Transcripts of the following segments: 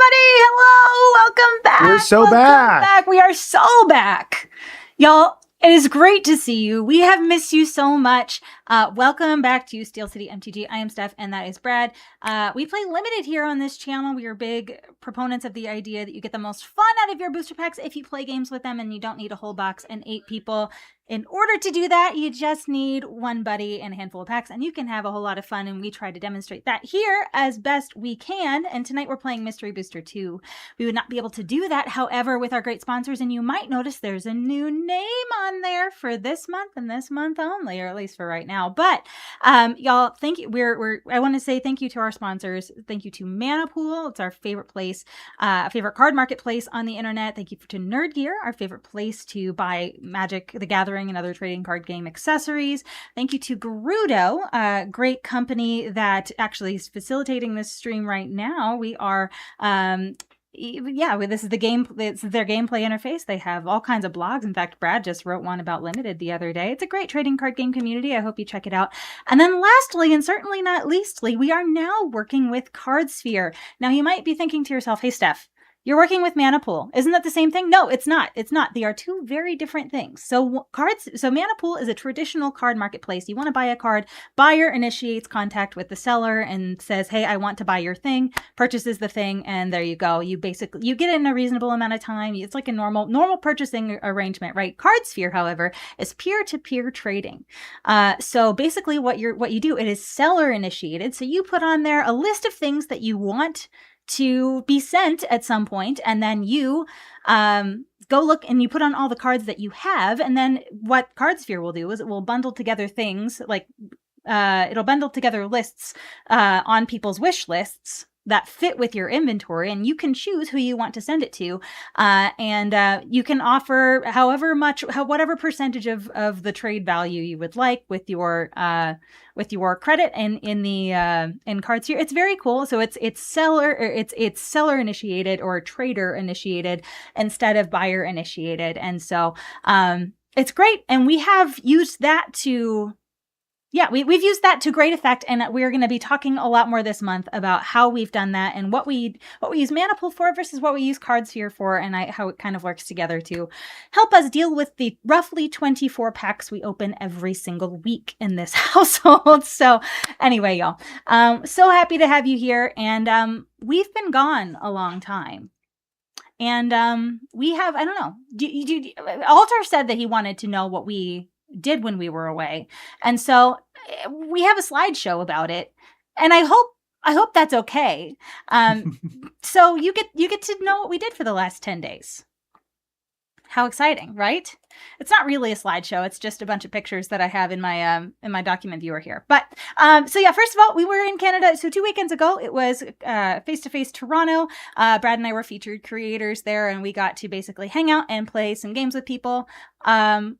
Hello. Welcome back. We're so back. We are so back. Y'all, it is great to see you. We have missed you so much. Welcome back to Steel City MTG. I am Steph, and that is Brad. We play limited here on this channel. We are big proponents of the idea that you get the most fun out of your booster packs if you play games with them, and you don't need a whole box and 8 people. In order to do that, you just need one buddy and a handful of packs, and you can have a whole lot of fun, and we try to demonstrate that here as best we can. And tonight we're playing Mystery Booster 2. We would not be able to do that, however, with our great sponsors, and you might notice there's a new name on there for this month and this month only, or at least for right now. But y'all, thank you. I want to say thank you to our sponsors. Thank you to Mana Pool. It's our favorite place, favorite card marketplace on the internet. Thank you to Nerd Gear, our favorite place to buy Magic the Gathering and other trading card game accessories. Thank you to Gerudo, a great company that actually is facilitating this stream right now. We are this is the game. It's their gameplay interface. They have all kinds of blogs. In fact, Brad just wrote one about Limited the other day. It's a great trading card game community. I hope you check it out. And then lastly, and certainly not leastly, we are now working with CardSphere. Now you might be thinking to yourself, hey, Steph, you're working with Mana Pool. Isn't that the same thing? No, it's not. It's not. They are two very different things. So Mana Pool is a traditional card marketplace. You want to buy a card, buyer initiates contact with the seller and says, hey, I want to buy your thing, purchases the thing, and there you go. You get it in a reasonable amount of time. It's like a normal purchasing arrangement, right? CardSphere, however, is peer-to-peer trading. So basically what you do, it is seller initiated. So you put on there a list of things that you want to be sent at some point, and then you go look and you put on all the cards that you have, and then what CardSphere will do is it will bundle together things like it'll bundle together lists on people's wish lists that fit with your inventory, and you can choose who you want to send it to, and you can offer whatever percentage of the trade value you would like with your credit in CardSphere. It's very cool. So it's seller initiated or trader initiated instead of buyer initiated, and so it's great. And we have used that to. Yeah, we've used that to great effect, and we're going to be talking a lot more this month about how we've done that and what we use Mana Pool for versus what we use CardSphere for, and how it kind of works together to help us deal with the roughly 24 packs we open every single week in this household. So anyway, y'all, so happy to have you here, and we've been gone a long time. And we have, I don't know, Alter said that he wanted to know what we did when we were away, and so we have a slideshow about it, and I hope that's okay. So you get to know what we did for the last 10 days. How exciting, right? It's not really a slideshow. It's just a bunch of pictures that I have in my document viewer here. But so yeah, first of all, we were in Canada. So 2 weekends ago, it was face-to-face Toronto. Brad and I were featured creators there, and we got to basically hang out and play some games with people,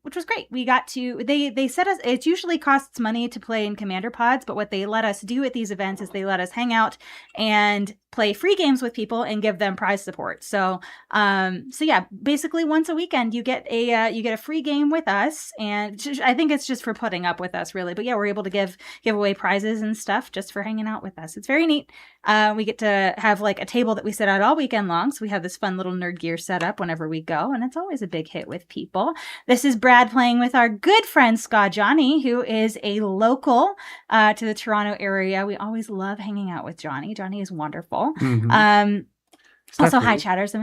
which was great. We got to, they set us, it usually costs money to play in Commander Pods, but what they let us do at these events is they let us hang out and play free games with people and give them prize support. So yeah, basically once a weekend you get a free game with us, and I think it's just for putting up with us, really. But yeah, we're able to give away prizes and stuff just for hanging out with us. It's very neat. We get to have like a table that we sit at all weekend long, so we have this fun little Nerd Gear set up whenever we go, and it's always a big hit with people. This is Brad playing with our good friend Scott Johnny, who is a local to the Toronto area. We always love hanging out with Johnny. Johnny is wonderful. Mm-hmm. Also, hi chatters.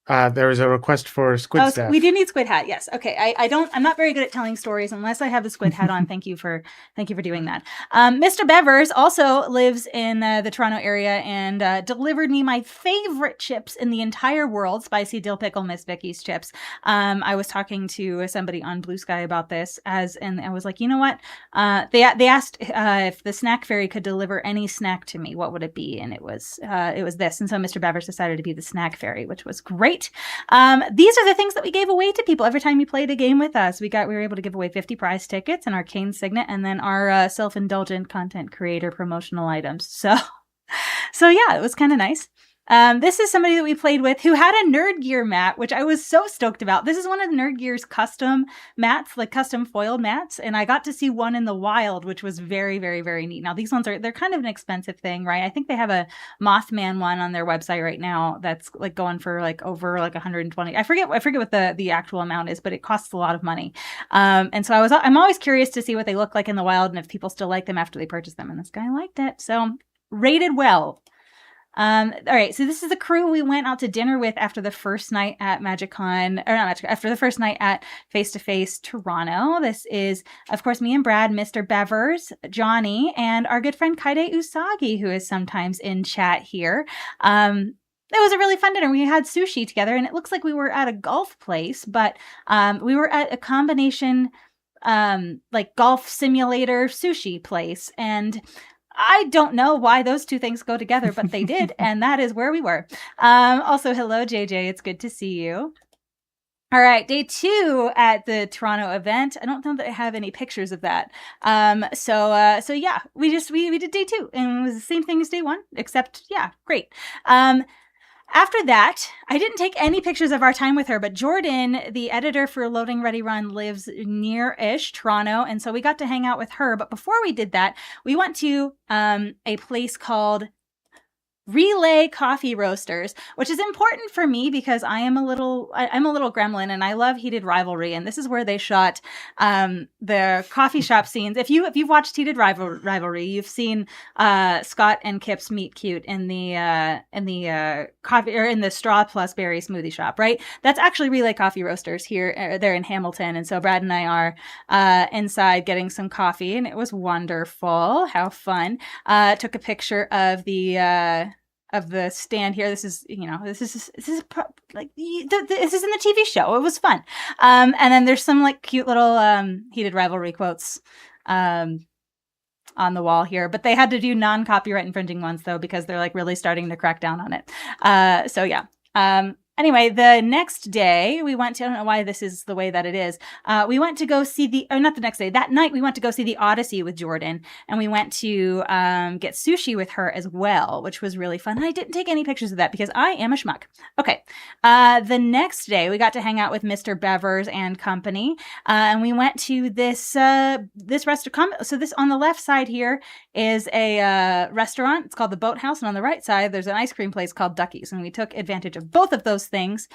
There was a request for Squid Staff. We do need Squid Hat. Yes. Okay. I'm not very good at telling stories unless I have the Squid Hat on. Thank you for doing that. Mr. Bevers also lives in the Toronto area and delivered me my favorite chips in the entire world, spicy dill pickle Miss Vicky's chips. I was talking to somebody on Blue Sky about this and I was like, you know what? They asked if the snack fairy could deliver any snack to me, what would it be? And it was this. And so Mr. Bevers decided to be the snack fairy, which was great. These are the things that we gave away to people every time you played a game with us. We were able to give away 50 prize tickets, an arcane signet, and then our self-indulgent content creator promotional items. So yeah, it was kind of nice. This is somebody that we played with who had a Nerd Gear mat, which I was so stoked about. This is one of Nerd Gear's custom mats, like custom foiled mats. And I got to see one in the wild, which was very, very, very neat. Now, these ones they're kind of an expensive thing, right? I think they have a Mothman one on their website right now that's like going for like over like 120. I forget what the actual amount is, but it costs a lot of money. And so I'm always curious to see what they look like in the wild and if people still like them after they purchase them. And this guy liked it. So rated well. All right, so this is the crew we went out to dinner with after the first night at after the first night at Face to Face Toronto. This is, of course, me and Brad, Mr. Bevers, Johnny, and our good friend Kaide Usagi, who is sometimes in chat here. It was a really fun dinner. We had sushi together, and it looks like we were at a golf place, but we were at a combination like golf simulator sushi place, and I don't know why those two things go together, but they did, and that is where we were. Also, hello, JJ. It's good to see you. All right, day 2 at the Toronto event. I don't know that I have any pictures of that. So yeah, we did day 2, and it was the same thing as day 1, except yeah, great. After that, I didn't take any pictures of our time with her, but Jordan, the editor for Loading Ready Run, lives near-ish Toronto, and so we got to hang out with her. But before we did that, we went to a place called Relay Coffee Roasters, which is important for me because I'm a little gremlin and I love Heated Rivalry, and this is where they shot the coffee shop scenes. If you've watched Heated Rivalry, you've seen Scott and Kip's meet cute in the coffee or in the straw plus berry smoothie shop, right? That's actually Relay Coffee Roasters here. They're in Hamilton, and so Brad and I are inside getting some coffee, and it was wonderful. How fun! Took a picture of the stand here. This is in the TV show. It was fun. And then there's some like cute little Heated Rivalry quotes on the wall here, but they had to do non-copyright infringing ones though, because they're like really starting to crack down on it. So yeah. Anyway, the next day we went to, I don't know why this is the way that it is. We went to go see not the next day, that night we went to go see the Odyssey with Jordan, and we went to get sushi with her as well, which was really fun. And I didn't take any pictures of that because I am a schmuck. Okay. The next day we got to hang out with Mr. Bevers and company. And we went to this restaurant. So this on the left side here is a restaurant. It's called the Boathouse. And on the right side, there's an ice cream place called Ducky's. And we took advantage of both of those things.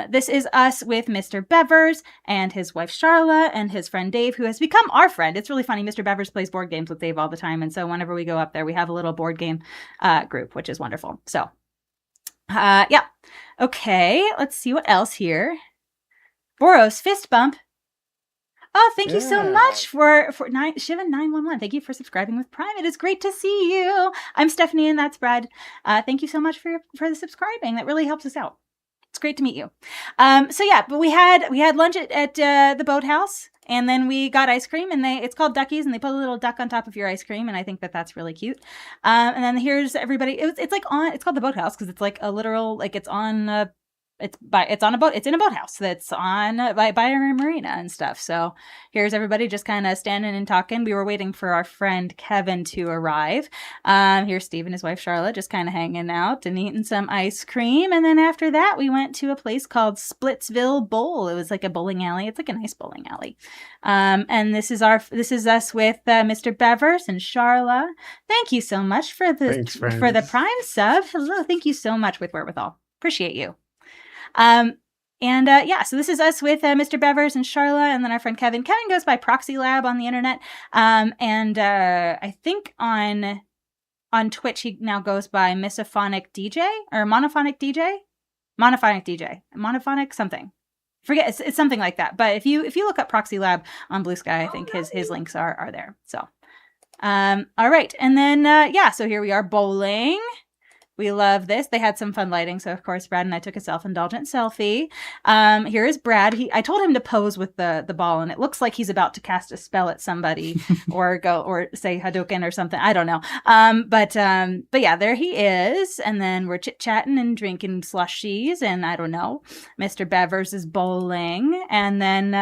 This is us with Mr. Bevers and his wife Charla and his friend Dave, who has become our friend. It's really funny. Mr. Bevers plays board games with Dave all the time. And so whenever we go up there, we have a little board game group, which is wonderful. So yeah. Okay. Let's see what else here. Boros fist bump. Oh, thank you so much for Shivan911. Thank you for subscribing with Prime. It is great to see you. I'm Stephanie and that's Brad. Thank you so much for the subscribing. That really helps us out. It's great to meet you. So yeah, but we had lunch at the Boathouse, and then we got ice cream, and it's called Ducky's, and they put a little duck on top of your ice cream, and I think that's really cute. And then here's everybody. It's called the Boathouse because it's like a literal, like it's on it's on a boat. It's in a boathouse that's on by a marina and stuff. So here's everybody just kind of standing and talking. We were waiting for our friend Kevin to arrive. Here's Steve and his wife Charlotte just kind of hanging out and eating some ice cream. And then after that, we went to a place called Splitsville Bowl. It was like a bowling alley. It's like a nice bowling alley. And this is us with Mr. Bevers and Charla. Thank you so much for the Prime sub. Hello, thank you so much with Wherewithal. Appreciate you. So this is us with Mr. Bevers and Charla, and then our friend Kevin. Kevin goes by Proxy Lab on the internet, I think on Twitch he now goes by Misophonic DJ or Monophonic DJ, Monophonic something. Forget it's something like that. But if you look up Proxy Lab on Blue Sky, I think his links are there. So, all right, and then so here we are bowling. We love this. They had some fun lighting. So, of course, Brad and I took a self-indulgent selfie. Here is Brad. I told him to pose with the ball, and it looks like he's about to cast a spell at somebody or say Hadouken or something. I don't know. But yeah, there he is. And then we're chit-chatting and drinking slushies, and I don't know. Mr. Bevers is bowling. And then,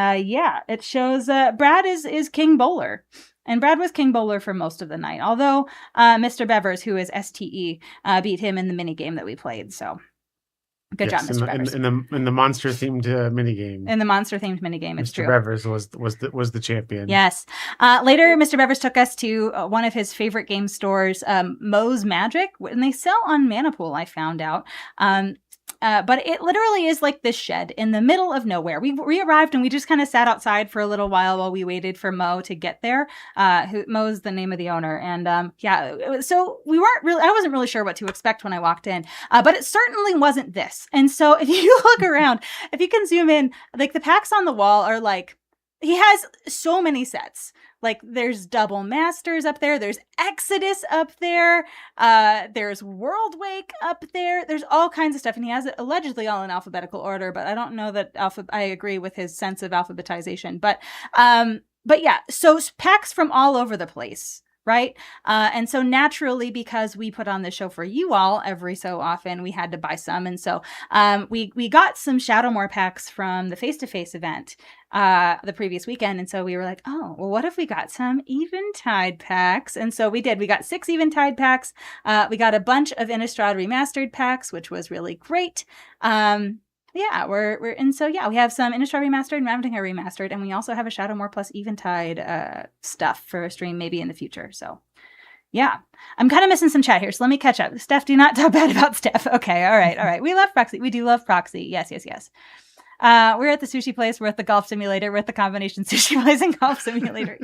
it shows Brad is King Bowler. And Brad was king bowler for most of the night, although Mr. Bevers, who is STE, beat him in the mini game that we played. So good job, Mr. Bevers. In the monster themed mini game. In the monster themed mini game, it's Mr. true. Bevers was the champion. Yes. Later, Mr. Bevers took us to one of his favorite game stores, Moe's Magic, and they sell on Manipool, I found out. But it literally is like this shed in the middle of nowhere. We arrived and we just kind of sat outside for a little while we waited for Mo to get there. Mo's the name of the owner. And so I wasn't really sure what to expect when I walked in, but it certainly wasn't this. And so if you look around, if you can zoom in, like the packs on the wall are like, he has so many sets. Like there's Double Masters up there. There's Exodus up there. There's World Wake up there. There's all kinds of stuff. And he has it allegedly all in alphabetical order, but I don't know that I agree with his sense of alphabetization. But yeah, so packs from all over the place. Right. And so naturally, because we put on the show for you all every so often, we had to buy some. And so we got some Shadowmoor packs from the face-to-face event the previous weekend. And so we were like, oh, well, what if we got some Eventide packs? And so we did. We got 6 Eventide packs. We got a bunch of Innistrad Remastered packs, which was really great. Yeah, we have some Innistrad Remastered and Ravnica Remastered, and we also have a Shadowmoor plus Eventide stuff for a stream maybe in the future. So, yeah. I'm kind of missing some chat here, so let me catch up. Steph, do not talk bad about Steph. Okay, all right. We love Proxy. We do love Proxy. Yes. We're at the sushi place. We're at the golf simulator. We're at the combination sushi place and golf simulator.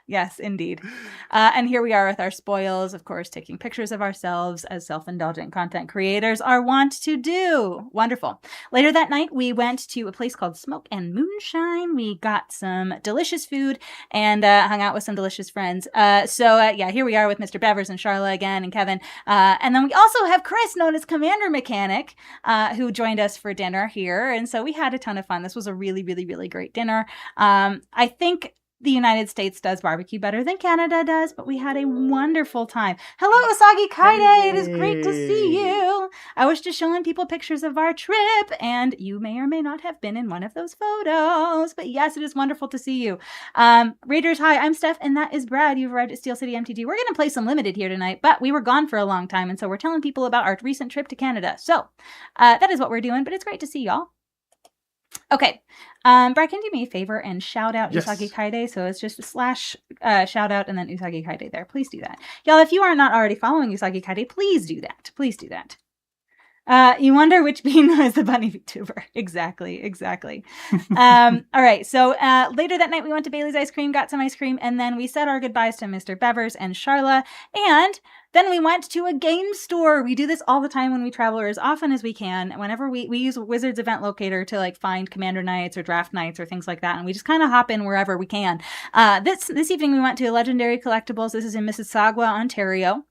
Yes, indeed. And here we are with our spoils, of course, taking pictures of ourselves as self-indulgent content creators are wont to do. Wonderful. Later that night, we went to a place called Smoke and Moonshine. We got some delicious food and hung out with some delicious friends. Here we are with Mr. Bevers and Charla again and Kevin. And then we also have Chris, known as Commander Mechanic, who joined us for dinner here. And so we had a ton of fun. This was a really, really, really great dinner. I think the United States does barbecue better than Canada does, but we had a wonderful time. Hello, Usagi Kaide. Hey. It is great to see you. I was just showing people pictures of our trip, and you may or may not have been in one of those photos. But yes, it is wonderful to see you. Raiders, hi, I'm Steph, and that is Brad. You've arrived at Steel City MTG. We're going to play some Limited here tonight, but we were gone for a long time, and so we're telling people about our recent trip to Canada. So that is what we're doing, but it's great to see y'all. Okay, Brad, can you do me a favor and shout out Usagi Kaide? So it's just / shout out and then Usagi Kaide there. Please do that. Y'all, if you are not already following Usagi Kaide, please do that. Please do that. You wonder which bean was the bunny VTuber. Exactly. All right. So later that night, we went to Bailey's Ice Cream, got some ice cream, and then we said our goodbyes to Mr. Bevers and Charla. And then we went to a game store. We do this all the time when we travel, or as often as we can. Whenever we use Wizards Event Locator to like find commander nights or draft nights or things like that. And we just kind of hop in wherever we can. This evening, we went to Legendary Collectibles. This is in Mississauga, Ontario.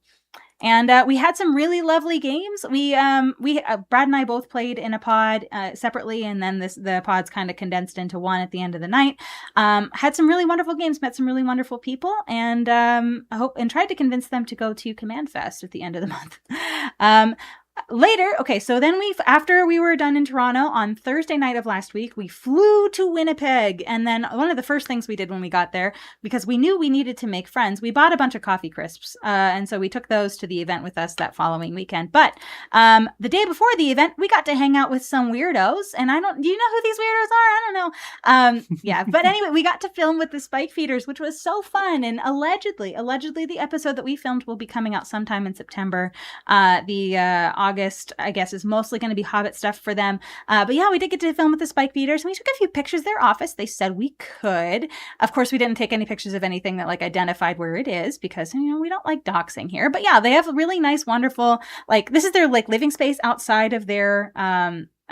And we had some really lovely games. We Brad and I both played in a pod separately, and then the pods kind of condensed into one at the end of the night. Had some really wonderful games, met some really wonderful people, and tried to convince them to go to Command Fest at the end of the month. Later, okay, so then after we were done in Toronto on Thursday night of last week, we flew to Winnipeg. And then one of the first things we did when we got there, because we knew we needed to make friends, we bought a bunch of coffee crisps. And so we took those to the event with us that following weekend. But the day before the event, we got to hang out with some weirdos. And do you know who these weirdos are? I don't know. Yeah, but anyway, we got to film with the Spike Feeders, which was so fun. And allegedly the episode that we filmed will be coming out sometime in September. August, I guess, is mostly going to be Hobbit stuff for them. But yeah, we did get to film with the Spike Feeders, and we took a few pictures of their office. They said we could. Of course, we didn't take any pictures of anything that like identified where it is because, we don't like doxing here. But yeah, they have a really nice, wonderful, this is their like living space outside of their,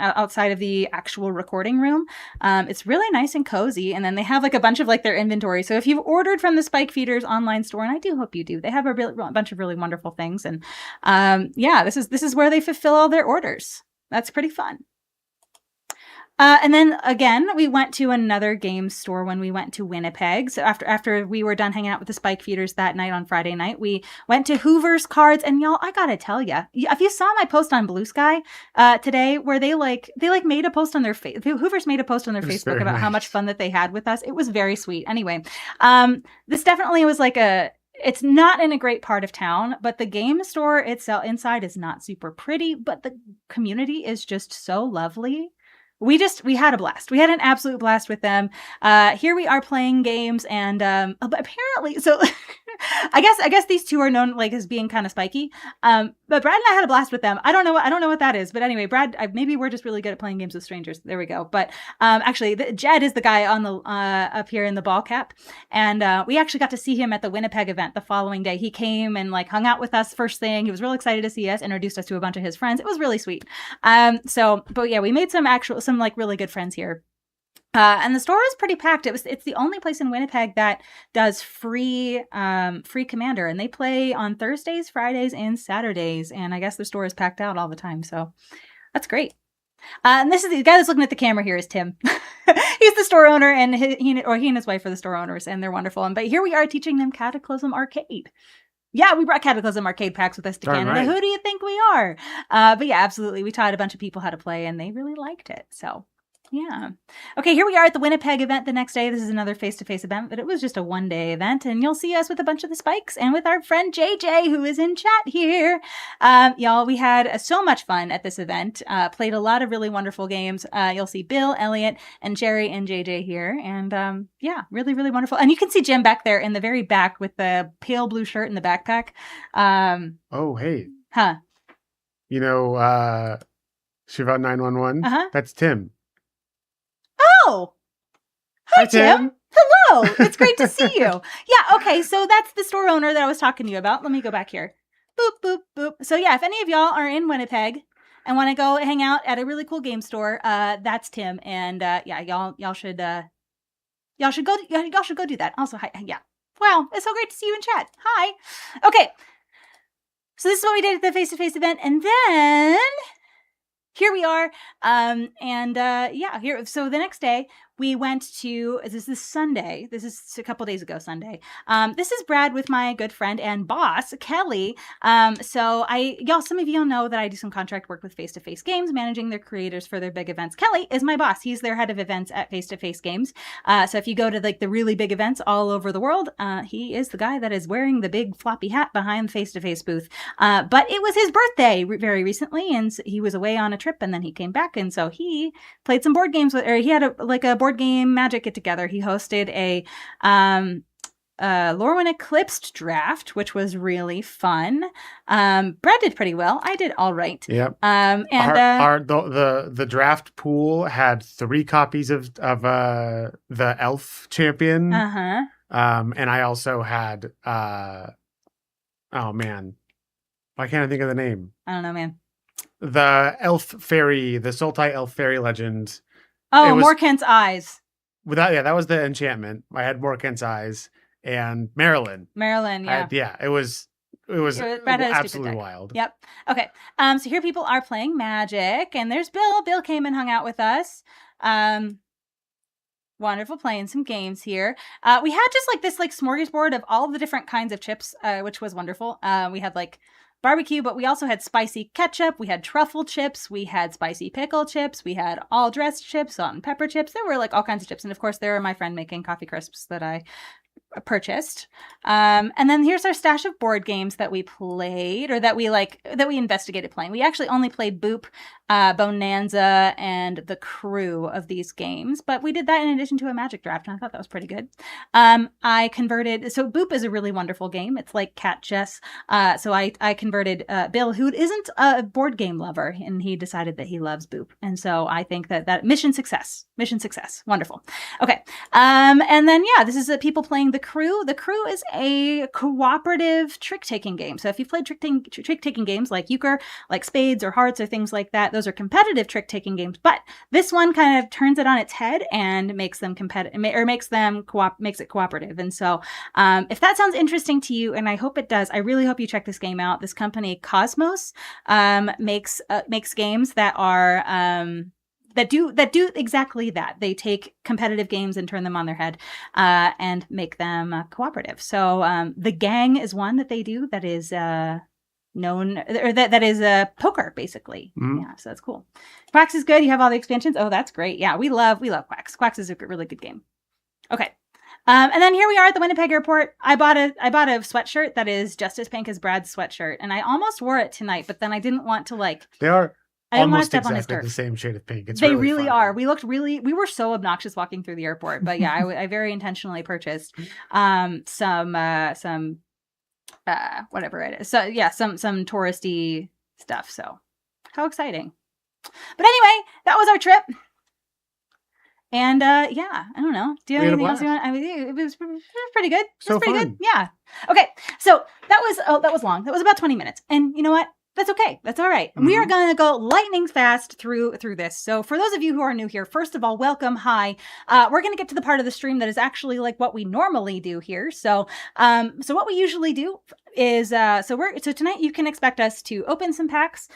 outside of the actual recording room. It's really nice and cozy. And then they have like a bunch of like their inventory. So if you've ordered from the Spike Feeders online store, and I do hope you do, they have a bunch of really wonderful things. And this is where they fulfill all their orders. That's pretty fun. And then again, we went to another game store when we went to Winnipeg. So after we were done hanging out with the Spike Feeders that night on Friday night, we went to Hoover's Cards. And y'all, I gotta tell you, if you saw my post on Blue Sky today, where they made a post on their Hoover's made a post on their Facebook about how much fun that they had with us. It was very sweet. Anyway, this definitely was like it's not in a great part of town, but the game store itself inside is not super pretty, but the community is just so lovely. We had a blast. We had an absolute blast with them. Here we are playing games, and apparently, so I guess these two are known like as being kind of spiky. But Brad and I had a blast with them. I don't know what that is, but anyway, Brad, maybe we're just really good at playing games with strangers. There we go. But actually, Jed is the guy on the up here in the ball cap, and we actually got to see him at the Winnipeg event the following day. He came and like hung out with us first thing. He was real excited to see us, introduced us to a bunch of his friends. It was really sweet. But yeah, we made some like really good friends here. And the store is pretty packed. It's the only place in Winnipeg that does free Commander, and they play on Thursdays, Fridays, and Saturdays. And I guess the store is packed out all the time, so that's great. And this is the guy that's looking at the camera here is Tim. He's the store owner, and he and his wife are the store owners, and they're wonderful. But here we are teaching them Cataclysm Arcade. Yeah, we brought Cataclysm Arcade packs with us to Canada. Right. Who do you think we are? But yeah, absolutely. We taught a bunch of people how to play, and they really liked it. So yeah. Okay, here we are at the Winnipeg event the next day. This is another face-to-face event, but it was just a one-day event, and you'll see us with a bunch of the Spikes and with our friend JJ, who is in chat here. Y'all, we had so much fun at this event. Played a lot of really wonderful games. You'll see Bill, Elliot, and Jerry and JJ here, and yeah, really, really wonderful. And you can see Jim back there in the very back with the pale blue shirt and the backpack. Oh, hey. Huh. You know, Shiva 911? That's Tim. Oh, hi, Tim. Hello. It's great to see you. Yeah, okay, so that's the store owner that I was talking to you about. Let me go back here. Boop, boop, boop. So yeah, if any of y'all are in Winnipeg and want to go hang out at a really cool game store, that's Tim. And yeah, y'all should go do that. Also, hi, yeah. Wow, it's so great to see you in chat. Hi. Okay. So this is what we did at the face-to-face event, and then here we are, yeah, here. So the next day we went to, this is Sunday. This is a couple days ago, Sunday. This is Brad with my good friend and boss, Kelly. So some of you know that I do some contract work with Face-to-Face Games, managing their creators for their big events. Kelly is my boss. He's their head of events at Face-to-Face Games. So if you go to like the really big events all over the world, he is the guy that is wearing the big floppy hat behind the Face-to-Face booth. But it was his birthday very recently, and he was away on a trip, and then he came back, and so he played some board games he had a board game magic get together. He hosted a Lorwyn Eclipsed draft, which was really fun. Brad did pretty well. I did all right. Yep. The draft pool had 3 copies of the Elf Champion. And I also had oh man, why can't I think of the name? I don't know, man. The Elf Fairy, the Sultai Elf Fairy Legend. Oh, Morkent's Eyes. That was the enchantment. I had Morkent's Eyes and Marilyn. Yeah. It was absolutely wild. Yep. Okay. So here people are playing Magic, and there's Bill. Bill came and hung out with us. Wonderful, playing some games here. We had just like this smorgasbord of all the different kinds of chips, which was wonderful. We had like barbecue, but we also had spicy ketchup, we had truffle chips, we had spicy pickle chips, we had all dressed chips, salt and pepper chips. There were like all kinds of chips, and of course there were my friend making coffee crisps that I purchased. And then here's our stash of board games that we played, or that we investigated playing. We actually only played Boop, Bonanza, and the Crew of these games, but we did that in addition to a Magic draft, and I thought that was pretty good. So Boop is a really wonderful game. It's like cat chess. So I converted Bill, who isn't a board game lover, and he decided that he loves Boop. And so I think that mission success. Wonderful. Okay. And then, yeah, this is people playing the Crew. The Crew is a cooperative trick-taking game. So if you've played trick-taking games like euchre, like spades or hearts or things like that, those are competitive trick-taking games. But this one kind of turns it on its head and makes them competitive, or makes it cooperative. And so if that sounds interesting to you, and I hope it does, I really hope you check this game out. This company, Cosmos, makes games that are that do exactly that. They take competitive games and turn them on their head and make them cooperative. So the Gang is one that they do that is known, or that is poker basically. Yeah, so that's cool. Quacks is good. You have all the expansions. Oh, that's great. Yeah, we love Quacks. Quacks is a really good game. Okay. And then here we are at the Winnipeg airport. I bought a sweatshirt that is just as pink as Brad's sweatshirt, and I almost wore it tonight, but then I didn't want to They are I almost exactly the same shade of pink. They really are. We were so obnoxious walking through the airport, but yeah, I very intentionally purchased some whatever it is. So yeah, some touristy stuff. So how exciting! But anyway, that was our trip. And yeah, I don't know. Do you have anything else you want? I mean, it was pretty good. Pretty good. Yeah. Okay. So that was long. That was about 20 minutes. And you know what? That's okay. That's all right. Mm-hmm. We are going to go lightning fast through this. So for those of you who are new here, first of all, welcome. Hi. We're going to get to the part of the stream that is actually like what we normally do here. So what we usually do is so tonight you can expect us to open some packs,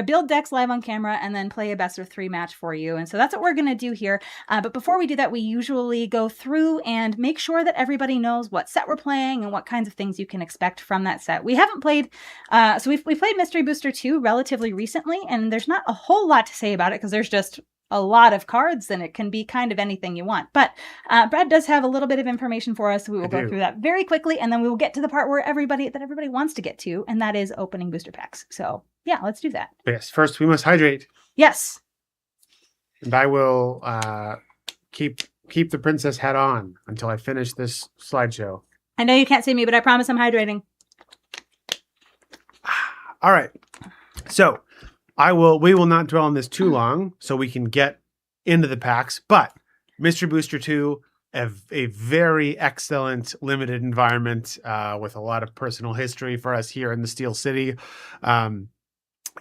build decks live on camera, and then play a best of 3 match for you. And so that's what we're going to do here. But before we do that, we usually go through and make sure that everybody knows what set we're playing and what kinds of things you can expect from that set. We haven't played, so we played Mystery Booster 2 relatively recently, and there's not a whole lot to say about it because there's just a lot of cards and it can be kind of anything you want. But Brad does have a little bit of information for us, so we will go through that very quickly, and then we will get to the part where everybody wants to get to, and that is opening booster packs. So yeah, let's do that. Yes, first we must hydrate. Yes. And I will keep the princess hat on until I finish this slideshow. I know you can't see me, but I promise I'm hydrating. All right. So we will not dwell on this too long so we can get into the packs, but Mystery Booster 2, a very excellent limited environment with a lot of personal history for us here in the Steel City.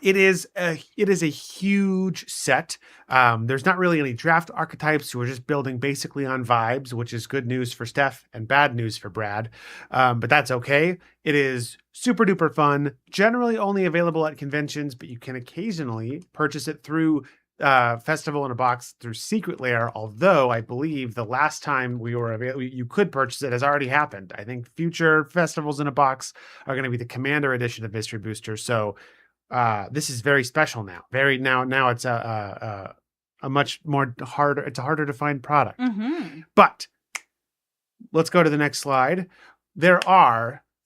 It is a huge set. There's not really any draft archetypes, so we're just building basically on vibes, which is good news for Steph and bad news for Brad. But that's okay. It is super duper fun. Generally only available at conventions, but you can occasionally purchase it through Festival in a Box through Secret Lair, although I believe the last time we were available, you could purchase it has already happened. I think future Festivals in a Box are going to be the Commander edition of Mystery Booster. So this is very special now. Now it's a much more harder. It's a harder to find product. Mm-hmm. But let's go to the next slide.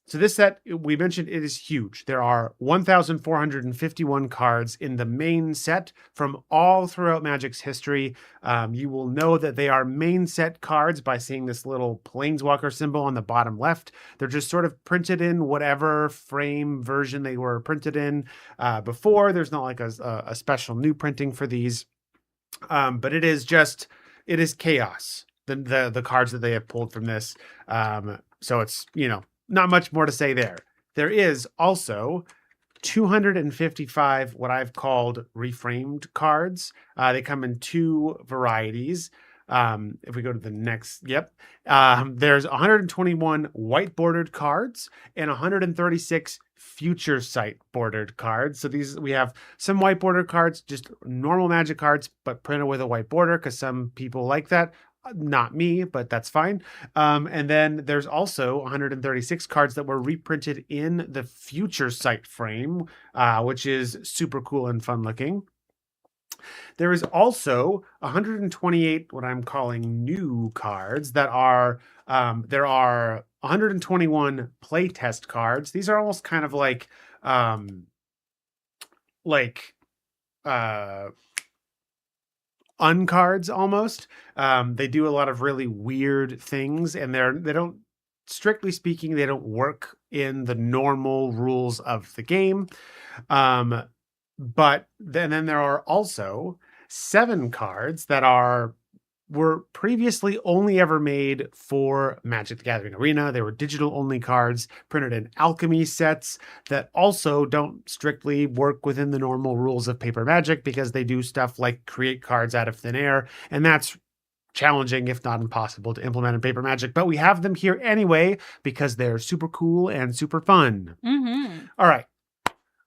So this set, we mentioned, it is huge. There are 1,451 cards in the main set from all throughout Magic's history. You will know that they are main set cards by seeing this little Planeswalker symbol on the bottom left. They're just sort of printed in whatever frame version they were printed in before. There's not like a special new printing for these. But it is chaos, the cards that they have pulled from this. So it's, not much more to say there. There is also 255 what I've called reframed cards. They come in 2 varieties. If we go to the next, there's 121 white bordered cards and 136 future sight bordered cards. So we have some white bordered cards, just normal Magic cards, but printed with a white border because some people like that. Not me, but that's fine. And then there's also 136 cards that were reprinted in the future sight frame, which is super cool and fun looking. There is also 128 what I'm calling new cards that are there are 121 playtest cards. These are almost kind of like uncards almost. They do a lot of really weird things, and they don't, strictly speaking, they don't work in the normal rules of the game. But then there are also 7 cards that were previously only ever made for Magic the Gathering Arena. They were digital only cards printed in alchemy sets that also don't strictly work within the normal rules of paper Magic because they do stuff like create cards out of thin air, and that's challenging, if not impossible, to implement in paper Magic. But we have them here anyway because they're super cool and super fun. Mm-hmm. All right.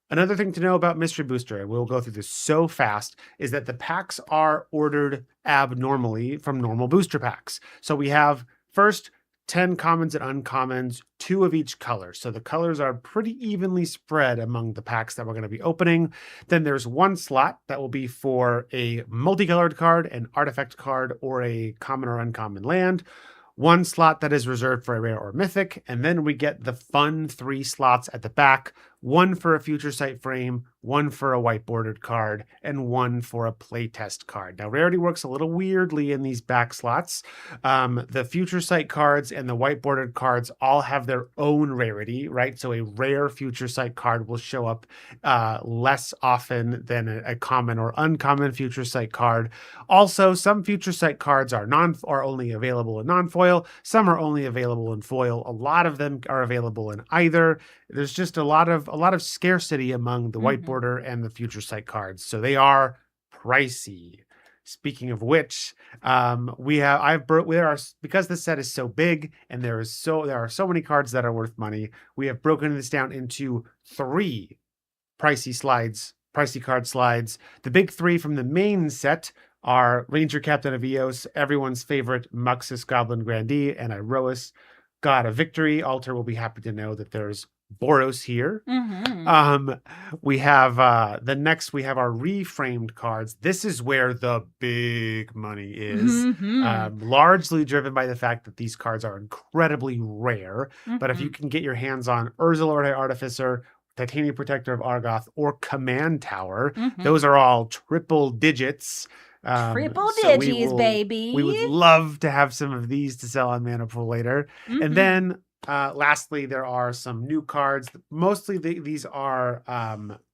Another thing to know about Mystery Booster, and we'll go through this so fast, is that the packs are ordered abnormally from normal booster packs. So we have first 10 commons and uncommons, 2 of each color. So the colors are pretty evenly spread among the packs that we're going to be opening. Then there's 1 slot that will be for a multicolored card, an artifact card, or a common or uncommon land. 1 slot that is reserved for a rare or mythic. And then we get the fun 3 slots at the back. 1 for a future sight frame, 1 for a white bordered card, and 1 for a playtest card. Now, rarity works a little weirdly in these back slots. The future sight cards and the white bordered cards all have their own rarity, right? So a rare future sight card will show up less often than a common or uncommon future sight card. Also, some future sight cards are only available in non-foil. Some are only available in foil. A lot of them are available in either. There's just a lot of scarcity among the white border and the future sight cards, so they are pricey. Speaking of which, because the set is so big and there are so many cards that are worth money, we have broken this down into 3 pricey card slides. The big 3 from the main set are Ranger Captain of Eos, everyone's favorite Muxus Goblin Grandee, and Iroas God of Victory. Alter will be happy to know that there's Boros here. We have our reframed cards. This is where the big money is, largely driven by the fact that these cards are incredibly rare. But if you can get your hands on Urzilord Artificer, Titanium Protector of Argoth, or Command Tower, those are all triple digits. Triple digits, baby. We would love to have some of these to sell on Mana Pool later. And then lastly, there are some new cards. Mostly these are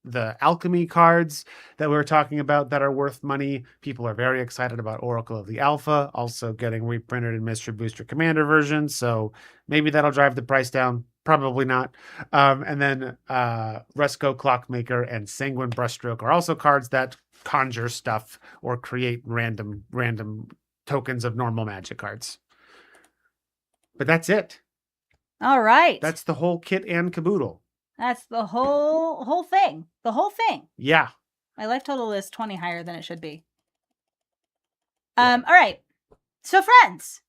the alchemy cards that we're talking about that are worth money. People are very excited about Oracle of the Alpha, also getting reprinted in Mystery Booster Commander version. So maybe that'll drive the price down. Probably not. And then Resco Clockmaker and Sanguine Brushstroke are also cards that conjure stuff or create random tokens of normal magic cards. But that's it. All right. That's the whole kit and caboodle. That's the whole thing. The whole thing. Yeah. My life total is 20 higher than it should be. All right. So friends,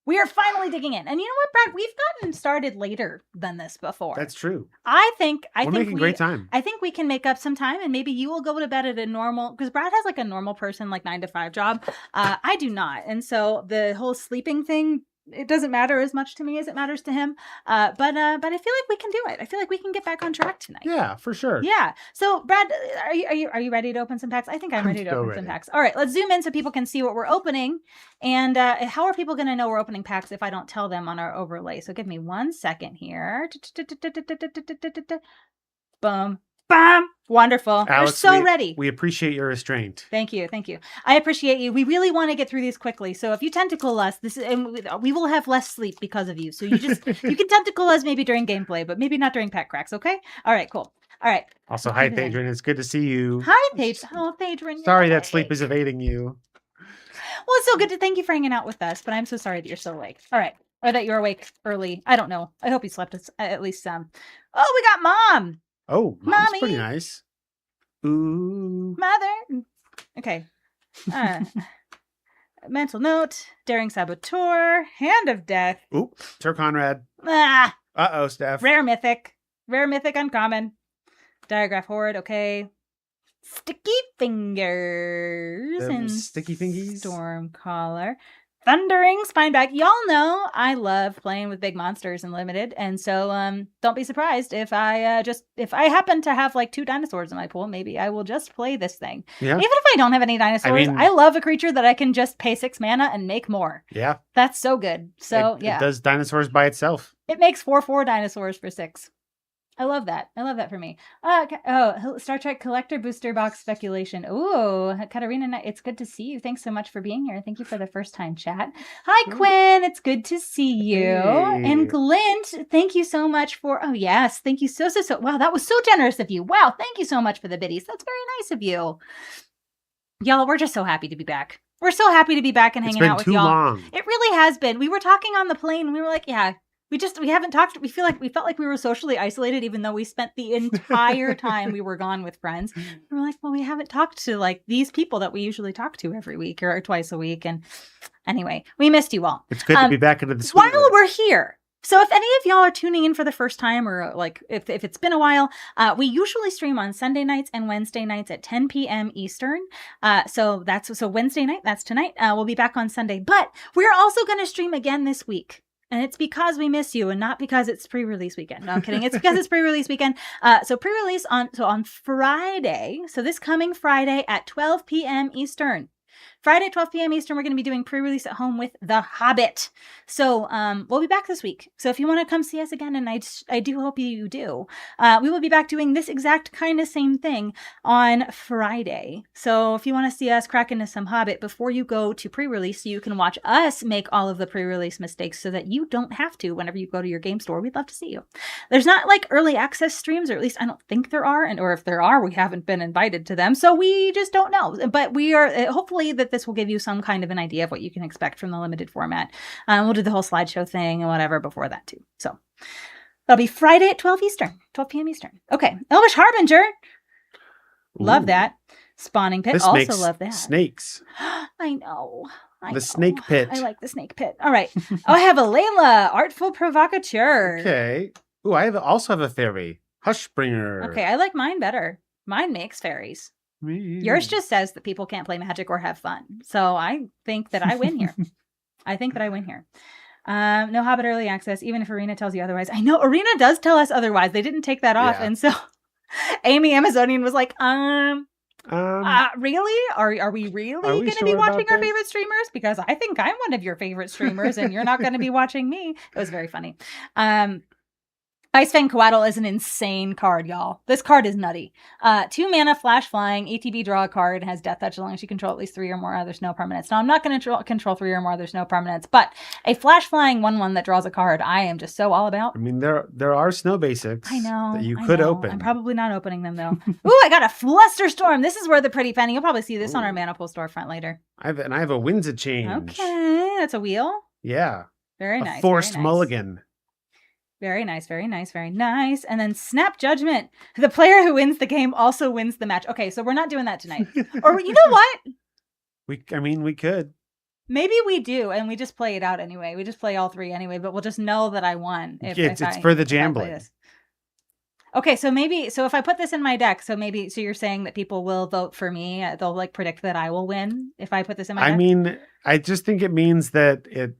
we are finally digging in. And you know what, Brad? We've gotten started later than this before. That's true. I think we're making great time. I think we can make up some time, and maybe you will go to bed at a normal, because Brad has like a normal person, like 9 to 5 job. I do not. And so the whole sleeping thing, it doesn't matter as much to me as it matters to him. But I feel like we can do it. I feel like we can get back on track tonight. Yeah, for sure. Yeah. So Brad, are you ready to open some packs? I think I'm ready to open some packs. All right, let's zoom in so people can see what we're opening. And how are people going to know we're opening packs if I don't tell them on our overlay? So give me 1 second here. Boom. Bam! Wonderful. Alex, we're so ready. We appreciate your restraint. Thank you. I appreciate you. We really want to get through these quickly. So if you tentacle us, we will have less sleep because of you. So you can tentacle us maybe during gameplay, but maybe not during pack cracks. Okay. All right. Cool. All right. Also, hi, Thadrin. It's good to see you. Hi, Thadrin. Oh, Thadrin. Sorry that sleep is evading you. Well, it's so good to thank you for hanging out with us, but I'm so sorry that you're still awake. All right. Or that you're awake early. I don't know. I hope you slept at least some. Oh, we got Mom. Oh, Mom's pretty nice. Ooh. Mother. Okay. Mental note. Daring Saboteur. Hand of Death. Ooh. Tur Conrad. Ah. Uh-oh, Steph. Rare Mythic. Uncommon. Diagraph Horde. Okay. Sticky Fingers. And Sticky Fingies. Stormcaller. Thundering Spineback. Y'all know I love playing with big monsters in Limited, and so don't be surprised if I happen to have like 2 dinosaurs in my pool. Maybe I will just play this thing. Yeah. Even if I don't have any dinosaurs, I love a creature that I can just pay 6 mana and make more. Yeah. That's so good. So it does dinosaurs by itself. It makes 4/4 dinosaurs for 6. I love that. For me. Star Trek Collector Booster Box Speculation. Ooh, Katarina, it's good to see you. Thanks so much for being here. Thank you for the first time chat. Hi, Quinn. It's good to see you. Hey. And Glint, thank you so much for, oh yes, thank you so. Wow, that was so generous of you. Wow, thank you so much for the biddies. That's very nice of you. Y'all, we're just so happy to be back. We're so happy to be back and hanging out with y'all. It's been too long. It really has been. We were talking on the plane and we were like, yeah, We haven't talked. We felt like we were socially isolated, even though we spent the entire time we were gone with friends. We're like, well, we haven't talked to like these people that we usually talk to every week or twice a week. And anyway, we missed you all. It's good to be back into the swing. While we're here. So if any of y'all are tuning in for the first time, or like if it's been a while, we usually stream on Sunday nights and Wednesday nights at 10 p.m. Eastern. So Wednesday night, that's tonight. We'll be back on Sunday, but we're also going to stream again this week. And it's because we miss you and not because it's pre-release weekend. No, I'm kidding. It's because it's pre-release weekend. So pre-release on Friday. So this coming Friday at 12 p.m. Eastern. Friday at 12 p.m. Eastern, we're going to be doing pre-release at home with The Hobbit. So we'll be back this week. So if you want to come see us again, and I do hope you do, we will be back doing this exact kind of same thing on Friday. So if you want to see us crack into some Hobbit before you go to pre-release, so you can watch us make all of the pre-release mistakes so that you don't have to whenever you go to your game store. We'd love to see you. There's not like early access streams, or at least I don't think there are. Or if there are, we haven't been invited to them. So we just don't know. But we are hopefully that this will give you some kind of an idea of what you can expect from the limited format. We'll do the whole slideshow thing and whatever before that too. So that'll be Friday at 12 p.m. Eastern. Okay. Elvish Harbinger. Love that. Spawning Pit. This also makes love that. Snakes. I know. The snake pit. I like the snake pit. All right. Oh, I have a Layla, Artful Provocateur. Okay. Ooh, I also have a fairy. Hushbringer. Okay, I like mine better. Mine makes fairies. Yours just says that people can't play Magic or have fun. So I think that I win here. No Hobbit early access, even if Arena tells you otherwise. I know Arena does tell us otherwise. They didn't take that off. Yeah. And so Amy Amazonian was like, really? Are we really going to be watching our favorite streamers? Because I think I'm one of your favorite streamers and you're not going to be watching me. It was very funny. Ice Fang Coatl is an insane card, y'all. This card is nutty. 2 mana, flash flying, ATB, draw a card, has death touch as long as you control at least 3 or more other snow permanents. Now, I'm not going to control 3 or more other snow permanents, but a flash flying 1/1 that draws a card, I am just so all about. I mean, there are snow basics that you could open. I'm probably not opening them, though. Ooh, I got a Flusterstorm. This is where the pretty penny. You'll probably see this on our Mana Pool storefront later. I have a Winds of Change. Okay, that's a wheel. Yeah. Very nice. Forced mulligan. Very nice, very nice, very nice. And then Snap Judgment. The player who wins the game also wins the match. Okay, so we're not doing that tonight. Or you know what? We could. Maybe we do, and we just play it out anyway. We just play all 3 anyway, but we'll just know that I won. It's for the Jambling. Okay, so if I put this in my deck, so you're saying that people will vote for me. They'll like predict that I will win if I put this in my deck? I mean, I just think it means that it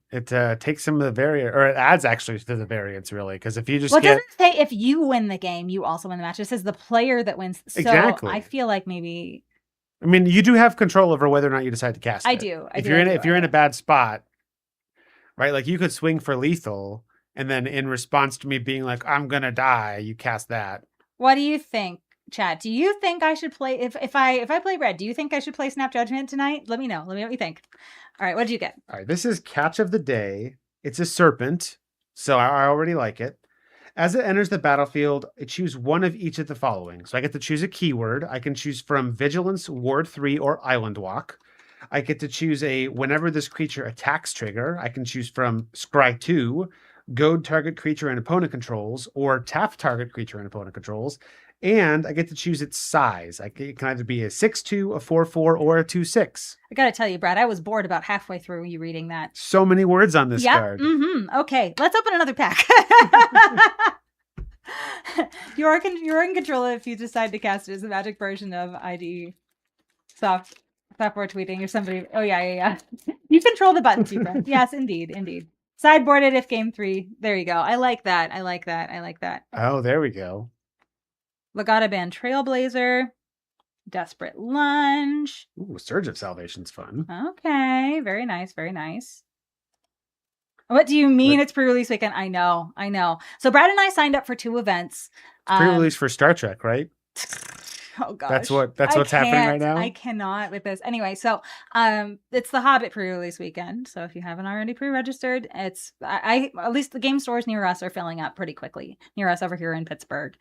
takes some of the variance, or it adds actually to the variance, really. Because if you just it doesn't say if you win the game, you also win the match. It says the player that wins. So exactly. I feel like maybe. I mean, you do have control over whether or not you decide to cast it. I do. If you're in a bad spot, right? Like you could swing for lethal. And then in response to me being like, I'm going to die, you cast that. What do you think, Chad? Do you think I should play, if I play red, do you think I should play Snap Judgment tonight? Let me know. Let me know what you think. All right, what did you get? All right, this is Catch of the Day. It's a serpent, so I already like it. As it enters the battlefield, I choose one of each of the following. So I get to choose a keyword. I can choose from Vigilance, Ward 3, or Island Walk. I get to choose a whenever this creature attacks trigger. I can choose from Scry 2, Goad target creature and opponent controls, or tap target creature and opponent controls. And I get to choose its size. It can either be a 6/2, a 4/4, or a 2/6. I gotta tell you, Brad, I was bored about halfway through you reading that. So many words on this card. Mm-hmm. Okay, let's open another pack. You're in control if you decide to cast it as a magic version of ID software tweeting or somebody. Oh yeah. You control the buttons, you friend. Yes, indeed. Sideboarded if game 3. There you go. I like that. Oh, there we go. Legata Band Trailblazer. Desperate Lunge. Ooh, Surge of Salvation's fun. Okay. Very nice. What do you mean it's pre-release weekend? I know. So Brad and I signed up for 2 events. It's pre-release for Star Trek, right? Oh gosh. That's what's happening right now. I cannot with this. Anyway, so it's the Hobbit pre-release weekend. So if you haven't already pre-registered, it's at least the game stores near us are filling up pretty quickly. Near us over here in Pittsburgh.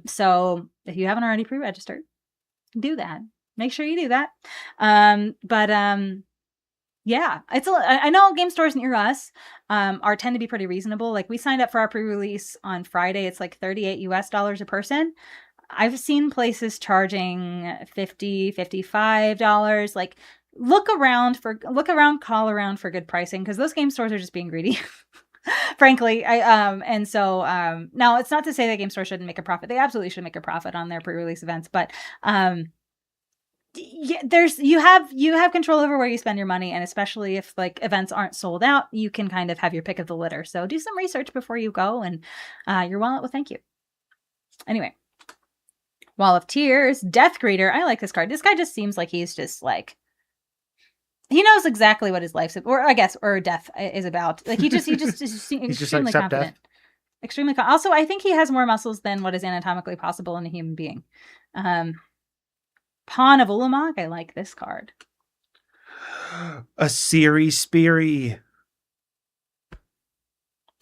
So if you haven't already pre-registered, do that. Make sure you do that. Yeah, I know game stores near us tend to be pretty reasonable. Like we signed up for our pre-release on Friday. It's like $38 a person. I've seen places charging $50, $55. Like call around for good pricing because those game stores are just being greedy. Frankly, now it's not to say that game stores shouldn't make a profit. They absolutely should make a profit on their pre-release events, but yeah, you have control over where you spend your money, and especially if like events aren't sold out, you can kind of have your pick of the litter. So do some research before you go, and your wallet will thank you. Anyway, Wall of Tears, Death Greeter. I like this card. This guy just seems like he's just like he knows exactly what his life's or death is about. Like he just is extremely like, confident. Extremely also, I think he has more muscles than what is anatomically possible in a human being. Pawn of Ulamog. I like this card. A Siri Speary.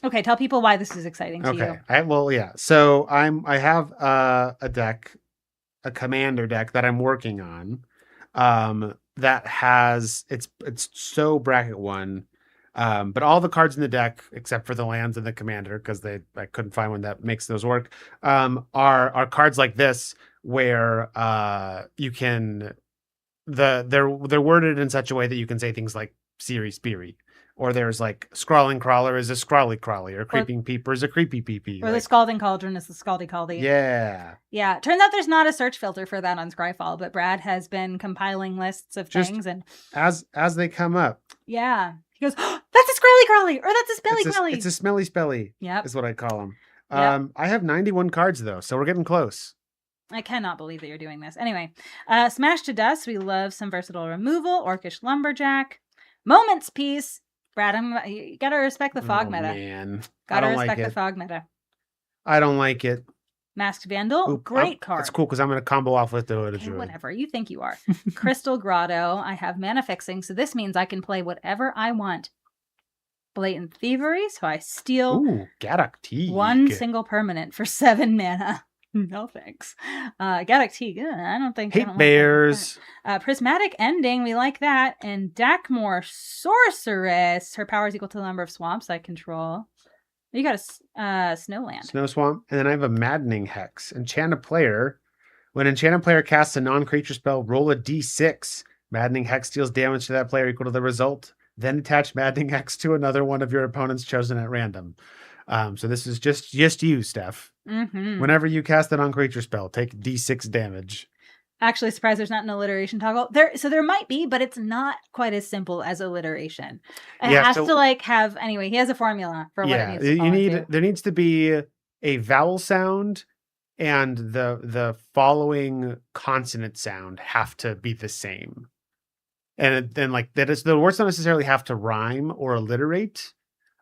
Okay, tell people why this is exciting to you. So I have a deck, a commander deck that I'm working on. That has it's so bracket one. But all the cards in the deck, except for the lands and the commander, because I couldn't find one that makes those work, are cards like this where you can they're worded in such a way that you can say things like Siri Speary, or there's like Scrawling Crawler is a Scrawly Crawly, or Creeping Peeper is a Creepy Peepy, or the Scalding Cauldron is the Scaldy Caldy. Yeah. Turns out there's not a search filter for that on Scryfall, but Brad has been compiling lists of things and as they come up. Yeah. He goes, oh, that's a Scrawly Crawly, or that's a Spelly Crawly. It's a Smelly Spelly. Yep. Is what I call them. Yep. I have 91 cards though, so we're getting close. I cannot believe that you're doing this. Anyway, Smash to Dust. We love some versatile removal. Orcish Lumberjack. Moments Piece. Brad, you gotta respect the fog meta. Man. Gotta respect the fog meta. I don't like it. Masked Vandal. Great card. That's cool because I'm going to combo off with the Druid. Whatever. You think you are. Crystal Grotto. I have mana fixing, so this means I can play whatever I want. Blatant Thievery. So I steal Gaddock Teague. One single permanent for 7 mana. No thanks. Gaddock Teague. I don't think. Hate Bears. Prismatic Ending. We like that. And Dakmor Sorceress. Her power is equal to the number of swamps I control. You got a Snowland. Snow Swamp. And then I have a Maddening Hex. Enchant a player. When Enchant a player casts a non-creature spell, roll a d6. Maddening Hex deals damage to that player equal to the result. Then attach Maddening Hex to another one of your opponents chosen at random. So this is just you, Steph. Mm-hmm. Whenever you cast a non-creature spell, take d6 damage. Actually, surprised there's not an alliteration toggle. There might be, but it's not quite as simple as alliteration. It has to have anyway. He has a formula for what it needs to fall into. There needs to be a vowel sound, and the following consonant sound have to be the same. And then the words don't necessarily have to rhyme or alliterate.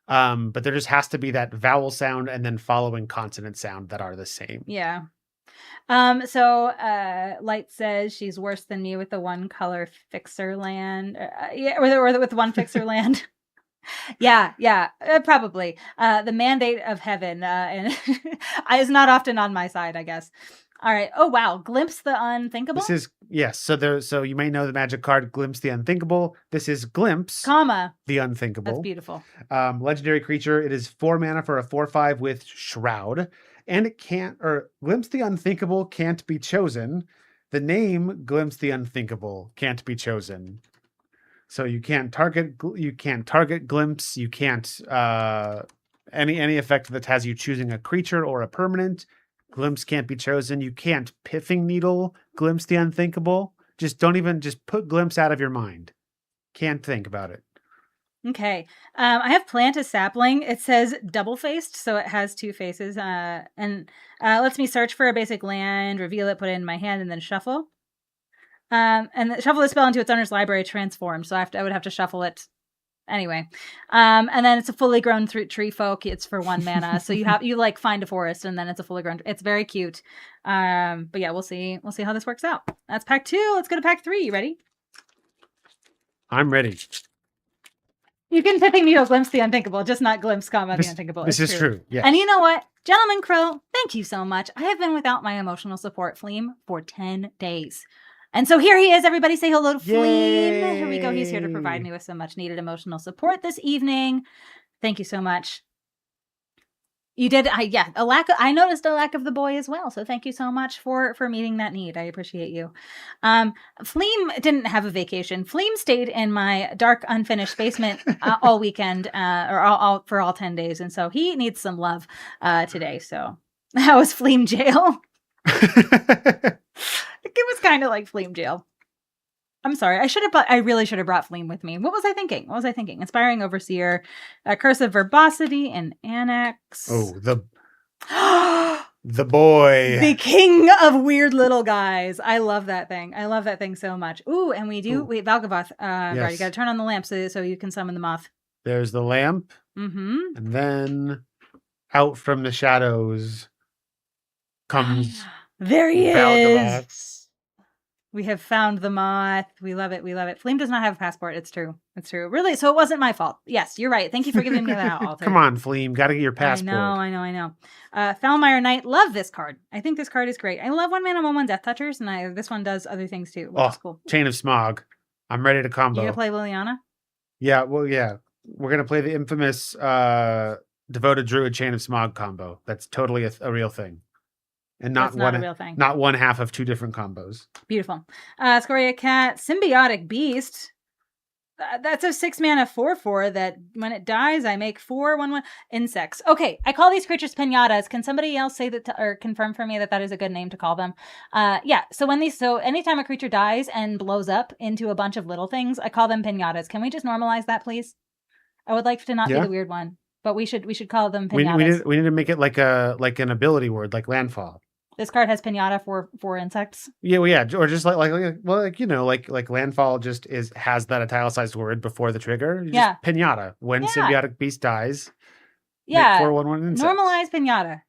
But there just has to be that vowel sound and then following consonant sound that are the same. Yeah. So Light says she's worse than me with the one color fixer land. With one fixer land. Yeah, probably. The mandate of heaven and is not often on my side, I guess. All right. Oh wow, Glimpse the Unthinkable. This is So you may know the magic card Glimpse the Unthinkable. This is Glimpse, the Unthinkable. That's beautiful. Legendary creature. It is 4 mana for a 4/5 with Shroud, and Glimpse the Unthinkable can't be chosen. The name Glimpse the Unthinkable can't be chosen. So you can't target Glimpse. You can't any effect that has you choosing a creature or a permanent. Glimpse can't be chosen. You can't Pithing Needle Glimpse the Unthinkable. Just put Glimpse out of your mind. Can't think about it. Okay. I have Plant a Sapling. It says double-faced, so it has 2 faces. And lets me search for a basic land, reveal it, put it in my hand, and then shuffle. And shuffle the spell into its owner's library transformed. So I would have to shuffle it anyway. And then it's a fully grown tree folk. It's for 1 mana. So you find a forest and then it's a fully grown. It's very cute. But yeah, we'll see how this works out. That's pack 2. Let's go to pack 3. You ready? I'm ready. You can Pithing Needle Glimpse the Unthinkable, just not Glimpse, the Unthinkable. This is true. Yes. And you know what? Gentleman Crow, thank you so much. I have been without my emotional support flame for 10 days. And so here he is. Everybody say hello to Fleem. Yay! Here we go. He's here to provide me with some much needed emotional support this evening. Thank you so much. You did. I noticed a lack of the boy as well. So thank you so much for meeting that need. I appreciate you. Fleem didn't have a vacation. Fleem stayed in my dark, unfinished basement all weekend, or for all 10 days. And so he needs some love today. So that was Fleem jail. It was kind of like Fleem jail. I'm sorry. I really should have brought Fleem with me. What was I thinking? Inspiring Overseer, Curse of Verbosity, and Annex. Oh, the boy. The king of weird little guys. I love that thing. I love that thing so much. Ooh, and wait, Valgavoth. Yes. Right, you got to turn on the lamp so you can summon the moth. There's the lamp. Mm-hmm. And then out from the shadows comes there he Valgavoth. is. We have found the moth. We love it. Fleem does not have a passport. It's true. Really? So it wasn't my fault. Yes, you're right. Thank you for giving me that, Alter. Come on, Fleem. Got to get your passport. I know. Falmire Knight. Love this card. I think this card is great. I love 1-mana, 1/1 Death Touchers, and this one does other things too, which is cool. Chain of Smog. I'm ready to combo. You gonna play Liliana? Yeah, well, yeah. We're going to play the infamous Devoted Druid Chain of Smog combo. That's totally a real thing. And not a real thing. Not one half of two different combos. Beautiful. Scoria Cat, Symbiotic Beast. That's a 6-mana 4/4 that when it dies, I make 4/1/1 insects. Okay, I call these creatures pinatas. Can somebody else say that or confirm for me that is a good name to call them? Yeah. So anytime a creature dies and blows up into a bunch of little things, I call them pinatas. Can we just normalize that, please? I would like to not be the weird one, but we should call them pinatas. We need to make it like an ability word, like landfall. This card has pinata for insects. Yeah, well, yeah, or just like landfall just has that italicized word before the trigger. Just pinata when symbiotic beast dies. Yeah, 4/1/1 insects. Normalize pinata.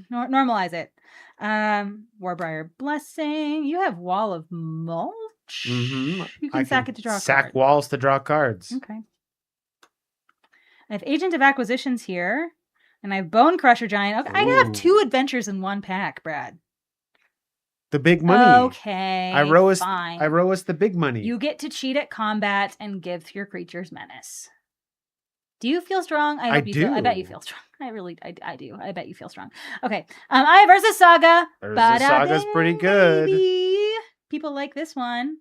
Normalize it. Warbriar Blessing. You have Wall of Mulch. Mm-hmm. You can sack it to draw. Sack walls to draw cards. Okay. I have Agent of Acquisitions here. And I have Bone Crusher Giant. Okay, I have 2 adventures in 1 pack, Brad. The big money. Okay. fine. I row us the big money. You get to cheat at combat and give your creatures menace. Do you feel strong? I do. I bet you feel strong. I do. I bet you feel strong. Okay. I versus Saga. Versus Saga's pretty good. Baby. People like this one.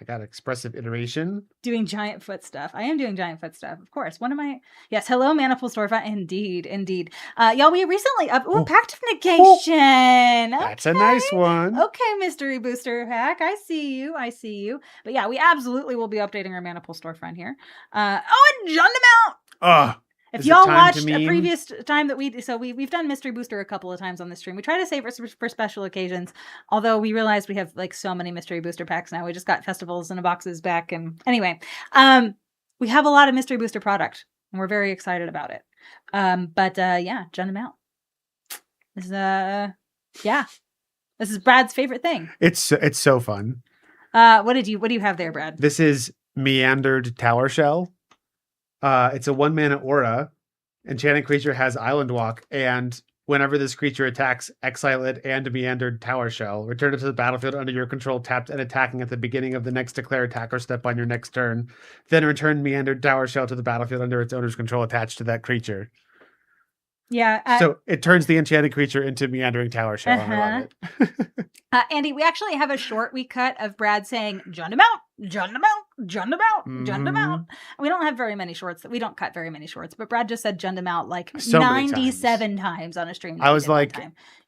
I got expressive iteration. Doing giant foot stuff. I am doing giant foot stuff, of course. One of my hello, Manifold Storefront. Indeed. Y'all, we recently Pact of Negation. That's a nice one. Okay, Mystery Booster Pack. I see you. But yeah, we absolutely will be updating our Manifold Storefront here. And Jundamount. If y'all watched a previous time that we've done Mystery Booster a couple of times on the stream. We try to save it for special occasions, although we realized we have like so many Mystery Booster packs now. We just got Festivals in a Boxes back, and anyway, we have a lot of Mystery Booster product, and we're very excited about it. Jundamount. This is Brad's favorite thing. It's so fun. What do you have there, Brad? This is Meandered Tower Shell. It's a 1-mana aura. Enchanted creature has Island Walk, and whenever this creature attacks, exile it and Meandered Tower Shell. Return it to the battlefield under your control, tapped and attacking at the beginning of the next declare attack or step on your next turn. Then return Meandered Tower Shell to the battlefield under its owner's control attached to that creature. Yeah. So it turns the enchanted creature into Meandering Tower Shell. And I love it. Andy, we actually have a short we cut of Brad saying, Jundamount. We don't have very many shorts. We don't cut very many shorts, but Brad just said Jundamount like so 97 times on a stream. I was like,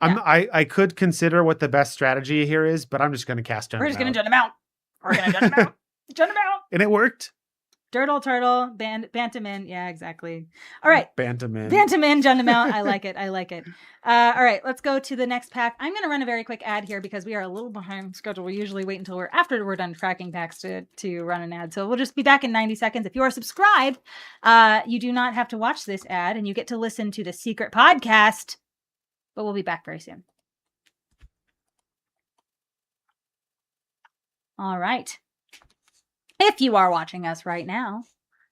I could consider what the best strategy here is, but I'm just going to cast Jundamount. We're just going to Jundamount. Jundamount. And it worked. Dirtle Turtle, Bantamin. Yeah, exactly. All right. Bantamin, Jundamount. I like it. All right, let's go to the next pack. I'm going to run a very quick ad here because we are a little behind schedule. We usually wait until after we're done tracking packs to run an ad. So we'll just be back in 90 seconds. If you are subscribed, you do not have to watch this ad and you get to listen to the secret podcast, but we'll be back very soon. All right. If you are watching us right now,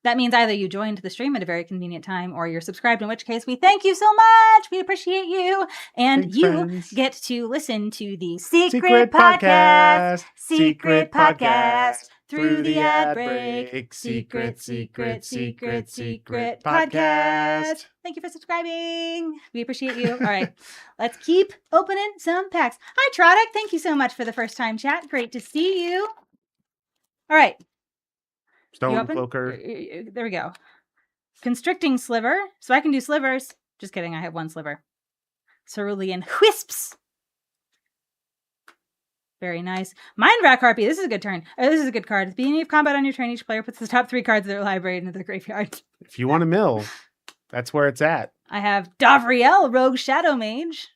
That means either you joined the stream at a very convenient time or you're subscribed, in which case we thank you so much. We appreciate you. And Thanks, you friends. get to listen to the Secret Podcast. Secret Podcast. Through the ad break. Secret Podcast. Thank you for subscribing. We appreciate you. All right. Let's keep opening some packs. Hi, Trodic. Thank you so much for the first time chat. Great to see you. All right. Stone Cloaker. There we go. Constricting Sliver. So I can do slivers. Just kidding. I have one sliver. Cerulean Wisps. Very nice. Mindrat Harpy. This is a good turn. This is a good card. At the beginning of combat on your turn, each player puts the top 3 cards of their library into their graveyard. If you want to mill, that's where it's at. I have Davriel, Rogue Shadow Mage.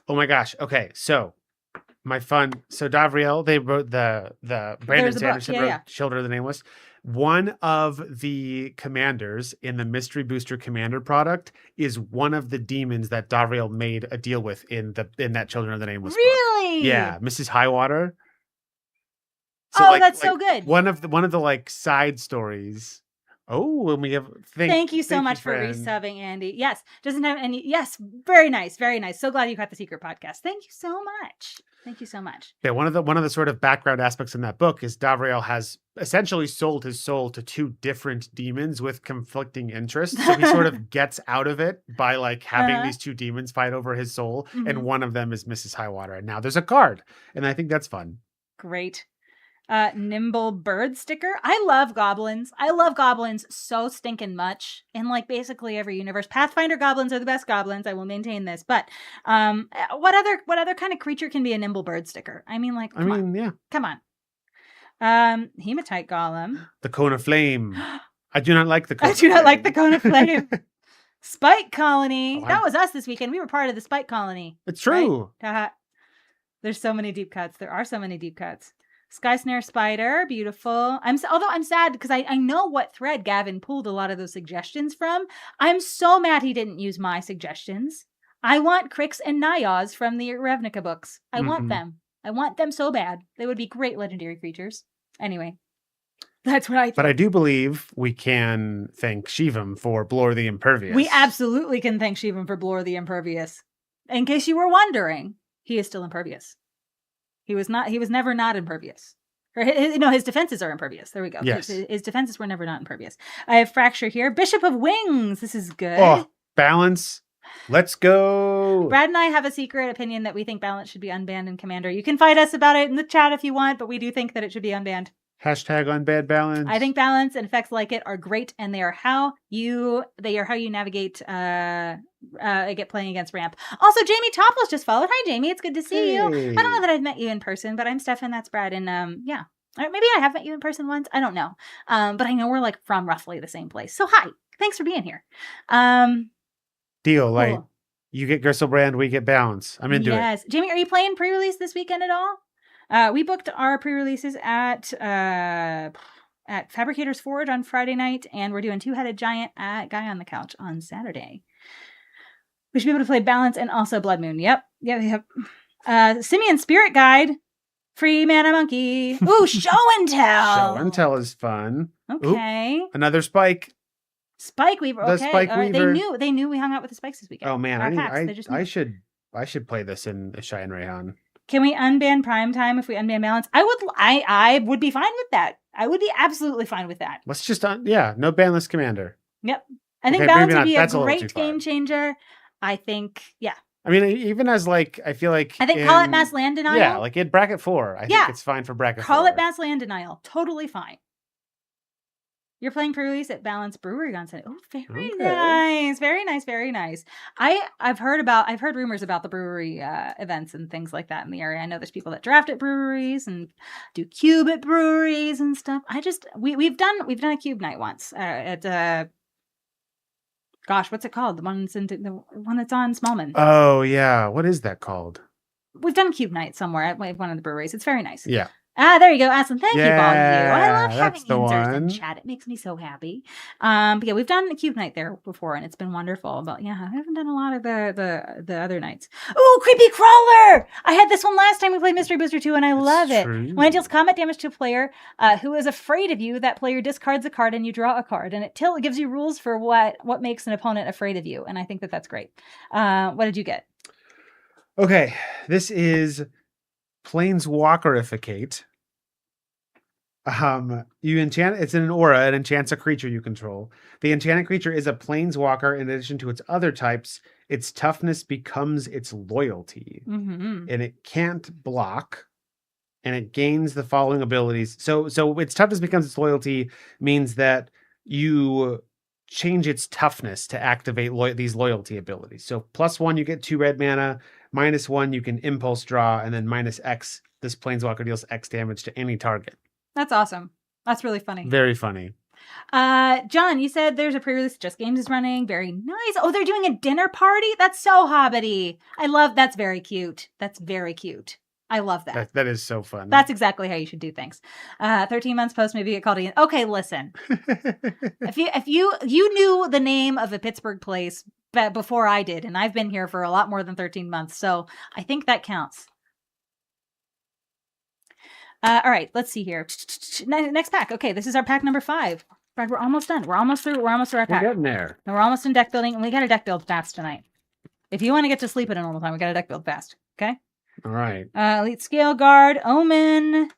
Oh my gosh. Okay. So Davriel, they wrote the Brandon Sanderson wrote Children of the Nameless. One of the commanders in the Mystery Booster Commander product is one of the demons that Davriel made a deal with in that Children of the Nameless Really? book. Yeah, Mrs. Highwater. So that's so good. One of the like side stories. Oh, and we have thank you so much for resubbing, Andy. Yes, doesn't have any. Yes, very nice, very nice. So glad you got the Secret Podcast. Thank you so much. Thank you so much. Yeah, one of the sort of background aspects in that book is Davriel has essentially sold his soul to 2 different demons with conflicting interests. So he sort of gets out of it by like having these 2 demons fight over his soul, and one of them is Mrs. Highwater. And now there's a card, and I think that's fun. Great. Nimble Bird Sticker. I love goblins. I love goblins so stinking much in like basically every universe. Pathfinder goblins are the best goblins. I will maintain this. But what other kind of creature can be a Nimble Bird Sticker? I mean, like, come on. Yeah. Come on. Hematite Golem. The Cone of Flame. I do not like the Cone I do not like the Cone of Flame. Spike Colony. That was us this weekend. We were part of the Spike Colony. It's true. Right? There's so many deep cuts. There are so many deep cuts. Sky Snare Spider, beautiful. Although I'm sad because I know what thread Gavin pulled a lot of those suggestions from. I'm so mad he didn't use my suggestions. I want Crix and Nyaz from the Ravnica books. I want them. I want them so bad. They would be great legendary creatures. Anyway, that's what I think. But I do believe we can thank Shivam for Blore the Impervious. We absolutely can thank Shivam for Blore the Impervious. In case you were wondering, he is still impervious. He was never not impervious. Or his defenses are impervious. There we go. Yes. His defenses were never not impervious. I have Fracture here. Bishop of Wings. This is good. Oh, balance. Let's go. Brad and I have a secret opinion that we think balance should be unbanned in Commander. You can fight us about it in the chat if you want, but we do think that it should be unbanned. Hashtag unbanned balance. I think balance and effects like it are great, and they are how you navigate get playing against ramp. Also, Jamie Topples just followed. Hi, Jamie. It's good to see you. I don't know that I've met you in person, but I'm Steph and that's Brad. And yeah, maybe I have met you in person once. I don't know. But I know we're like from roughly the same place. So hi, thanks for being here. Deal. Cool. Like you get Gristlebrand, we get balance. I'm into it. Yes, Jamie, are you playing pre-release this weekend at all? We booked our pre-releases at Fabricator's Forge on Friday night, and we're doing Two-Headed Giant at Guy on the Couch on Saturday. We should be able to play Balance and also Blood Moon. Yep. Simeon Spirit Guide. Free Mana Monkey. Ooh, Show and Tell. Show and Tell is fun. Okay. Ooh, another Spike. Spike Weaver. Okay. Spike Weaver. They knew we hung out with the Spikes this weekend. Oh man, I should play this in Shai and Rayhan. Can we unban Primetime if we unban Balance? I would be fine with that. I would be absolutely fine with that. Let's just no banless Commander. Yep. I think Balance would be a great game changer. I think, yeah. I mean, even as like, I feel like... I think call it Mass Land Denial. Yeah, like in Bracket 4. I think it's fine for Bracket 4. Call it Mass Land Denial. Totally fine. You're playing pre-release at Balance Brewery on Sunday. Oh, very nice. Very nice, very nice. I've heard rumors about the brewery events and things like that in the area. I know there's people that draft at breweries and do cube at breweries and stuff. We've done a cube night once at gosh, what's it called? The one that's on Smallman. Oh yeah, what is that called? We've done cube night somewhere at one of the breweries. It's very nice. Yeah. There you go, Aslan. Thank you, Ball You. I love that's having the answers in one. chat. It makes me so happy. But yeah, we've done a cube night there before, and it's been wonderful. But yeah, I haven't done a lot of the other nights. Oh, Creepy Crawler! I had this one last time we played Mystery Booster 2, and I love it. When it deals combat damage to a player who is afraid of you, that player discards a card and you draw a card, and it gives you rules for what makes an opponent afraid of you, and I think that's great. What did you get? Okay, this is Planeswalkerificate. You enchant, it's an aura, it enchants a creature you control. The enchanted creature is a planeswalker. In addition to its other types, its toughness becomes its loyalty. And it can't block, and it gains the following abilities. So its toughness becomes its loyalty means that you change its toughness to activate these loyalty abilities. So +1, you get 2 red mana, -1, you can impulse draw, and then -X, this planeswalker deals X damage to any target. That's awesome. That's really funny. Very funny. John, you said there's a pre-release Just Games is running. Very nice. Oh, they're doing a dinner party? That's so hobbity. I love that's very cute. That's very cute. I love that. That is so fun. That's exactly how you should do things. 13 months post, maybe get called in. Okay, listen. if you knew the name of a Pittsburgh place before I did, and I've been here for a lot more than 13 months, so I think that counts. All right, let's see here. Next pack. Okay, this is our pack number 5. Brad, we're almost done. We're almost through our pack. We're getting there. And we're almost in deck building, and we got a deck build fast tonight. If you want to get to sleep at a normal time, we got a deck build fast. Okay? All right. Elite Scale Guard, Omen,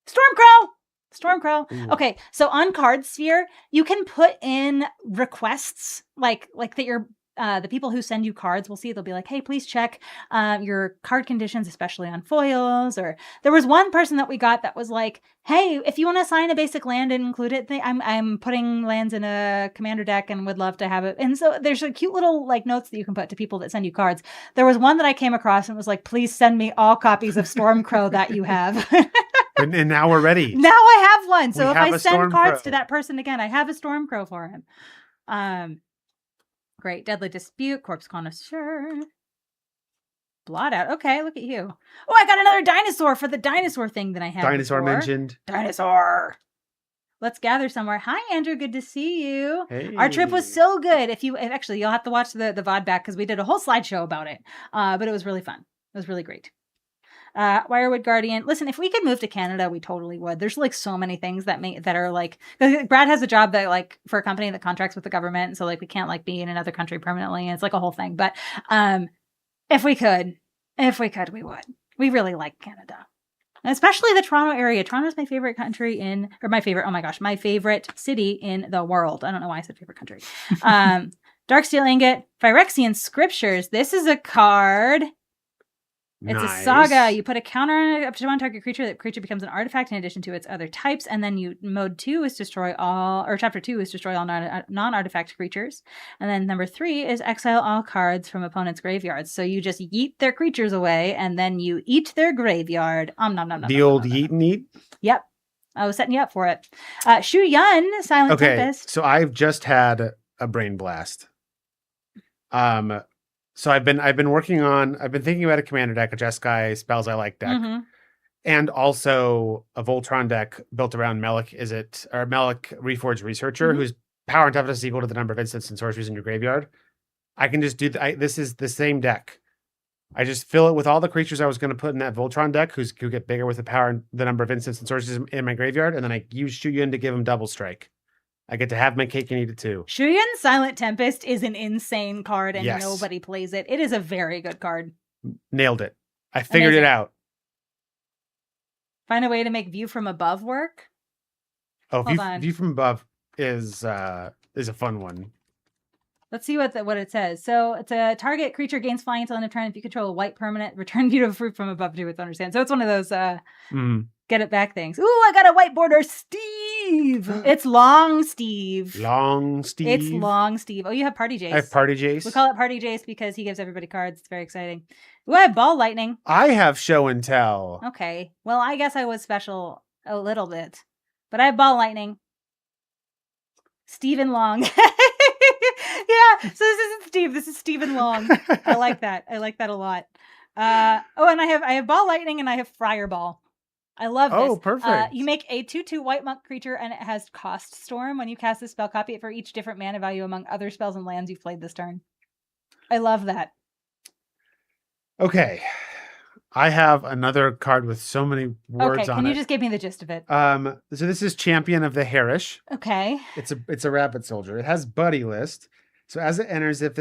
Stormcrow. Ooh. Okay, so on Card Sphere, you can put in requests like that your the people who send you cards will see. They'll be like, hey, please check your card conditions, especially on foils. Or there was one person that we got that was like, hey, if you want to assign a basic land and include it, I'm putting lands in a commander deck and would love to have it. And so there's a cute little like notes that you can put to people that send you cards. There was one that I came across and was like, please send me all copies of Stormcrow that you have. And now we're ready. Now I have one. So if I send cards Stormcrow to that person again, I have a Stormcrow for him. Great. Deadly Dispute, Corpse Connoisseur, Blot Out. Okay, look at you. Oh, I got another dinosaur for the dinosaur thing that I had Dinosaur before. mentioned. Dinosaur. Let's gather somewhere. Hi, Andrew. Good to see you. Hey. Our trip was so good. Actually, you'll have to watch the VOD back because we did a whole slideshow about it. But it was really fun. It was really great. Wirewood Guardian. Listen, if we could move to Canada, we totally would. There's like so many things that are like, Brad has a job that like for a company that contracts with the government. And so like we can't like be in another country permanently. And it's like a whole thing. But if we could, we would. We really like Canada. And especially the Toronto area. Toronto's my favorite country my favorite city in the world. I don't know why I said favorite country. Darksteel Ingot, Phyrexian Scriptures. This is a card. It's a saga. You put a counter on it up to one target creature. That creature becomes an artifact in addition to its other types. And then mode 2 is chapter 2 is destroy all non-artifact creatures. And then number 3 is exile all cards from opponent's graveyards. So you just yeet their creatures away and then you eat their graveyard. The old yeet and eat? Yep. I was setting you up for it. Shu Yun, Silent Tempest. So I've just had a brain blast. So I've been thinking about a commander deck, a Jeskai spells I like deck, and also a Voltron deck built around Melek Reforged Researcher, whose power and toughness is equal to the number of instants and sorceries in your graveyard. I can just do this is the same deck. I just fill it with all the creatures I was going to put in that Voltron deck, who get bigger with the power and the number of instants and sorceries in my graveyard, and then I use Shu Yun to give him double strike. I get to have my cake and eat it too. Shu Yun Silent Tempest is an insane card and nobody plays it. It is a very good card. Nailed it. I figured it out. Find a way to make View from Above work? Oh, View from Above is a fun one. Let's see what it says. So it's a target creature gains flying until end of turn. If you control a white permanent, return View from Above to its owner's hand. So it's one of those get it back things. Ooh, I got a white border Steve. It's Long Steve. Long Steve. It's Long Steve. Oh, you have Party Jace. I have Party Jace. We call it Party Jace because he gives everybody cards. It's very exciting. Ooh, I have Ball Lightning. I have Show and Tell. Okay. Well, I guess I was special a little bit. But I have Ball Lightning. Stephen Long. Yeah. So this isn't Steve. This is Stephen Long. I like that. I like that a lot. And I have Ball Lightning and I have Friar Ball. I love this. Oh, perfect. You make a 2/2 white monk creature, and it has cost storm. When you cast this spell, copy it for each different mana value among other spells and lands you've played this turn. I love that. Okay. I have another card with so many words on it. Can you just give me the gist of it? So this is Champion of the Harish. Okay. It's a rabbit soldier. It has buddy list. So as it enters, if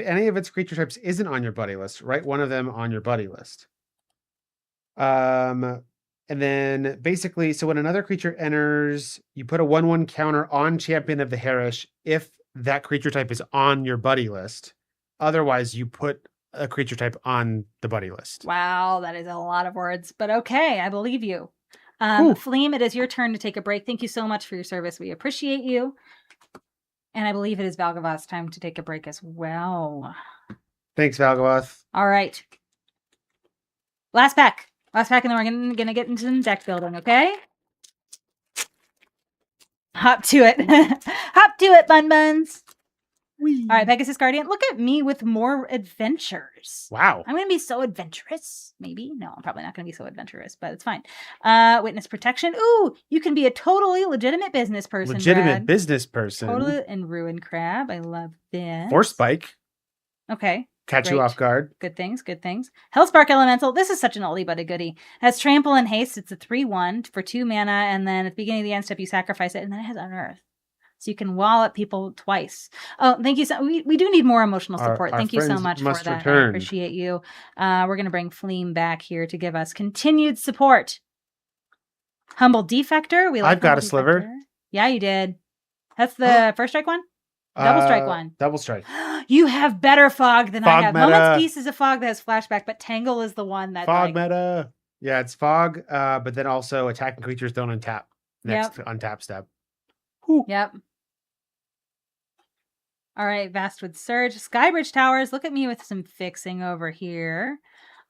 any of its creature types isn't on your buddy list, write one of them on your buddy list. And then basically, so when another creature enters, you put a 1/1 counter on Champion of the Harish if that creature type is on your buddy list. Otherwise, you put a creature type on the buddy list. Wow, that is a lot of words, but okay, I believe you. Fleem, it is your turn to take a break. Thank you so much for your service. We appreciate you. And I believe it is Valgavoth's time to take a break as well. Thanks, Valgavoth. All right. Last pack, and then we're gonna get into some deck building, okay? Hop to it. Hop to it, Bun Buns. Whee. All right, Pegasus Guardian, look at me with more adventures. Wow. I'm going to be so adventurous. Maybe. No, I'm probably not going to be so adventurous, but it's fine. Witness protection. Ooh, you can be a totally legitimate business person, business person. Totally. And Ruin Crab. I love this. Or Spike. Okay. Catch you off guard. Good things. Hellspark Elemental. This is such an oldie but a goodie. Has Trample and Haste. It's a 3/1 for 2 mana, and then at the beginning of the end step, you sacrifice it, and then it has Unearth. So you can wallop people twice. Oh, thank you. We do need more emotional support. Thank you so much for that. Return. I appreciate you. We're going to bring Fleem back here to give us continued support. Humble Defector. I've got a sliver. Yeah, you did. That's the first strike one? Double strike one. Double strike. You have better fog than fog I have. Meta. Moment's Peace is a fog that has flashback, but Tangle is the one that fog meta. Yeah, it's fog, but then also attacking creatures don't untap. Next untap step. Whew. Yep. All right, Vastwood Surge. Skybridge Towers. Look at me with some fixing over here.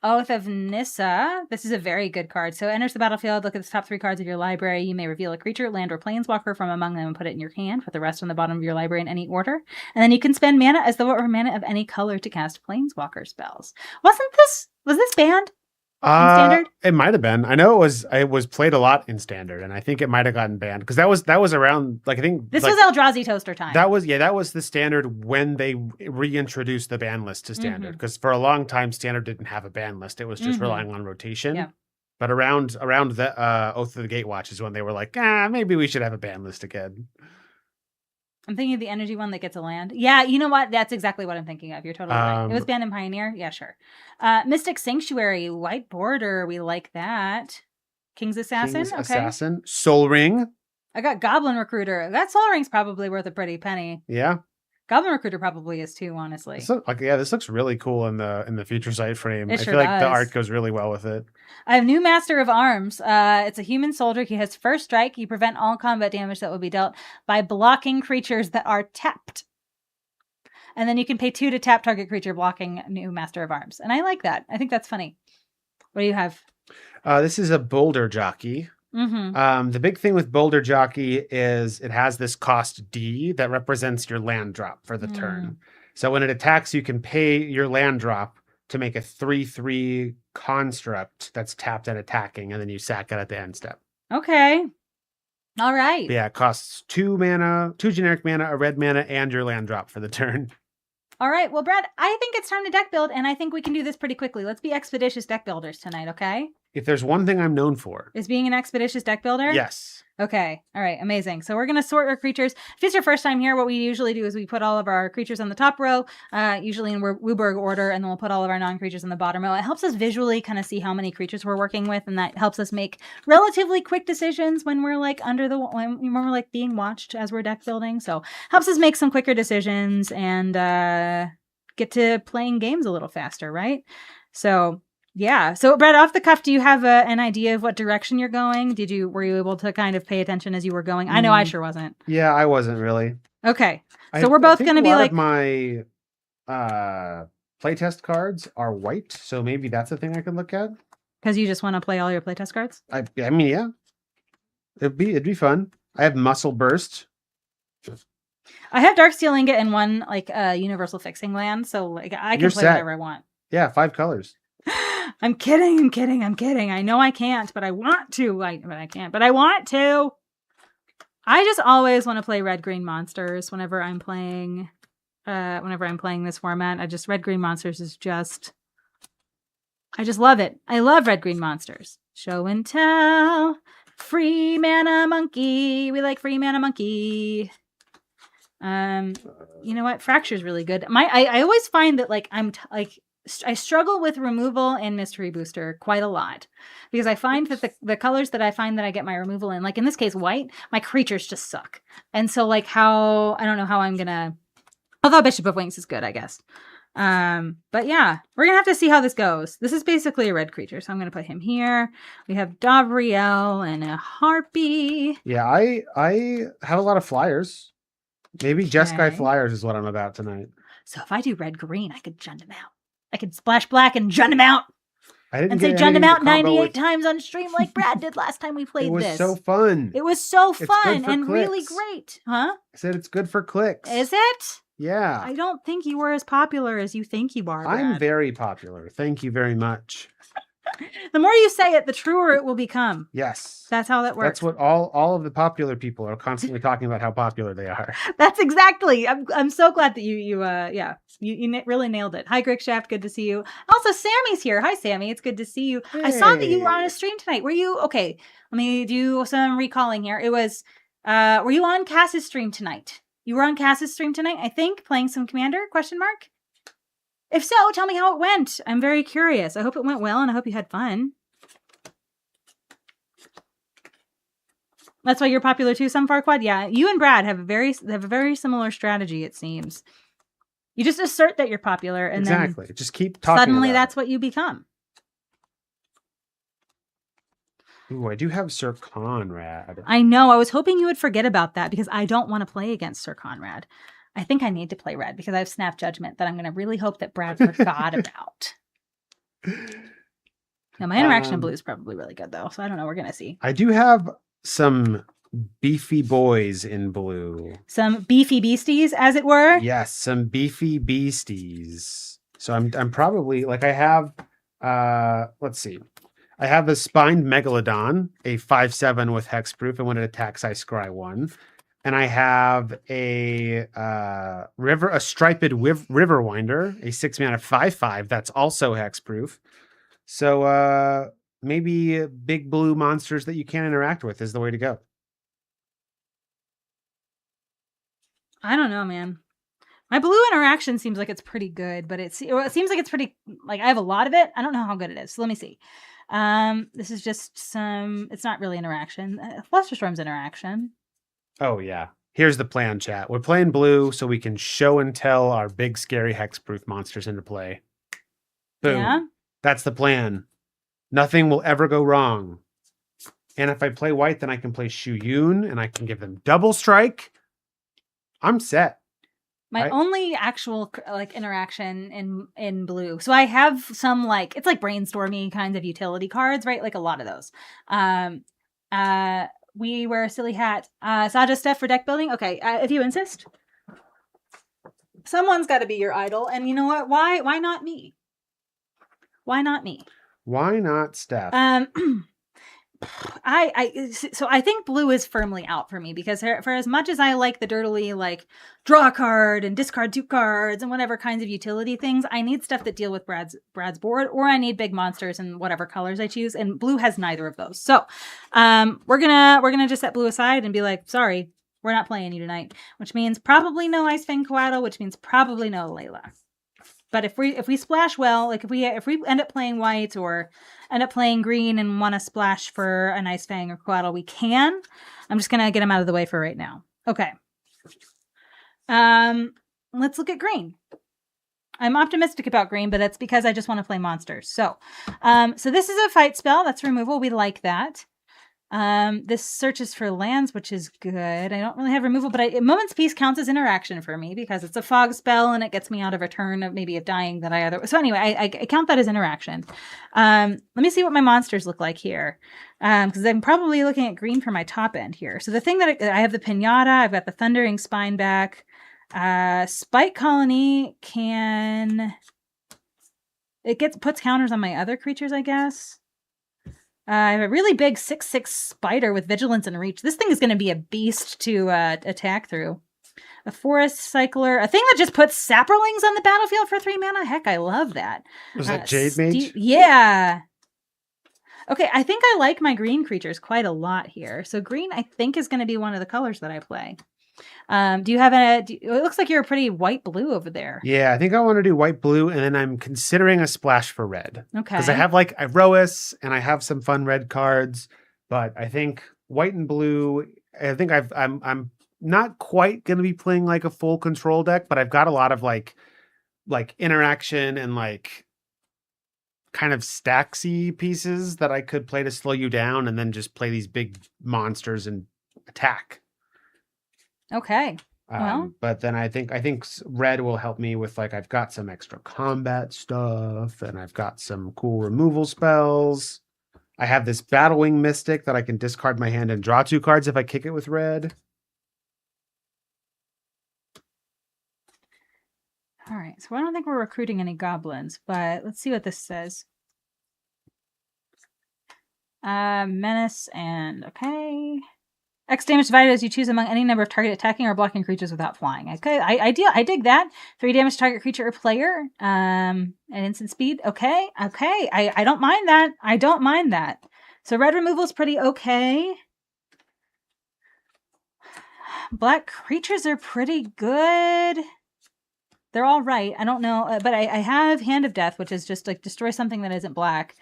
Oath of Nissa. This is a very good card. So enters the battlefield. Look at the top 3 cards of your library. You may reveal a creature, land, or planeswalker from among them and put it in your hand. Put the rest on the bottom of your library in any order. And then you can spend mana as though it were mana of any color to cast planeswalker spells. Was this banned? In Standard? It might have been. I know it was played a lot in Standard, and I think it might have gotten banned because that was around I think this was Eldrazi Toaster time. That was the Standard when they reintroduced the ban list to Standard because for a long time Standard didn't have a ban list. It was just relying on rotation. Yeah. But around the Oath of the Gatewatch is when they were like, maybe we should have a ban list again. I'm thinking of the energy one that gets a land. Yeah, you know what? That's exactly what I'm thinking of. You're totally right. It was banned in Pioneer. Yeah, sure. Mystic Sanctuary, white border. We like that. King's Assassin. Assassin. Soul Ring. I got Goblin Recruiter. That Soul Ring's probably worth a pretty penny. Yeah. Goblin Recruiter probably is too, honestly. This looks really cool in the future sight frame. I feel like the art goes really well with it. I have new Master of Arms. It's a human soldier. He has first strike. You prevent all combat damage that will be dealt by blocking creatures that are tapped. And then you can pay 2 to tap target creature blocking new Master of Arms. And I like that. I think that's funny. What do you have? This is a Boulder Jockey. The big thing with Boulder Jockey is it has this cost D that represents your land drop for the turn. So when it attacks, you can pay your land drop to make a 3/3 construct that's tapped and attacking, and then you sack it at the end step. Okay. All right. Yeah, it costs 2 mana, 2 generic mana, a red mana, and your land drop for the turn. All right. Well, Brad, I think it's time to deck build, and I think we can do this pretty quickly. Let's be expeditious deck builders tonight, okay? If there's one thing I'm known for, is being an expeditious deck builder? Yes. Okay. All right. Amazing. So we're going to sort our creatures. If it's your first time here, what we usually do is we put all of our creatures on the top row, usually in Wooburg order, and then we'll put all of our non-creatures in the bottom row. It helps us visually kind of see how many creatures we're working with, and that helps us make relatively quick decisions when we're like when we're like being watched as we're deck building. So helps us make some quicker decisions and get to playing games a little faster, right? So yeah. So Brett, off the cuff, do you have an idea of what direction you're going? Were you able to kind of pay attention as you were going? I know I sure wasn't. Yeah, I wasn't really. Okay. So we're both going to be like my playtest cards are white, so maybe that's a thing I could look at. Because you just want to play all your playtest cards? I mean, yeah. It'd be fun. I have Muscle Burst. I have Darksteel Ingot and one like universal fixing land, so like I can play whatever I want. Yeah, 5 colors. I'm kidding. I know I can't, but I want to. But I can't, but I want to. I just always want to play red-green monsters whenever I'm playing this format. Red-green monsters is just, I just love it. I love red-green monsters. Show and tell. Free mana monkey. We like free mana monkey. You know what? Fracture's really good. I always find that I struggle with removal and mystery booster quite a lot because I find that the colors that I find that I get my removal in, like in this case white, my creatures just suck. And so I don't know how I'm gonna. Although Bishop of Wings is good, I guess. But yeah, we're gonna have to see how this goes. This is basically a red creature, so I'm gonna put him here. We have Davriel and a Harpy. Yeah, I have a lot of flyers. Maybe Jeskai Flyers is what I'm about tonight. So if I do red-green, I could Jund him out. I could splash black and Jund him out. And say Jund him out 98 times on stream like Brad did last time we played this. It was so fun. It was so fun and really great. Huh? I said it's good for clicks. Is it? Yeah. I don't think you were as popular as you think you are, Brad. I'm very popular. Thank you very much. The more you say it, the truer it will become. Yes. That's how that works. That's what all of the popular people are constantly talking about how popular they are. That's exactly. I'm so glad that you really nailed it. Hi, Greg Shaft. Good to see you. Also, Sammy's here. Hi, Sammy. It's good to see you. Hey. I saw that you were on a stream tonight. Were you? Okay. Let me do some recalling here. It was, were you on Cass's stream tonight? You were on Cass's stream tonight, I think, playing some Commander, ? If so, tell me how it went. I'm very curious. I hope it went well, and I hope you had fun. That's why you're popular too, some Farquad? Yeah, you and Brad have a very similar strategy, it seems. You just assert that you're popular, and then just keep talking. Suddenly, that's what you become. Ooh, I do have Sir Conrad. I know. I was hoping you would forget about that because I don't want to play against Sir Conrad. I think I need to play red because I have Snap Judgment that I'm going to really hope that Brad forgot about. Now, my interaction blue is probably really good, though, so I don't know. We're going to see. I do have some beefy boys in blue. Some beefy beasties, as it were? Yes, some beefy beasties. So I'm probably, I have, let's see. I have a Spined Megalodon, a 5/7 with hexproof, and when it attacks, I scry 1. And I have a striped Riverwinder, a 6-mana 5/5 that's also hexproof. So maybe big blue monsters that you can't interact with is the way to go. I don't know, man. My blue interaction seems like it's pretty good, but it seems like it's pretty, I have a lot of it. I don't know how good it is. So let me see. This is just it's not really interaction. Flusterstorm's interaction. Oh, yeah. Here's the plan, chat. We're playing blue so we can show and tell our big, scary hexproof monsters into play. Boom. Yeah. That's the plan. Nothing will ever go wrong. And if I play white, then I can play Shu Yun, and I can give them double strike. I'm set. My only actual interaction in blue. So I have some it's like brainstorming kinds of utility cards, right? Like a lot of those. We wear a silly hat. Saja Steph for deck building. Okay, if you insist. Someone's got to be your idol, and you know what? Why not me? Why not me? Why not Steph? I think blue is firmly out for me because for as much as I like the dirtily draw a card and discard 2 cards and whatever kinds of utility things, I need stuff that deal with Brad's board, or I need big monsters in whatever colors I choose, and blue has neither of those. So we're gonna just set blue aside and be like, sorry, we're not playing you tonight, which means probably no Ice Fang Coatl, which means probably no Layla. But if we splash well, if we end up playing white or end up playing green and want to splash for an Ice Fang or Coatl, we can. I'm just gonna get them out of the way for right now. Okay. Let's look at green. I'm optimistic about green, but that's because I just want to play monsters. So this is a fight spell. That's removal. We like that. This searches for lands, which is good. I don't really have removal, but Moment's Peace counts as interaction for me because it's a fog spell and it gets me out of a turn of maybe a dying that I otherwise. So anyway, I count that as interaction. Let me see what my monsters look like here. Because I'm probably looking at green for my top end here. So the thing that I have the Pinata, I've got the Thundering Spineback. Spike Colony can It puts counters on my other creatures, I guess. I have a really big 6/6 spider with vigilance and reach. This thing is going to be a beast to attack through. A forest cycler, a thing that just puts sapperlings on the battlefield for 3 mana. Heck, I love that. Was that Jade Mage? Yeah. Okay, I think I like my green creatures quite a lot here. So green, I think, is going to be one of the colors that I play. Do you have it looks like you're a pretty white-blue over there. Yeah, I think I want to do white-blue, and then I'm considering a splash for red. Okay. Because I have like Iroas, and I have some fun red cards, but I think white and blue, I think I'm not quite going to be playing like a full control deck, but I've got a lot of like interaction and like kind of stacksy pieces that I could play to slow you down and then just play these big monsters and attack. Okay. Well, but then I think red will help me with like I've got some extra combat stuff and I've got some cool removal spells. I have this Battlewing Mystic that I can discard my hand and draw 2 cards if I kick it with red. All right, so I don't think we're recruiting any goblins, but let's see what this says. Menace and okay. X damage divided as you choose among any number of target attacking or blocking creatures without flying. Okay, I dig that. 3 damage to target creature or player. And instant speed. Okay. I don't mind that. I don't mind that. So red removal is pretty okay. Black creatures are pretty good. They're all right. I don't know, but I have Hand of Death, which is just like destroy something that isn't black.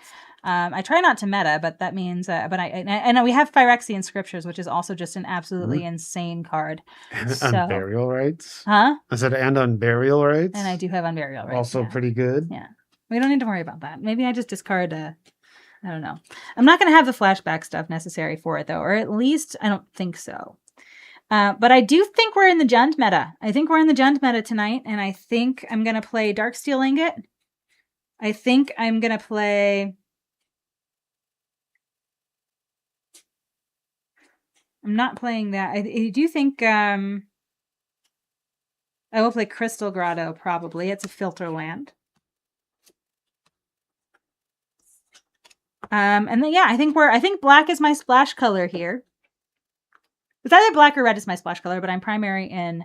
I try not to meta, but that means, but I know we have Phyrexian Scriptures, which is also just an absolutely insane card. And Unburial Rites. Huh? I said, and Unburial Rites. And I do have Unburial Rites. Also pretty good. Yeah. We don't need to worry about that. Maybe I just discard I don't know. I'm not going to have the flashback stuff necessary for it, though, or at least I don't think so. But I do think we're in the Jund meta. I think we're in the Jund meta tonight, and I think I'm going to play Darksteel Ingot. I think I'm going to play... I'm not playing that. I do think I will play Crystal Grotto, probably. It's a filter land. And then, yeah, I think black is my splash color here. It's either black or red is my splash color, but I'm primary in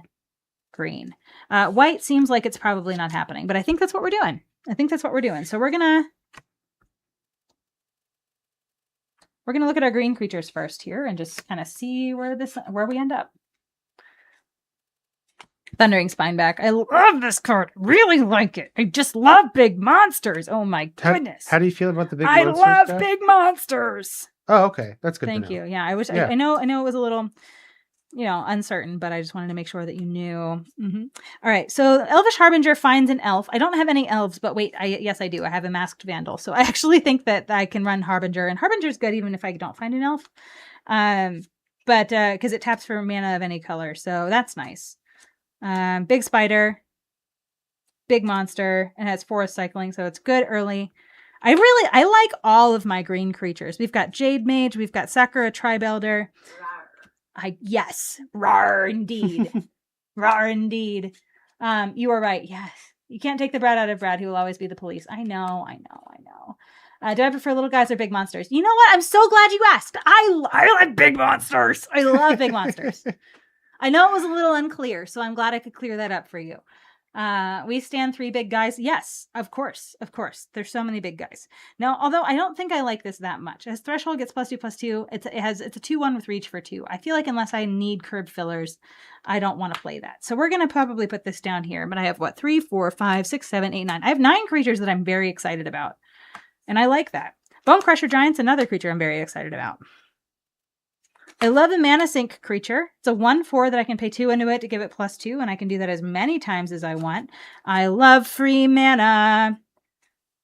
green. White seems like it's probably not happening, but I think that's what we're doing. So we're gonna look at our green creatures first here and just kind of see where we end up. Thundering Spineback. I love this card. Really like it. I just love big monsters. Oh my goodness. How do you feel about the big monsters? I love big monsters. Oh, okay. That's good. Thank you. Yeah, I wish. Yeah. I know it was a little, uncertain, but I just wanted to make sure that you knew. All right. So Elvish Harbinger finds an elf. I don't have any elves, but wait, yes, I do. I have a Masked Vandal. So I actually think that I can run Harbinger, and Harbinger's good even if I don't find an elf. But because it taps for mana of any color, so that's nice. Big spider, big monster, and has forest cycling, so it's good early. I like all of my green creatures. We've got Jade Mage, we've got Sakura Tribelder. Yes, rawr indeed. Rawr indeed. You are right. Yes. You can't take the Brad out of Brad, who will always be the police. I know. Do I prefer little guys or big monsters? You know what? I'm so glad you asked. I like big monsters. I love big monsters. I know it was a little unclear, so I'm glad I could clear that up for you. We stand 3 big guys. Yes, of course. There's so many big guys. Now, although I don't think I like this that much. As Threshold gets +2/+2, it's a 2/1 with reach for 2. I feel like unless I need curb fillers, I don't want to play that. So we're going to probably put this down here. But I have 3, 4, 5, 6, 7, 8, 9. I have 9 creatures that I'm very excited about. And I like that. Bone Crusher Giant's another creature I'm very excited about. I love a Mana Sink creature. It's a 1/4 that I can pay 2 into it to give it +2, and I can do that as many times as I want. I love free mana.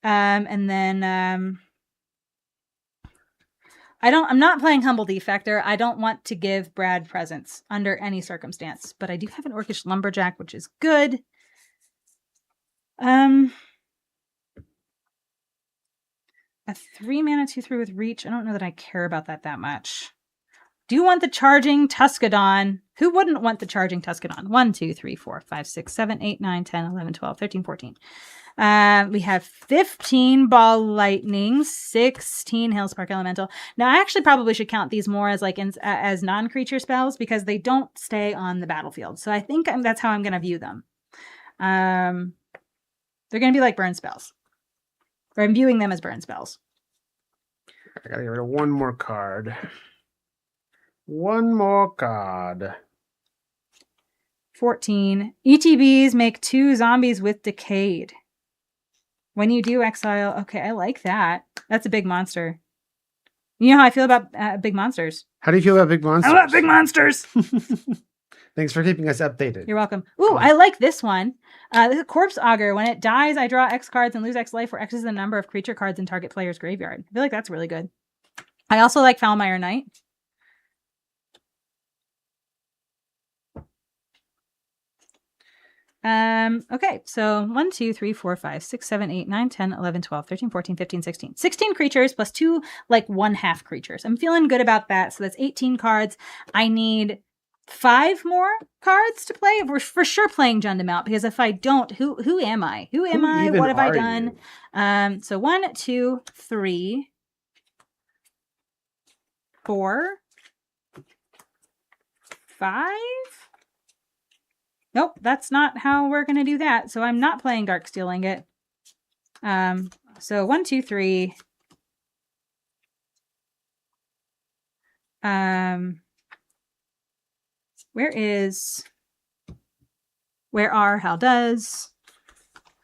And then I'm not playing Humble Defector. I don't want to give Brad presents under any circumstance, but I do have an Orcish Lumberjack, which is good. A 3 mana 2/3 with reach. I don't know that I care about that much. do want the charging Tuscadon. Who wouldn't want the charging Tuscadon? 1, 2, 3, 4, 5, 6, 7, 8, 9, 10, 11, 12, 13, 14. We have 15 Ball Lightning, 16 Hellspark Elemental. Now, I actually probably should count these more as as non-creature spells because they don't stay on the battlefield. So I think that's how I'm going to view them. They're going to be like burn spells. Or I'm viewing them as burn spells. I got to get rid of one more card. One more card. 14. ETBs make 2 zombies with Decayed. When you do exile, okay, I like that. That's a big monster. You know how I feel about big monsters. How do you feel about big monsters? I love big monsters! Thanks for keeping us updated. You're welcome. Ooh, I like this one. This is Corpse Augur. When it dies, I draw X cards and lose X life, where X is the number of creature cards in target player's graveyard. I feel like that's really good. I also like Foulmire Knight. Okay, so 1, 2, 3, 4, 5, 6, 7, 8, 9, 10, 11, 12, 13, 14, 15, 16. 16 creatures plus 2, like 1/2 creatures. I'm feeling good about that. So that's 18 cards. I need 5 more cards to play. We're for sure playing Jund Mount because if I don't, who am I? Who am I? What have I done? So 1, 2, 3, 4, 5. Nope, that's not how we're going to do that. So I'm not playing Darksteel Ingot. So 1, 2, 3. How does?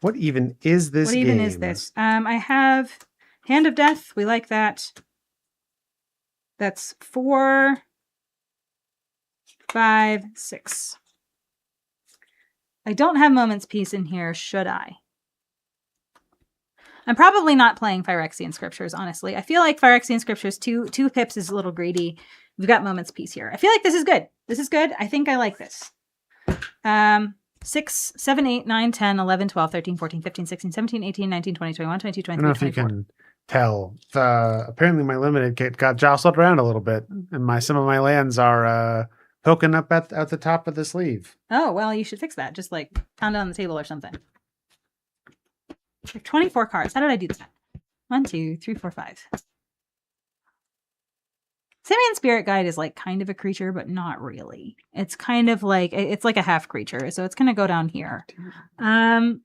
What even is this game? What even is this? I have Hand of Death. We like that. That's 4, 5, 6. I don't have Moment's Peace in here, should I? I'm probably not playing Phyrexian Scriptures, honestly. I feel like Phyrexian Scriptures, 2 pips is a little greedy. We've got Moment's Peace here. I feel like this is good. This is good. I think I like this. 6, 7, 8, 9, 10, 11, 12, 13, 14, 15, 16, 17, 18, 19, 20, 21, 22, 23, 24. I don't know if you can tell. Apparently my limited kit got jostled around a little bit, and some of my lands are poking up at the top of the sleeve. Oh, well, you should fix that. Just like pound it on the table or something. 24 cards. How did I do that? 1, 2, 3, 4, 5. Simian Spirit Guide is like kind of a creature, but not really. It's kind of like, it's like a half creature. So it's going to go down here. 1,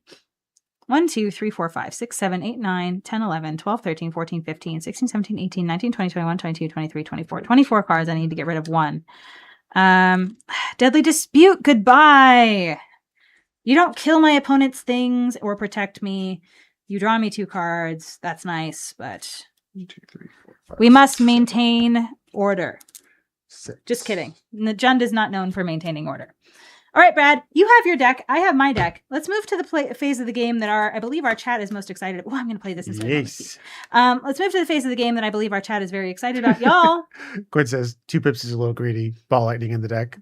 2, 3, 4, 5, 6, 7, 8, 9, 10, 11, 12, 13, 14, 15, 16, 17, 18, 19, 20, 21, 22, 23, 24. 24 cards. I need to get rid of 1. Deadly Dispute, goodbye. You don't kill my opponent's things or protect me. You draw me 2 cards. That's nice, but 1, 2, 3, 4, 5, we must maintain order. 6. Just kidding. The Jund is not known for maintaining order. All right, Brad, you have your deck. I have my deck. Let's move to the phase of the game that I believe our chat is most excited about. Oh, I'm going to play this instead. Yes. Let's move to the phase of the game that I believe our chat is very excited about. Y'all. Quinn says 2 pips is a little greedy. Ball Lightning in the deck.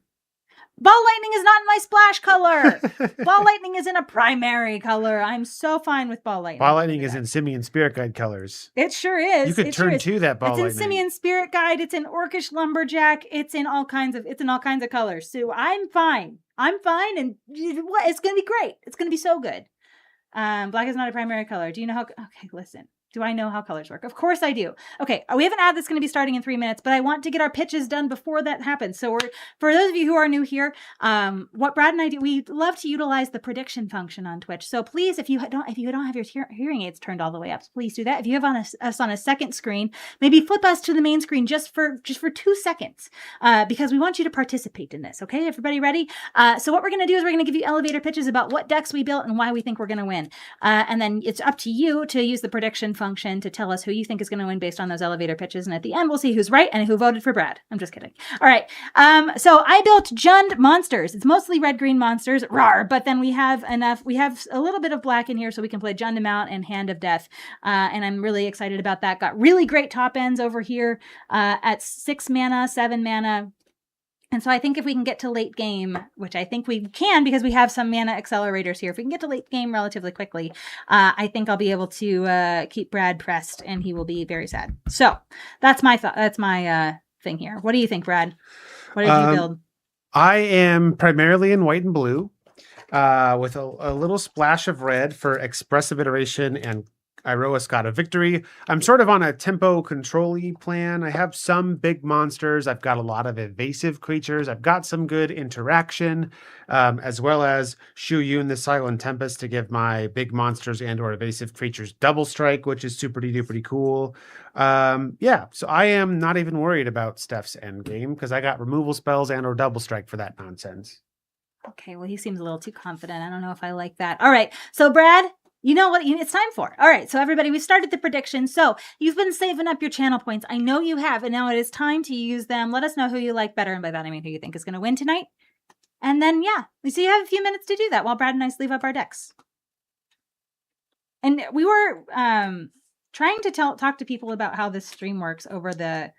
Ball Lightning is not in my splash color. Ball Lightning is in a primary color. I'm so fine with Ball Lightning. Ball Lightning is in Simian Spirit Guide colors. It sure is. You could turn to that Ball Lightning. It's in Simian Spirit Guide. It's in Orcish Lumberjack. It's in all kinds of colors. So I'm fine. I'm fine, and it's going to be great. It's going to be so good. Black is not a primary color. Do you know how? Okay, listen. Do I know how colors work? Of course I do. Okay, we have an ad that's going to be starting in 3 minutes, but I want to get our pitches done before that happens. So for those of you who are new here, what Brad and I do, we love to utilize the prediction function on Twitch. So please, if you don't have your hearing aids turned all the way up, please do that. If you have us on a second screen, maybe flip us to the main screen just for 2 seconds, because we want you to participate in this. Okay, everybody ready? So what we're going to do is we're going to give you elevator pitches about what decks we built and why we think we're going to win. And then it's up to you to use the prediction function to tell us who you think is going to win based on those elevator pitches. And at the end, we'll see who's right and who voted for Brad. I'm just kidding. All right. So I built Jund monsters. It's mostly red-green monsters. Rawr. But then we have a little bit of black in here so we can play Jund Mount and Hand of Death. And I'm really excited about that. Got really great top ends over here at 6 mana, 7 mana. And so I think if we can get to late game, which I think we can because we have some mana accelerators here, if we can get to late game relatively quickly, I think I'll be able to keep Brad pressed and he will be very sad. So that's my thought. That's my thing here. What do you think, Brad? What did you build? I am primarily in white and blue, with a little splash of red for expressive iteration and Iroa Scott of Victory. I'm sort of on a tempo control-y plan. I have some big monsters. I've got a lot of evasive creatures. I've got some good interaction, as well as Shu Yun the Silent Tempest to give my big monsters and or evasive creatures double strike, which is super duper cool. Yeah, so I am not even worried about Steph's endgame because I got removal spells and or double strike for that nonsense. Okay, well, he seems a little too confident. I don't know if I like that. All right, so Brad, you know what it's time for. All right, so everybody, we started the prediction. So you've been saving up your channel points. I know you have, and now it is time to use them. Let us know who you like better, and by that I mean who you think is going to win tonight. And then, yeah, so you have a few minutes to do that while Brad and I sleeve up our decks. And we were trying to talk to people about how this stream works over the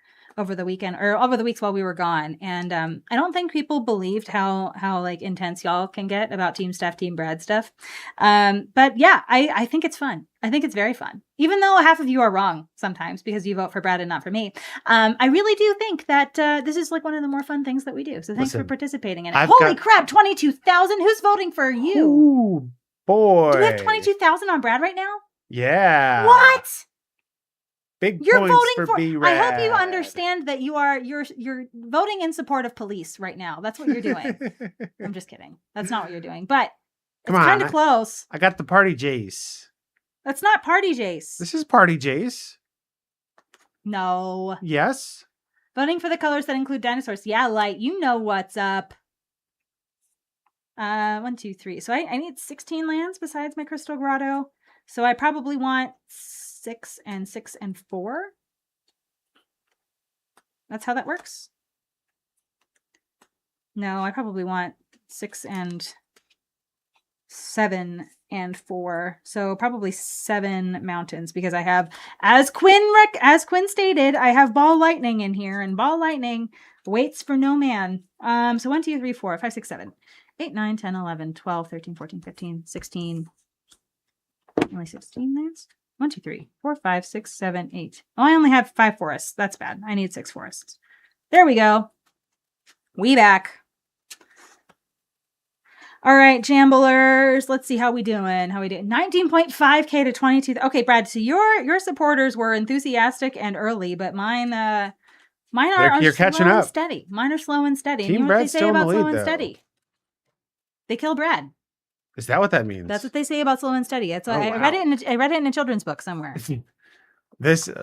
weekend or over the weeks while we were gone. And I don't think people believed how like intense y'all can get about Team Steph, Team Brad stuff. But yeah, I think it's fun. I think it's very fun. Even though half of you are wrong sometimes because you vote for Brad and not for me. I really do think that this is like one of the more fun things that we do. So thanks for participating in it. Holy crap, 22,000. Who's voting for you? Ooh, boy. Do we have 22,000 on Brad right now? Yeah. What? You're voting for B-Rad. I hope you understand that you're voting in support of police right now. That's what you're doing. I'm just kidding. That's not what you're doing. But it's kind of close. I got the party Jace. That's not party Jace. This is party Jace. No. Yes. Voting for the colors that include dinosaurs. Yeah, Light. You know what's up. 1, 2, 3. So I need 16 lands besides my Crystal Grotto. So I probably want 6 and 6 and 4. That's how that works. No, I probably want 6 and 7 and 4. So probably 7 mountains because I have, as Quinn stated, I have Ball Lightning in here, and Ball Lightning waits for no man. So 1, 2, 3, 4, 5, 6, 7, 8, 9, 10, 11, 12, 13, 14, 15, 16. Only 16 lands? 1, 2, 3, 4, 5, 6, 7, 8. Oh, I only have 5 forests. That's bad. I need 6 forests. There we go. We back. All right, Jamblers. Let's see how we doing. 19.5K to 22. Okay, Brad. So your supporters were enthusiastic and early, but mine are you're catching up. Steady. Mine are slow and steady. Team you know Brad's what they say about still in the slow lead, and steady? They kill Brad. Is that what that means? That's what they say about slow and steady. That's I read it in a children's book somewhere.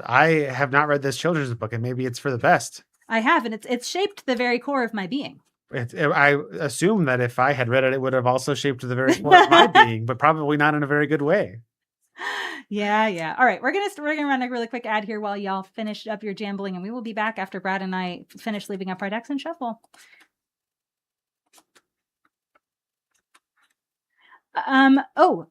I have not read this children's book, and maybe it's for the best. I have, and it's shaped the very core of my being. I assume that if I had read it, it would have also shaped the very core of my being, but probably not in a very good way. Yeah. All right, we're gonna run a really quick ad here while y'all finish up your jambling, and we will be back after Brad and I finish leaving up our decks and shuffle. Oh.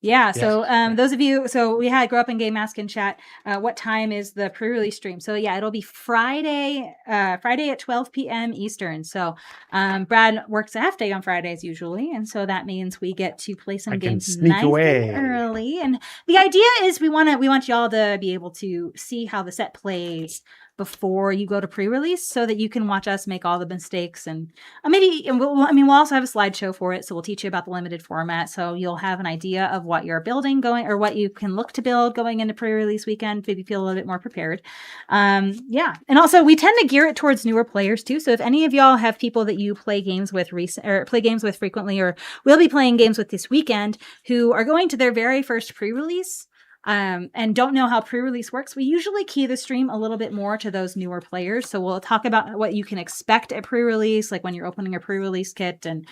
Yeah, so those of you, so we had Grow Up and Game Mask in chat. What time is the pre-release stream? So yeah, it'll be Friday at 12 p.m. Eastern. So Brad works a half day on Fridays usually, and so that means we get to play some games nice and early. And the idea is we want y'all to be able to see how the set plays before you go to pre-release so that you can watch us make all the mistakes. And we'll also have a slideshow for it. So we'll teach you about the limited format. So you'll have an idea of what you're building or what you can look to build going into pre-release weekend. Maybe feel a little bit more prepared. Yeah. And also we tend to gear it towards newer players too. So if any of y'all have people that you play games with frequently, or will be playing games with this weekend who are going to their very first pre-release, and don't know how pre-release works, we usually key the stream a little bit more to those newer players. So we'll talk about what you can expect at pre-release, like when you're opening a pre-release kit, and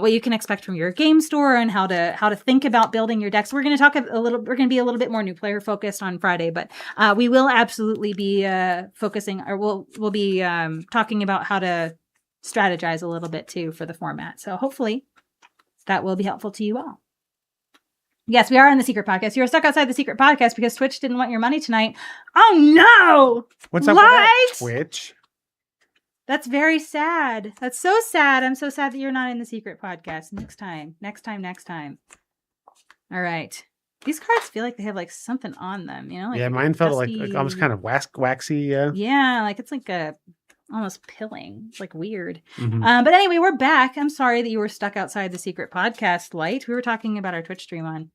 what you can expect from your game store, and how to think about building your decks. We're going to be a little bit more new player focused on Friday, but we will absolutely be focusing, or we'll be talking about how to strategize a little bit too for the format. So hopefully that will be helpful to you all. Yes, we are in the secret podcast. You're stuck outside the secret podcast because Twitch didn't want your money tonight. Oh no! What's up with that, Twitch? That's very sad. That's so sad. I'm so sad that you're not in the secret podcast. Next time. All right. These cards feel like they have like something on them, you know? Like mine felt dusty... like almost kind of waxy. Yeah, like it's like a almost pilling. It's like weird. Mm-hmm. But anyway, we're back. I'm sorry that you were stuck outside the secret podcast light. We were talking about our Twitch stream on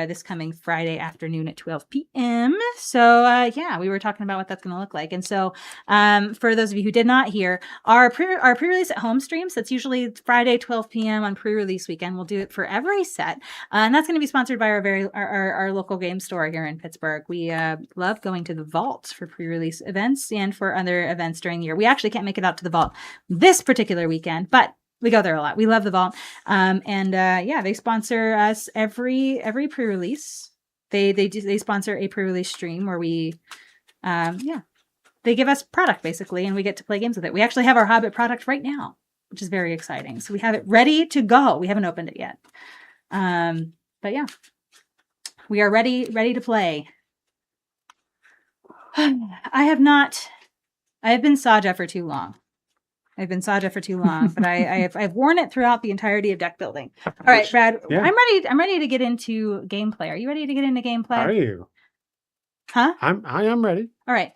this coming Friday afternoon at 12 p.m. So we were talking about what that's going to look like. And so for those of you who did not hear, our pre-release at home streams, that's usually Friday 12 p.m. on pre-release weekend. We'll do it for every set. And that's going to be sponsored by our local game store here in Pittsburgh. We love going to the vault for pre-release events and for other events during the year. We actually can't make it out to the vault this particular weekend, but we go there a lot. We love the vault. They sponsor us every pre-release. They sponsor a pre-release stream where we, they give us product basically, and we get to play games with it. We actually have our Hobbit product right now, which is very exciting. So we have it ready to go. We haven't opened it yet. We are ready to play. I have been Saja for too long. But I've worn it throughout the entirety of deck building. All right, Brad, yeah. I'm ready to get into gameplay. Are you ready to get into gameplay? Are you? Huh? I am ready. All right.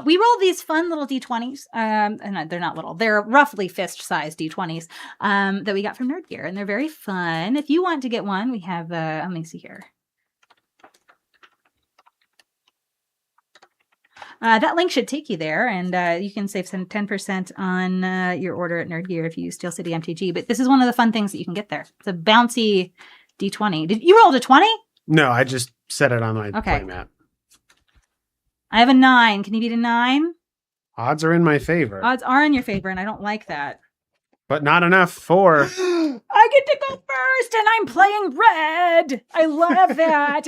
We rolled these fun little D20s. And they're not little. They're roughly fist-sized D20s that we got from Nerd Gear, and they're very fun. If you want to get one, we have. Let me see here. That link should take you there, and you can save some 10% on your order at Nerd Gear if you use Steel City MTG. But this is one of the fun things that you can get there. It's a bouncy D20. Did you roll a 20? No, I just set it on my play mat. I have a 9. Can you beat a 9? Odds are in my favor. Odds are in your favor, and I don't like that. But not enough for... I get to go first, and I'm playing red. I love that.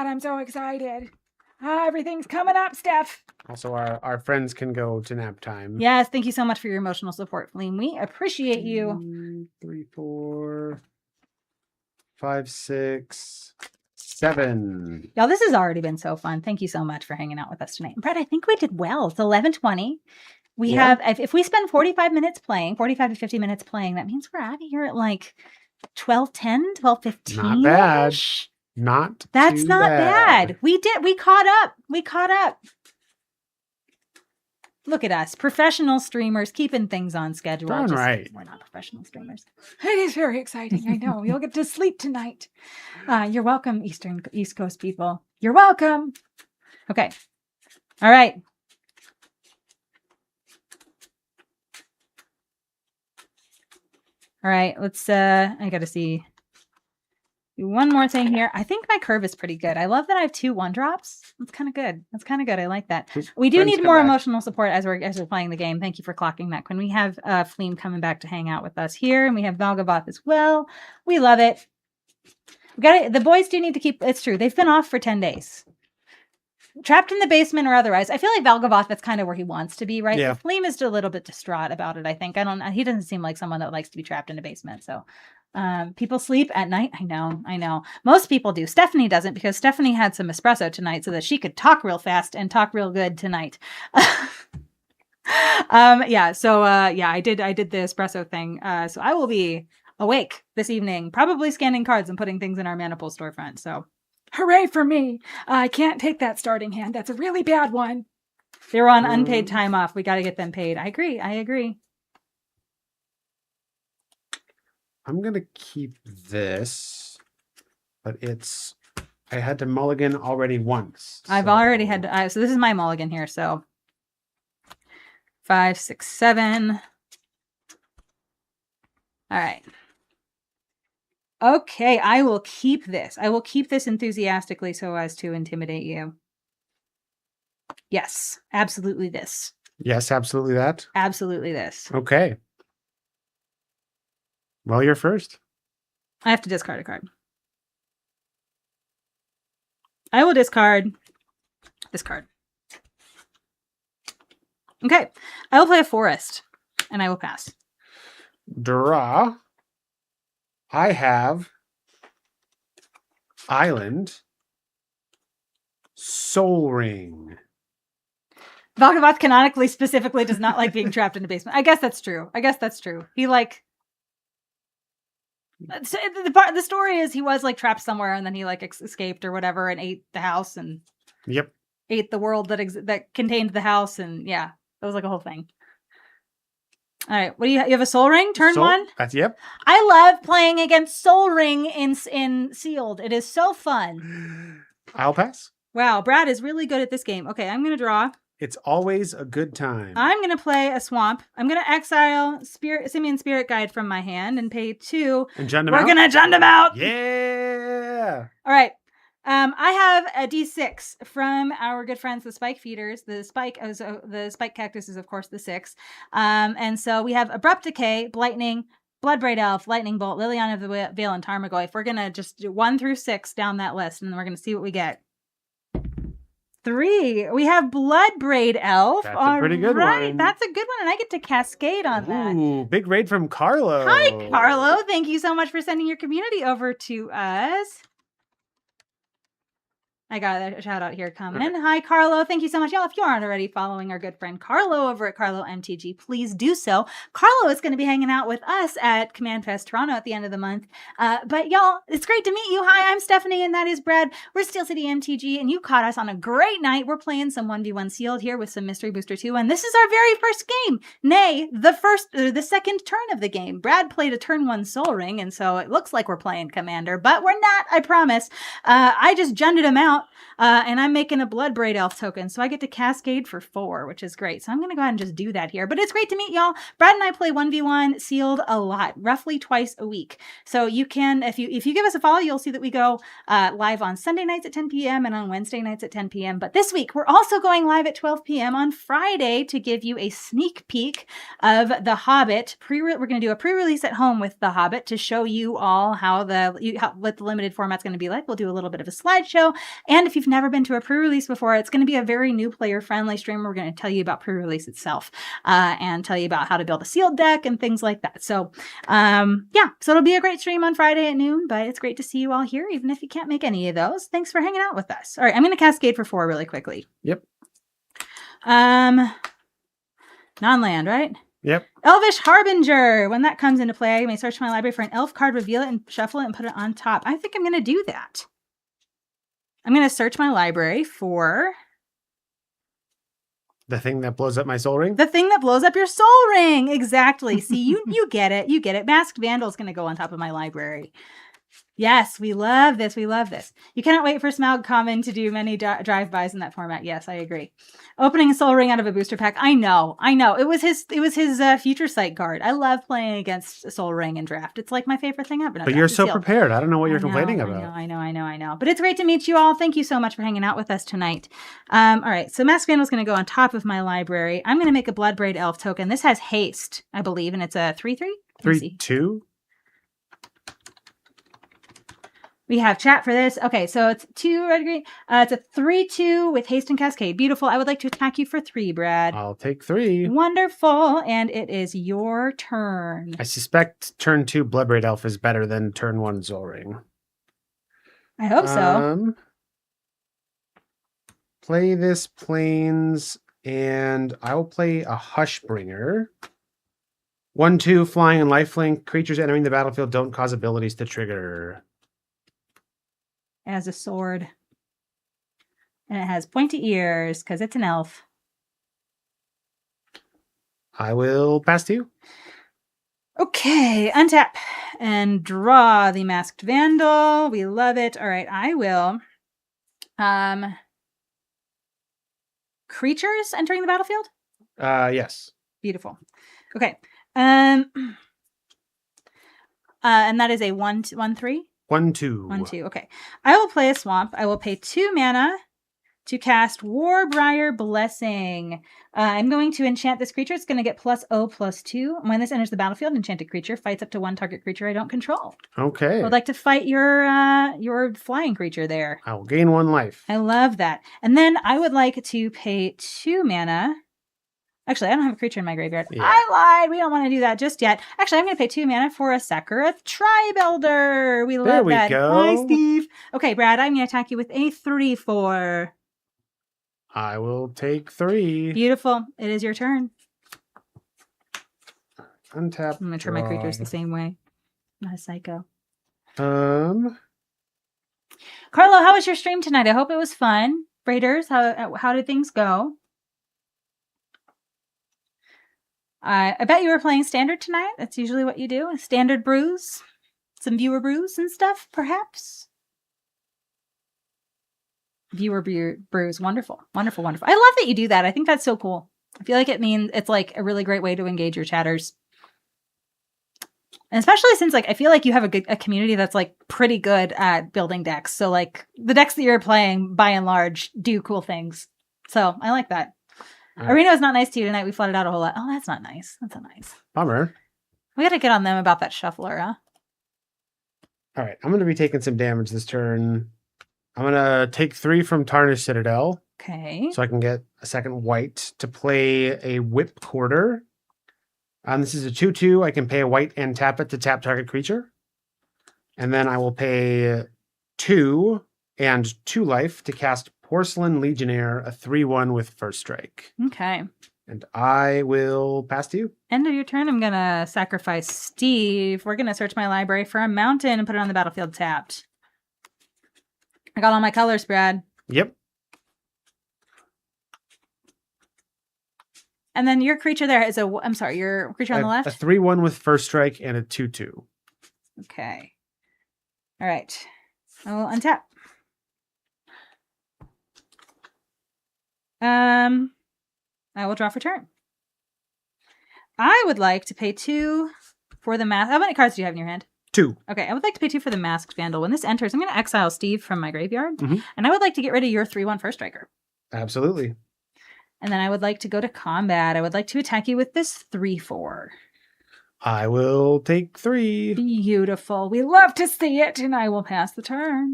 I'm so excited. Everything's coming up, Steph. Also, our friends can go to nap time. Yes, thank you so much for your emotional support, Fleem. We appreciate you. 3, 4, 5, 6, 7. Y'all, this has already been so fun. Thank you so much for hanging out with us tonight. Brad, I think we did well. It's 11:20. We have, if we spend 45 to 50 minutes playing, that means we're out of here at like 12:10, 12:15. Not bad. That's not bad. We caught up. Look at us, professional streamers keeping things on schedule. Darn right. We're not professional streamers. It is very exciting. I know. You'll get to sleep tonight. You're welcome, East Coast people. You're welcome. Okay. All right. All right. Let's. I got to see. Do one more thing here. I think my curve is pretty good. I love that I have 2 1-drops. That's kind of good. I like that. We do need more emotional support as we're playing the game. Thank you for clocking that. When we have Fleem coming back to hang out with us here, and we have Valgavoth as well. We love it. The boys do need to keep. It's true. They've been off for 10 days. Trapped in the basement or otherwise. I feel like Valgavoth, that's kind of where he wants to be, right? Yeah. Fleem is still a little bit distraught about it, I think. He doesn't seem like someone that likes to be trapped in a basement, so. People sleep at night. I know. Most people do. Stephanie doesn't, because Stephanie had some espresso tonight so that she could talk real fast and talk real good tonight. I did the espresso thing. So I will be awake this evening, probably scanning cards and putting things in our Maniple storefront. So hooray for me. I can't take that starting hand. That's a really bad one. They were on unpaid time off. We got to get them paid. I agree. I'm going to keep this, but I had to mulligan already once. I've already had to, so this is my mulligan here. So 5, 6, 7. All right. Okay. I will keep this. Enthusiastically so as to intimidate you. Yes, absolutely this. Yes, absolutely that. Absolutely this. Okay. Well, you're first. I have to discard a card. I will discard this card. Okay. I will play a forest, and I will pass. Draw. I have Island Soul Ring. Valgaboth canonically specifically does not like being trapped in a basement. I guess that's true. He like... So the story is he was like trapped somewhere and then he like escaped or whatever and ate the house and ate the world that contained the house, and yeah, it was like a whole thing. All right, what do you have? You have a Soul Ring, turn one? That's yep. I love playing against Soul Ring in Sealed. It is so fun. I'll pass. Wow, Brad is really good at this game. Okay, I'm going to draw. It's always a good time. I'm going to play a Swamp. I'm going to exile Simian Spirit Guide from my hand and pay 2. And Jund him out? We're going to Jund him out! Yeah! All right. I have a D6 from our good friends, the Spike Feeders. The Spike Cactus is, of course, the 6. And so we have Abrupt Decay, Blightning, Bloodbraid Elf, Lightning Bolt, Liliana of the Veil, and Tarmogoyf. We're going to just do 1 through 6 down that list, and then we're going to see what we get. 3. We have Bloodbraid Elf. That's a pretty good one. That's a good one, and I get to cascade on that. Ooh, big raid from Carlo. Hi, Carlo. Thank you so much for sending your community over to us. I got a shout out here coming in. Hi, Carlo. Thank you so much. Y'all, if you aren't already following our good friend Carlo over at Carlo MTG, please do so. Carlo is going to be hanging out with us at Command Fest Toronto at the end of the month. But y'all, it's great to meet you. Hi, I'm Stephanie, and that is Brad. We're Steel City MTG, and you caught us on a great night. We're playing some 1v1 Sealed here with some Mystery Booster 2, and this is our very first game. Nay, the second turn of the game. Brad played a turn 1 Soul Ring, and so it looks like we're playing Commander, but we're not, I promise. I just junded him out. And I'm making a Bloodbraid Elf token, so I get to cascade for 4, which is great. So I'm going to go ahead and just do that here. But it's great to meet y'all. Brad and I play 1v1 Sealed a lot, roughly twice a week. So you can, if you give us a follow, you'll see that we go live on Sunday nights at 10 p.m. and on Wednesday nights at 10 p.m. But this week, we're also going live at 12 p.m. on Friday to give you a sneak peek of The Hobbit. We're going to do a pre-release at home with The Hobbit to show you all what the limited format's going to be like. We'll do a little bit of a slideshow. And if you've never been to a pre-release before, it's going to be a very new player-friendly stream. We're going to tell you about pre-release itself and tell you about how to build a sealed deck and things like that. So, so it'll be a great stream on Friday at noon, but it's great to see you all here, even if you can't make any of those. Thanks for hanging out with us. All right, I'm going to cascade for 4 really quickly. Yep. Non-land, right? Yep. Elvish Harbinger. When that comes into play, I may search my library for an elf card, reveal it, and shuffle it and put it on top. I think I'm going to do that. I'm going to search my library for... the thing that blows up my Soul Ring? The thing that blows up your Soul Ring. Exactly. See, you get it. You get it. Masked Vandal is going to go on top of my library. Yes, we love this. We love this. You cannot wait for Smaug Common to do many drive-bys in that format. Yes, I agree. Opening a Soul Ring out of a booster pack. I know. It was his Future Sight card. I love playing against Soul Ring in draft. It's like my favorite thing ever. But you're so prepared. I don't know what you're complaining about. I know. But it's great to meet you all. Thank you so much for hanging out with us tonight. All right, so Masked Vandal is going to go on top of my library. I'm going to make a Bloodbraid Elf token. This has haste, I believe, and it's a 3/3? 3/2? We have chat for this. Okay, so it's 2 red green. It's a 3/2 with haste and cascade. Beautiful. I would like to attack you for 3, Brad. I'll take 3. Wonderful. And it is your turn. I suspect turn 2 Bloodbraid Elf is better than turn 1 Soul Ring. I hope so. Play this Plains, and I will play a Hushbringer. 1/2 flying and lifelink. Creatures entering the battlefield don't cause abilities to trigger. As a sword. And it has pointy ears because it's an elf. I will pass to you. Okay, untap and draw the Masked Vandal. We love it. All right, I will. Creatures entering the battlefield? Yes. Beautiful. Okay. And that is a 1/3? 1/2. 1/2. Okay. I will play a swamp. I will pay 2 mana to cast Warbriar Blessing. I'm going to enchant this creature. It's going to get +0/+2. When this enters the battlefield, enchanted creature fights up to 1 target creature I don't control. Okay. I would like to fight your flying creature there. I will gain 1 life. I love that. And then I would like to pay 2 mana. Actually, I don't have a creature in my graveyard. Yeah. I lied. We don't want to do that just yet. Actually, I'm going to pay 2 mana for a Sakurath Tri-Builder. We love that. There we go. Hi, Steve. Okay, Brad, I'm going to attack you with a 3/4. I will take 3. Beautiful. It is your turn. Untap. I'm going to turn my creatures the same way. I'm not a psycho. Carlo, how was your stream tonight? I hope it was fun. Raiders, how did things go? I bet you were playing standard tonight. That's usually what you do. Standard brews. Some viewer brews and stuff, perhaps. Viewer brews. Wonderful. Wonderful, wonderful. I love that you do that. I think that's so cool. I feel like it means it's like a really great way to engage your chatters. And especially since like I feel like you have a community that's like pretty good at building decks. So like the decks that you're playing by and large do cool things. So I like that. Arena was not nice to you tonight. We flooded out a whole lot. Oh, that's not nice. That's not nice. Bummer. We got to get on them about that shuffler, huh? All right. I'm going to be taking some damage this turn. I'm going to take 3 from Tarnished Citadel. Okay. So I can get a second white to play a Whip Quarter. This is a 2/2. I can pay a white and tap it to tap target creature. And then I will pay 2 and 2 life to cast Porcelain Legionnaire, a 3/1 with first strike. Okay. And I will pass to you. End of your turn, I'm going to sacrifice Steve. We're going to search my library for a mountain and put it on the battlefield tapped. I got all my colors, Brad. Yep. And then your creature there is your creature on the left? A 3/1 with first strike and a 2/2. Okay. All right. I will untap. I will draw for turn. I would like to pay 2 for the mask. How many cards do you have in your hand? 2. Okay, I would like to pay 2 for the Masked Vandal. When this enters, I'm going to exile Steve from my graveyard, and I would like to get rid of your 3/1 first striker. Absolutely. And then I would like to go to combat. I would like to attack you with this 3/4. I will take 3. Beautiful. We love to see it, and I will pass the turn.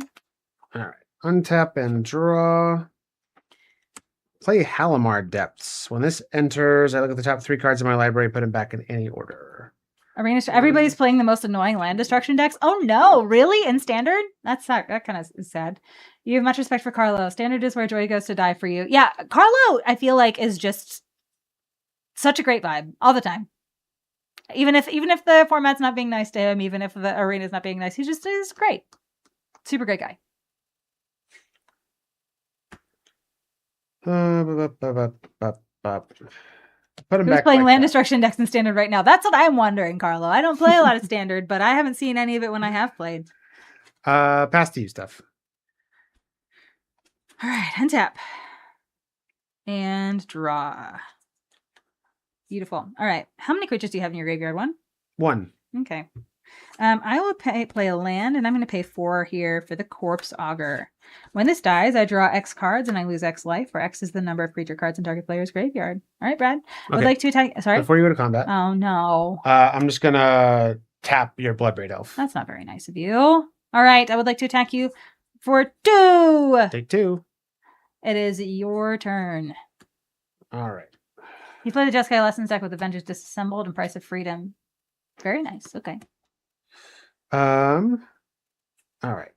All right. Untap and draw. Play Halimar Depths. When this enters, I look at the top 3 cards in my library, put them back in any order. Everybody's playing the most annoying land destruction decks. Oh no, really? In standard? That kind of is sad. You have much respect for Carlo. Standard is where joy goes to die for you. Yeah, Carlo, I feel like, is just such a great vibe all the time. Even if the format's not being nice to him, even if the arena's not being nice, he just is great. Super great guy. Put him Who's back playing like land that. destruction decks in standard right now? That's what I'm wondering, Carlo. I don't play a lot of standard, but I haven't seen any of it when I have played. Pass to you, Steph. All right, untap. And draw. Beautiful. All right. How many creatures do you have in your graveyard? 1? 1. Okay. I will play a land, and I'm going to pay 4 here for the Corpse Augur. When this dies, I draw X cards, and I lose X life, where X is the number of creature cards in target player's graveyard. All right, Brad. I would like to attack... Sorry? Before you go to combat. Oh, no. I'm just going to tap your Bloodbraid Elf. That's not very nice of you. All right. I would like to attack you for 2. Take 2. It is your turn. All right. You play the Jeskai Lessons deck with Avengers Disassembled and Price of Freedom. Very nice. Okay. All right.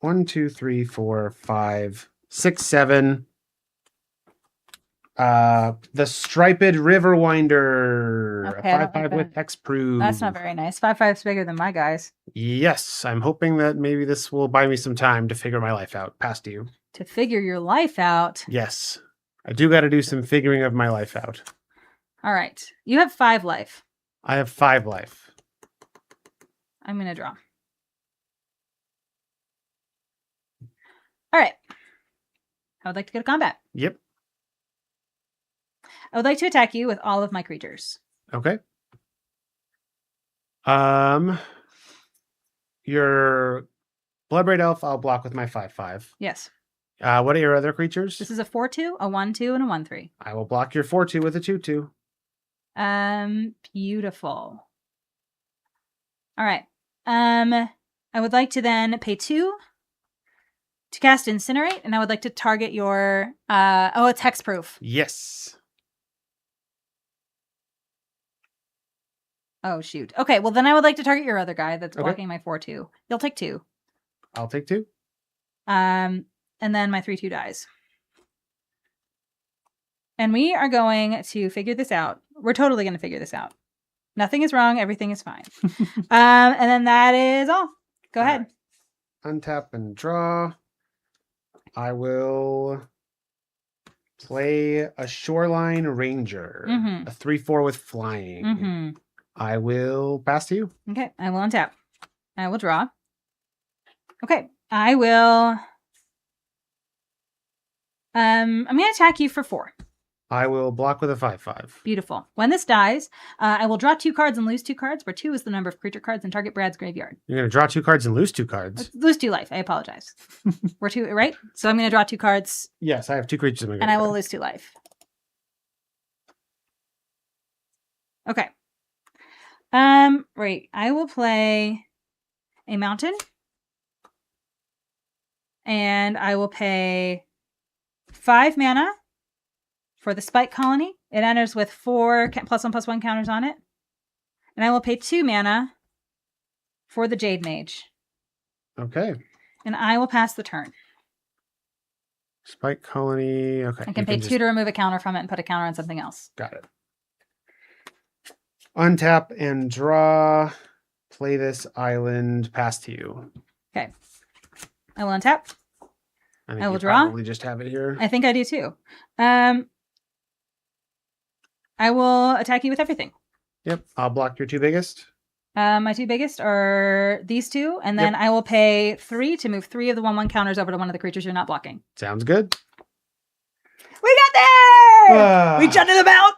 1, 2, 3, 4, 5, 6, 7. The Striped Riverwinder. Okay, 5/5 with Hexproof. That's not very nice. 5/5's bigger than my guys. Yes, I'm hoping that maybe this will buy me some time to figure my life out. Pass to you. To figure your life out. Yes, I do got to do some figuring of my life out. All right. You have 5 life. I have 5 life. I'm going to draw. All right. I would like to go to combat. Yep. I would like to attack you with all of my creatures. Okay. Your Bloodbraid Elf, I'll block with my 5/5. Yes. What are your other creatures? This is a 4/2, a 1/2, and a 1/3. I will block your 4/2 with a 2/2. Beautiful. All right. I would like to then pay 2 to cast Incinerate, and I would like to target your it's hexproof. Yes. Oh shoot. Okay, well then I would like to target your other guy that's blocking my 4/2. You'll take 2. I'll take 2. And then my 3/2 dies. And we are going to figure this out. We're totally going to figure this out. Nothing is wrong. Everything is fine. And then that is all. Go ahead. Right. Untap and draw. I will play a Shoreline Ranger. A 3/4 with flying. I will pass to you. Okay. I will untap. I will draw. Okay. I will... I'm going to attack you for 4. I will block with a 5/5. Beautiful. When this dies, I will draw 2 cards and lose 2 cards, where 2 is the number of creature cards in target Brad's graveyard. You're going to draw 2 cards and lose 2 cards? Lose 2 life. I apologize. We're 2, right? So I'm going to draw 2 cards. Yes, I have 2 creatures in my graveyard. And I will lose 2 life. Okay. Right. I will play a mountain. And I will pay 5 mana for the Spike Colony. It enters with 4 +1/+1 counters on it. And I will pay 2 mana for the Jade Mage. Okay. And I will pass the turn. Spike Colony. Okay. I can pay 2 to remove a counter from it and put a counter on something else. Got it. Untap and draw. Play this island. Pass to you. Okay. I will untap. I will draw. Probably just have it here. I think I do too. I will attack you with everything. Yep. I'll block your 2 biggest. My 2 biggest are these 2, and then I will pay 3 to move 3 of the 1/1 counters over to one of the creatures you're not blocking. Sounds good. We got there! We jutted them out.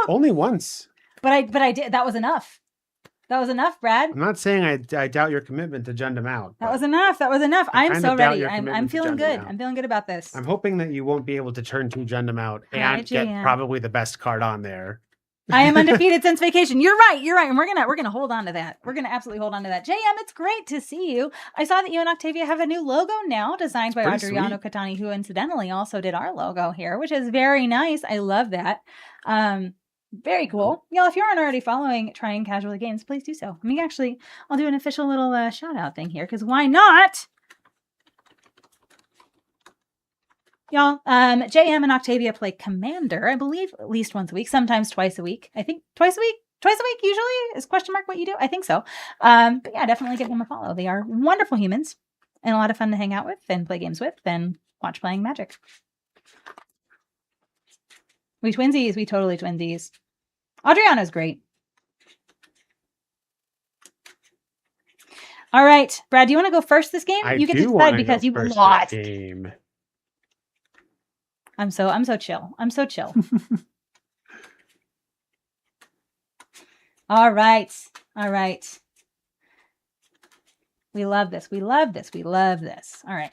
Only once. But I did. That was enough. That was enough, Brad. I'm not saying I doubt your commitment to Jundam out. That was enough. I'm so ready. I'm feeling good. Out. I'm feeling good about this. I'm hoping that you won't be able to turn 2 Jundam out and get probably the best card on there. I am undefeated since vacation. You're right. And we're gonna hold on to that. We're gonna absolutely hold on to that. JM, it's great to see you. I saw that you and Octavia have a new logo now, designed by Adriano Catani, who incidentally also did our logo here, which is very nice. I love that. Very cool. Y'all, if you aren't already following Trying Casually Games, please do so. I'll do an official little shout out thing here, because why not? Y'all, JM and Octavia play Commander, I believe, at least once a week, sometimes twice a week. I think twice a week usually is question mark what you do. I think so. But yeah, definitely give them a follow. They are wonderful humans and a lot of fun to hang out with and play games with and watch playing Magic. We twinsies. We totally twinsies. Adriana's great. All right, Brad, do you want to go first this game? You get to decide because you lost. Game. I'm so chill. I'm so chill. All right. We love this. All right.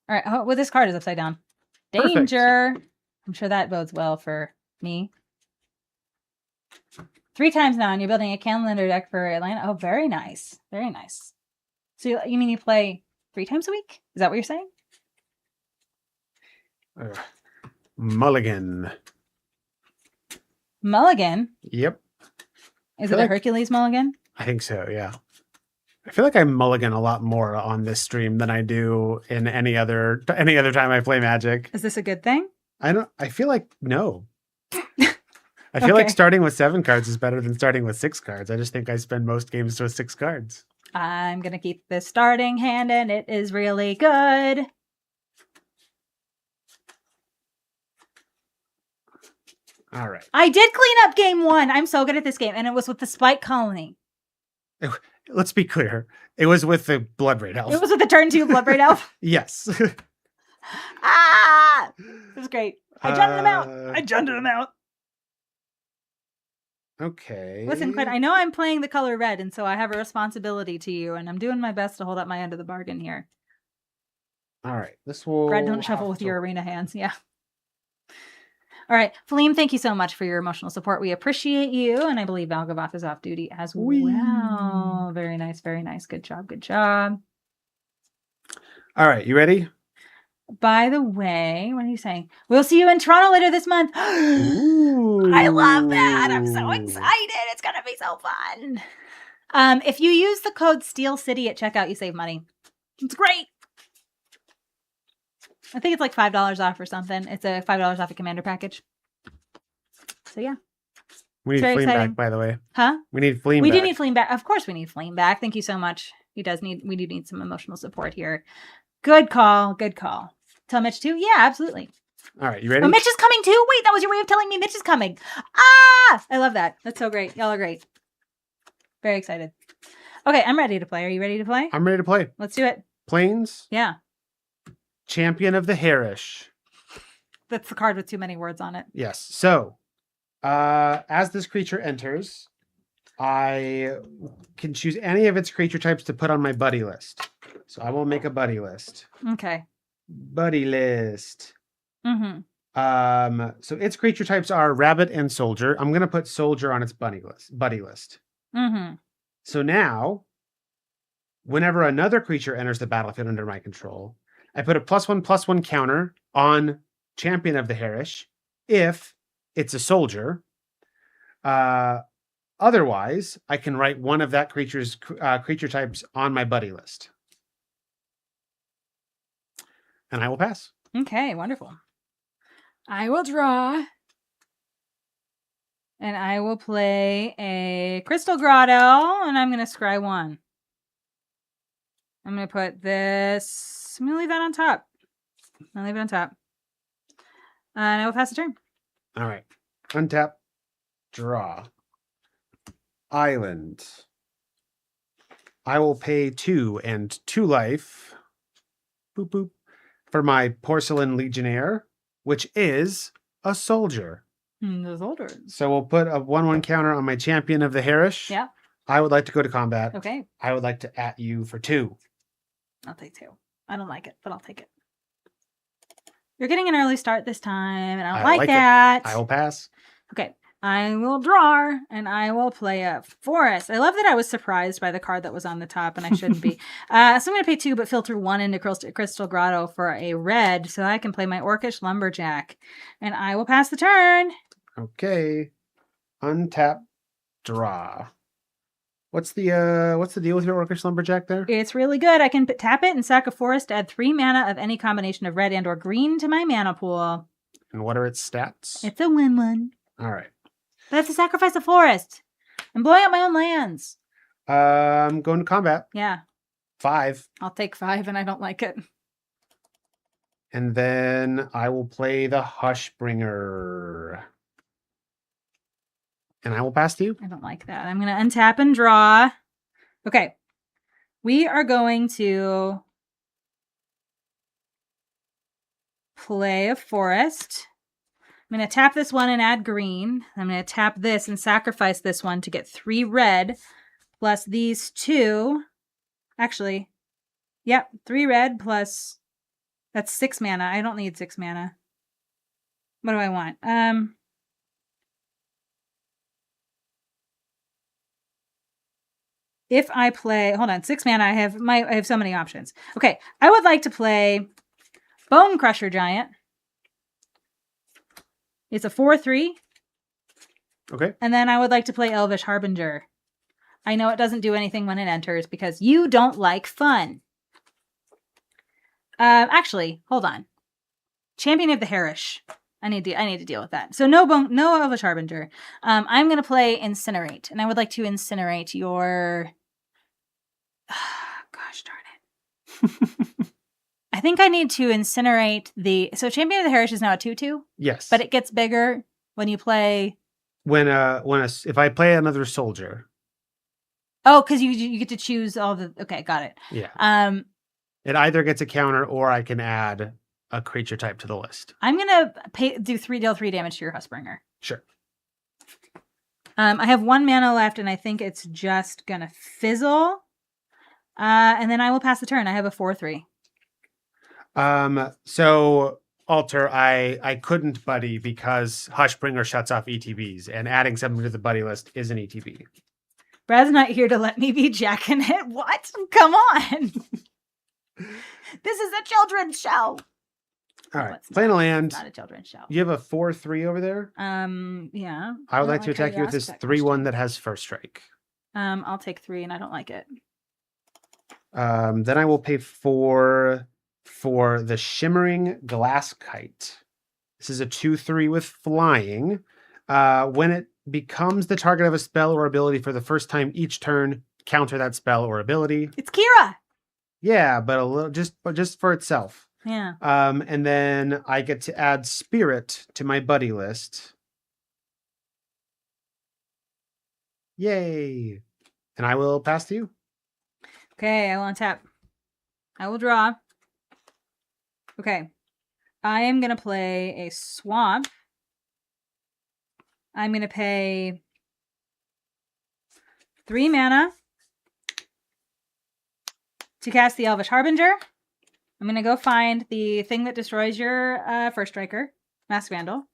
Oh, well, this card is upside down. Danger. Perfect. I'm sure that bodes well for me. 3 times now, and you're building a calendar deck for Atlanta. Oh, very nice. Very nice. So you mean you play 3 times a week? Is that what you're saying? Mulligan. Yep. Is it a Hercules mulligan? I think so, yeah. I feel like I mulligan a lot more on this stream than I do in any other time I play Magic. Is this a good thing? I feel like no. I feel like starting with 7 cards is better than starting with 6 cards. I just think I spend most games with 6 cards. I'm going to keep this starting hand, and it is really good. All right. I did clean up game 1. I'm so good at this game, and it was with the Spike Colony. Let's be clear. It was with the Bloodbraid Elf. It was with the turn 2 Bloodbraid Elf? Yes. It was great. I jutted him out. Okay. Listen, Quinn, I know I'm playing the color red, and so I have a responsibility to you, and I'm doing my best to hold up my end of the bargain here. All right. This will... Brad, don't shuffle with your arena hands. Yeah. All right. Philem, thank you so much for your emotional support. We appreciate you, and I believe Valgavath is off duty as well. Very nice. Good job. All right. You ready? By the way, what are you saying? We'll see you in Toronto later this month. I love that. I'm so excited. It's going to be so fun. If you use the code Steel City at checkout, you save money. It's great. I think it's like $5 off or something. It's a $5 off a commander package. So yeah. We need Fleam back, by the way. Huh? We need Fleam back. We do need Fleam back. Of course we need Fleam back. Thank you so much. We do need some emotional support here. Good call. Good call. Tell Mitch too? Yeah, absolutely. All right, you ready? Oh, Mitch is coming too? Wait, that was your way of telling me Mitch is coming. Ah! I love that. That's so great. Y'all are great. Very excited. Okay, I'm ready to play. Are you ready to play? I'm ready to play. Let's do it. Plains? Yeah. Champion of the Harish. That's the card with too many words on it. Yes. So, as this creature enters, I can choose any of its creature types to put on my buddy list. So I will make a buddy list. Okay. Buddy list. Mm-hmm. So its creature types are rabbit and soldier. I'm gonna put soldier on its buddy list. Mm-hmm. So now, whenever another creature enters the battlefield under my control, I put a +1/+1 counter on Champion of the Harish if it's a soldier. Otherwise, I can write one of that creature's creature types on my buddy list. And I will pass. Okay, wonderful. I will draw. And I will play a Crystal Grotto, and I'm going to scry 1. I'm going to put this... I'm going to leave that on top. I'll leave it on top. And I will pass the turn. All right. Untap. Draw. Island. I will pay 2 and 2 life. Boop, boop. For my Porcelain Legionnaire, which is a soldier. The soldier. So we'll put a 1/1 counter on my Champion of the Harish. Yeah. I would like to go to combat. Okay. I would like to at you for 2. I'll take 2. I don't like it, but I'll take it. You're getting an early start this time, and I don't like that. I will pass. Okay. I will draw, and I will play a forest. I love that I was surprised by the card that was on the top, and I shouldn't be. So I'm going to pay 2, but filter 1 into Crystal Grotto for a red, so I can play my Orcish Lumberjack. And I will pass the turn. Okay. Untap. Draw. What's the deal with your Orcish Lumberjack there? It's really good. I can tap it and sack a forest to add 3 mana of any combination of red and or green to my mana pool. And what are its stats? It's a 1/1. All right. But I have to sacrifice a forest. I'm blowing up my own lands. I'm going to combat. Yeah. 5. I'll take 5, and I don't like it. And then I will play the Hushbringer. And I will pass to you. I don't like that. I'm going to untap and draw. Okay. We are going to play a forest. I'm going to tap this one and add green. I'm going to tap this and sacrifice this one to get 3 red, plus these 2. Actually, yep, 3 red plus, that's 6 mana. I don't need 6 mana. What do I want? If I play, hold on, 6 mana, I have so many options. Okay, I would like to play Bone Crusher Giant. It's a 4/3. Okay. And then I would like to play Elvish Harbinger. I know it doesn't do anything when it enters because you don't like fun. Actually, hold on. Champion of the Harish. I need to deal with that. So no Elvish Harbinger. I'm going to play Incinerate, and I would like to incinerate your... gosh darn it. I think I need to incinerate the... So Champion of the Harish is now a 2/2? Yes. But it gets bigger when you play... If I play another soldier. Oh, because you get to choose all the... Okay, got it. Yeah. It either gets a counter or I can add a creature type to the list. I'm going to deal 3 damage to your Hushbringer. Sure. I have 1 mana left, and I think it's just going to fizzle. And then I will pass the turn. I have a 4/3. So Alter, I couldn't buddy because Hushbringer shuts off ETBs, and adding something to the buddy list is an ETB. Brad's not here to let me be jacking it. What? Come on. This is a children's show. All right. Playing a land. It's not a children's show. You have a 4/3 over there? Yeah. I would like to attack you with this 3/1 that has first strike. I'll take 3 and I don't like it. Then I will pay 4 for the Shimmering Glass Kite. This is a 2/3 with flying. When it becomes the target of a spell or ability for the first time each turn, counter that spell or ability. It's Kira. Yeah, but a little just for itself. Yeah. And then I get to add Spirit to my buddy list. Yay! And I will pass to you. Okay, I will untap. I will draw. Okay. I am going to play a swamp. I'm going to pay 3 mana to cast the Elvish Harbinger. I'm going to go find the thing that destroys your first striker, Masked Vandal. I'm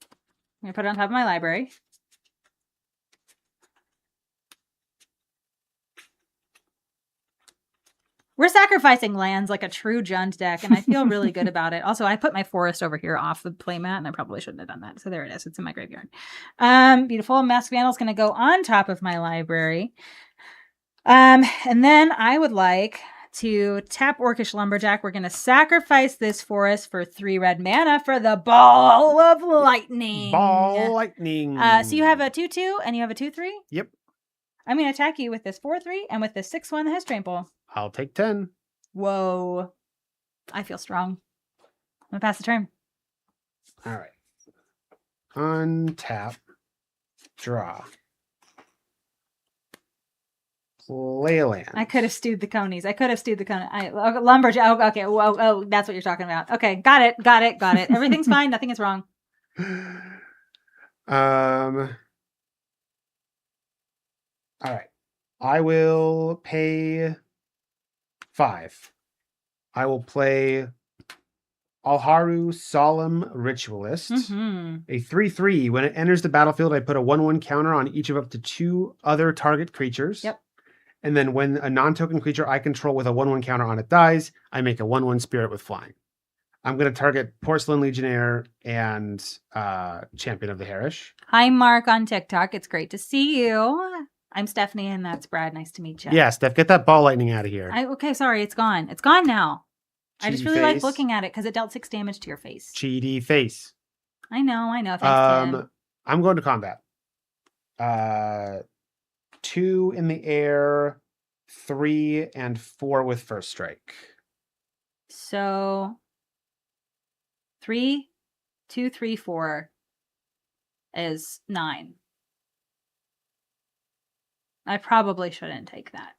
going to put it on top of my library. We're sacrificing lands like a true Jund deck, and I feel really good about it. Also, I put my forest over here off the playmat, and I probably shouldn't have done that. So there it is. It's in my graveyard. Beautiful. Masked Vandal's going to go on top of my library. And then I would like to tap Orcish Lumberjack. We're going to sacrifice this forest for 3 red mana for the Ball of Lightning. Ball Lightning. So you have a 2/2, and you have a 2/3? Yep. I'm going to attack you with this 4/3 and with this 6/1 that has Trample. I'll take 10. Whoa. I feel strong. I'm going to pass the turn. All right. Untap. Draw. Play a land. I could have stewed the conies. Lumberjack. Okay. Oh, that's what you're talking about. Okay. Got it. Everything's fine. Nothing is wrong. All right. I will pay 5. I will play Alharu Solemn Ritualist. A 3/3. When it enters the battlefield, I put a 1/1 counter on each of up to 2 other target creatures. Yep. And then when a non-token creature I control with a 1/1 counter on it dies, I make a 1/1 spirit with flying. I'm going to target Porcelain Legionnaire and Champion of the Harish. Hi, Mark on TikTok. It's great to see you. I'm Stephanie, and that's Brad. Nice to meet you. Yeah, Steph, get that Ball Lightning out of here. Okay, sorry. It's gone. It's gone now. I just really like face. looking at it because it dealt 6 damage to your face. Cheaty face. I know. Thanks, Tim. I'm going to combat. 2 in the air, 3 and 4 with first strike. So 3, 2, 3, 4 is 9. I probably shouldn't take that.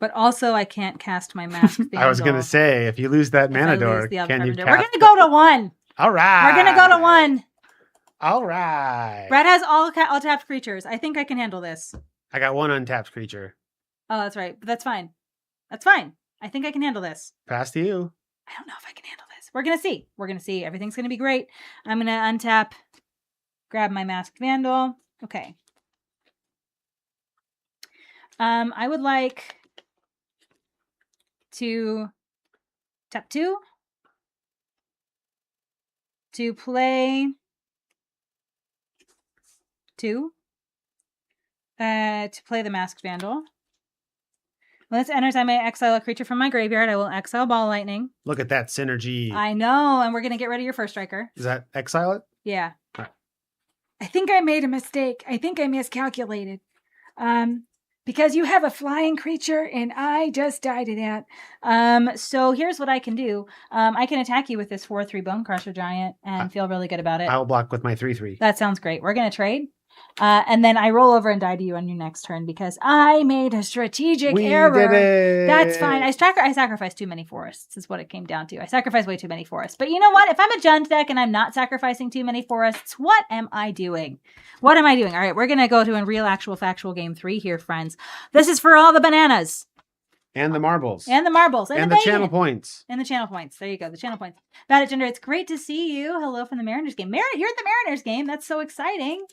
But also, I can't cast my Masked Vandal. I was going to say, if you lose that mana door, can you cast... We're going to go to 1. All right. We're going to go to 1. All right. Brad has all tapped creatures. I think I can handle this. I got 1 untapped creature. Oh, that's right. But that's fine. That's fine. I think I can handle this. Pass to you. I don't know if I can handle this. We're going to see. Everything's going to be great. I'm going to untap, grab my Masked Vandal. Okay. I would like to tap 2 to play 2 to play the Masked Vandal. When this enters, I may exile a creature from my graveyard. I will exile Ball Lightning. Look at that synergy. I know, and we're going to get rid of your first striker. Is that exile it? Yeah. Right. I think I made a mistake. I think I miscalculated. Because you have a flying creature, and I just died to that. So here's what I can do. I can attack you with this 4/3 Bone Crusher Giant and feel really good about it. I'll block with my 3/3. That sounds great. We're going to trade. And then I roll over and die to you on your next turn because I made a strategic error. We did it. That's fine. I sacrificed too many forests is what it came down to. I sacrificed way too many forests. But you know what? If I'm a Jund deck and I'm not sacrificing too many forests, what am I doing? All right, we're going to go to a real actual factual game 3 here, friends. This is for all the bananas. And the marbles. And the marbles. And the channel points. And the channel points. There you go. The channel points. Bad Agenda, it's great to see you. Hello from the Mariners game. You're at the Mariners game. That's so exciting.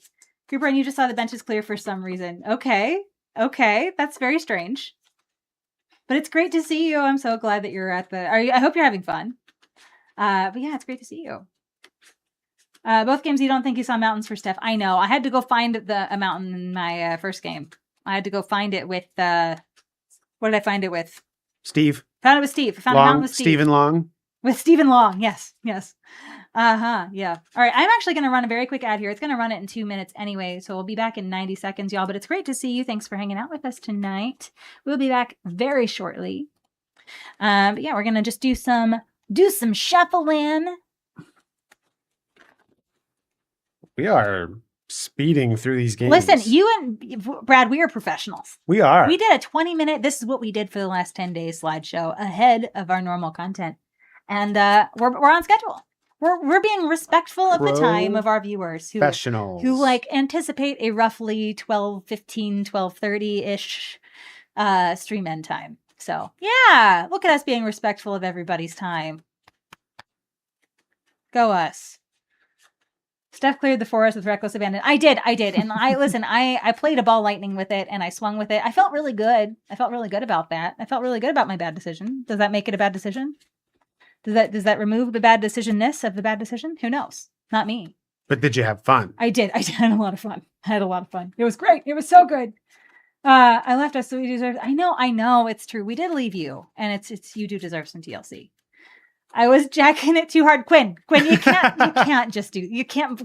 Cooper, and you just saw the benches clear for some reason. Okay. That's very strange. But it's great to see you. I'm so glad that you're at I hope you're having fun. But yeah, it's great to see you. Both games, you don't think you saw mountains for Steph. I know. I had to go find a mountain in my first game. I had to go find it with, what did I find it with? Steve. Found it with Steve. Found a mountain with Steve. Stephen Long. With Stephen Long. Yes. Yes. Yeah. All right. I'm actually going to run a very quick ad here. It's going to run it in 2 minutes anyway. So we'll be back in 90 seconds, y'all. But it's great to see you. Thanks for hanging out with us tonight. We'll be back very shortly. But yeah, we're going to just do some shuffling. We are speeding through these games. Listen, you and Brad, we are professionals. We are. We did a 20-minute, this is what we did for the last 10 days slideshow ahead of our normal content. And we're on schedule. We're being respectful of the time of our viewers who like anticipate a roughly 12:30-ish stream end time. So yeah, look at us being respectful of everybody's time. Go us. Steph cleared the forest with reckless abandon. I did. And I played a ball lightning with it and I swung with it. I felt really good. I felt really good about that. I felt really good about my bad decision. Does that make it a bad decision? Does that remove the bad decisionness of the bad decision? Who knows? Not me. But did you have fun? I did. I had a lot of fun. It was great. It was so good. I left us so we deserve. I know. It's true. We did leave you, and it's you do deserve some TLC. I was jacking it too hard, Quinn. You can't just do. You can't.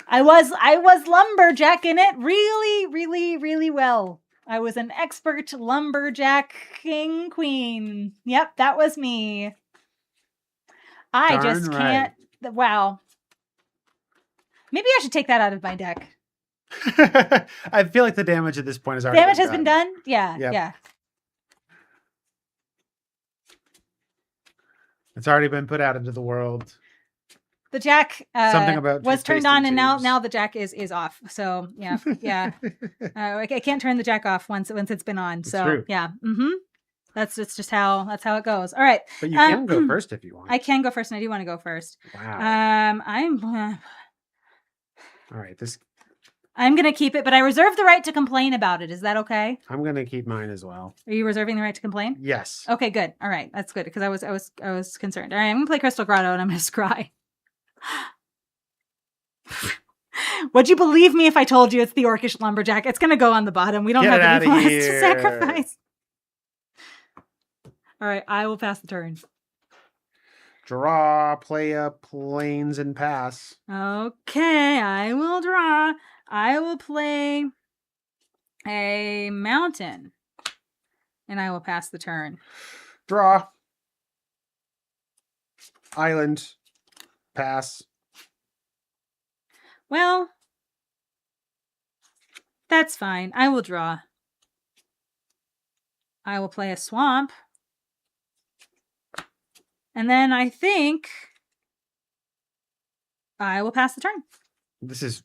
I was lumberjacking it really, really, really well. I was an expert lumberjacking queen. Yep, that was me. I just can't. Right. Wow. Maybe I should take that out of my deck. I feel like the damage at this point is already damage has been done. Yeah, yep. Yeah. It's already been put out into the world. The jack something about was turned on, and now the jack is off. So yeah. I can't turn the jack off once it's been on. So true. Yeah. Mm-hmm. That's just how it goes. All right. But you can go first if you want. I can go first, and I do want to go first. Wow. All right. I'm going to keep it, but I reserve the right to complain about it. Is that okay? I'm going to keep mine as well. Are you reserving the right to complain? Yes. Okay, good. All right. That's good because I was concerned. All right. I'm going to play Crystal Grotto and I'm going to scry. Would you believe me if I told you it's the Orcish Lumberjack? It's going to go on the bottom. We don't have any points to sacrifice. All right. I will pass the turn. Draw, play up, planes, and pass. Okay. I will draw. I will play a mountain, and I will pass the turn. Draw. Island. Pass. Well, that's fine. I will draw. I will play a swamp. And then I think I will pass the turn. This is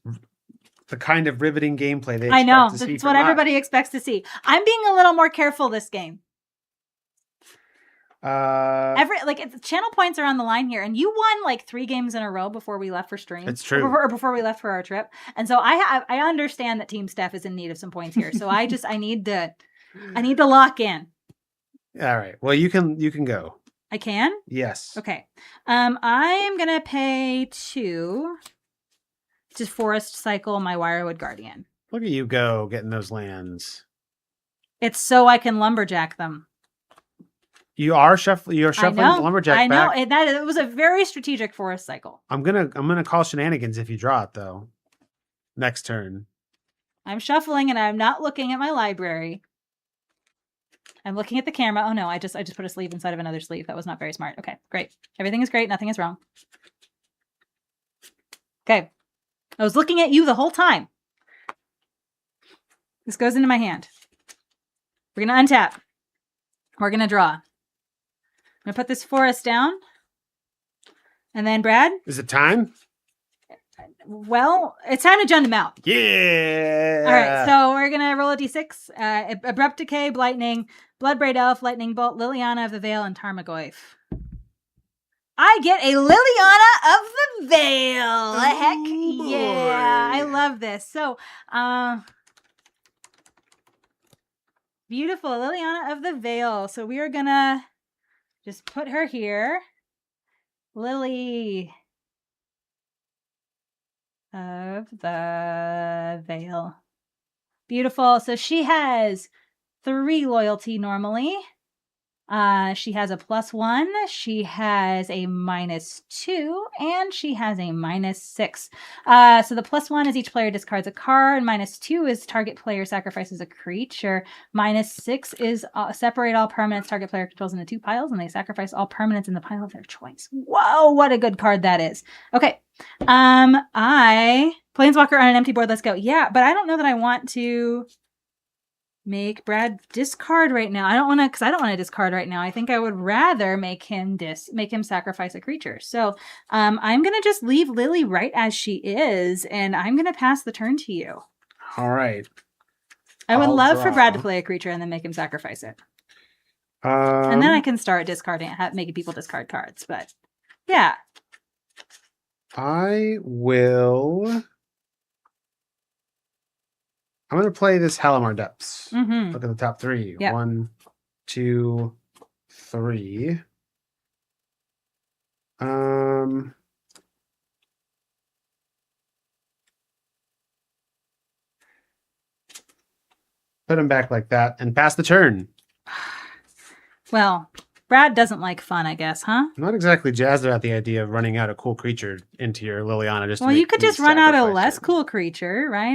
the kind of riveting gameplay they expect I know. to see. That's what everybody expects to see. I'm being a little more careful this game. Channel points are on the line here, and you won like 3 games in a row before we left for stream. It's true. Or before we left for our trip. And so I understand that Team Steph is in need of some points here. So I need to lock in. All right. Well, you can go. I can? Yes. Okay. I am gonna pay 2 to forest cycle my Wirewood Guardian. Look at you go getting those lands. It's so I can lumberjack them. You're shuffling the lumberjack back. I know. It was a very strategic forest cycle. I'm gonna call shenanigans if you draw it though. Next turn. I'm shuffling and I'm not looking at my library. I'm looking at the camera. Oh no, I just put a sleeve inside of another sleeve. That was not very smart. Okay, great. Everything is great. Nothing is wrong. Okay. I was looking at you the whole time. This goes into my hand. We're going to untap. We're going to draw. I'm going to put this forest down. And then, Brad? Is it time? Well, it's time to jump them out. Yeah. All right, so we're going to roll a d6. Abrupt Decay, Blightning, Bloodbraid Elf, Lightning Bolt, Liliana of the Veil, and Tarmogoyf. I get a Liliana of the Veil. Heck yeah. I love this. So, beautiful Liliana of the Veil. So we are going to just put her here. Lily of the Veil. Beautiful. So she has 3 loyalty normally. She has a +1, she has a -2, and she has a -6. So the +1 is each player discards a card. -2 is target player sacrifices a creature. -6 is separate all permanents target player controls into 2 piles, and they sacrifice all permanents in the pile of their choice. Whoa, what a good card that is. Okay. Planeswalker on an empty board, let's go. Yeah, but I don't know that I want to make Brad discard right now. I don't want to discard right now. I think I would rather make him sacrifice a creature. So I'm gonna just leave Lily right as she is, and I'm gonna pass the turn to you. All right. I would love for Brad to play a creature and then make him sacrifice it. And then I can start discarding, making people discard cards. But yeah, I'm going to play this Halimar Depths. Mm-hmm. Look at the top 3. Yep. 1, 2, 3. Put him back like that and pass the turn. Well, Brad doesn't like fun, I guess, huh? I'm not exactly jazzed about the idea of running out a cool creature into your Liliana. Well, you could just run out a less cool creature, right?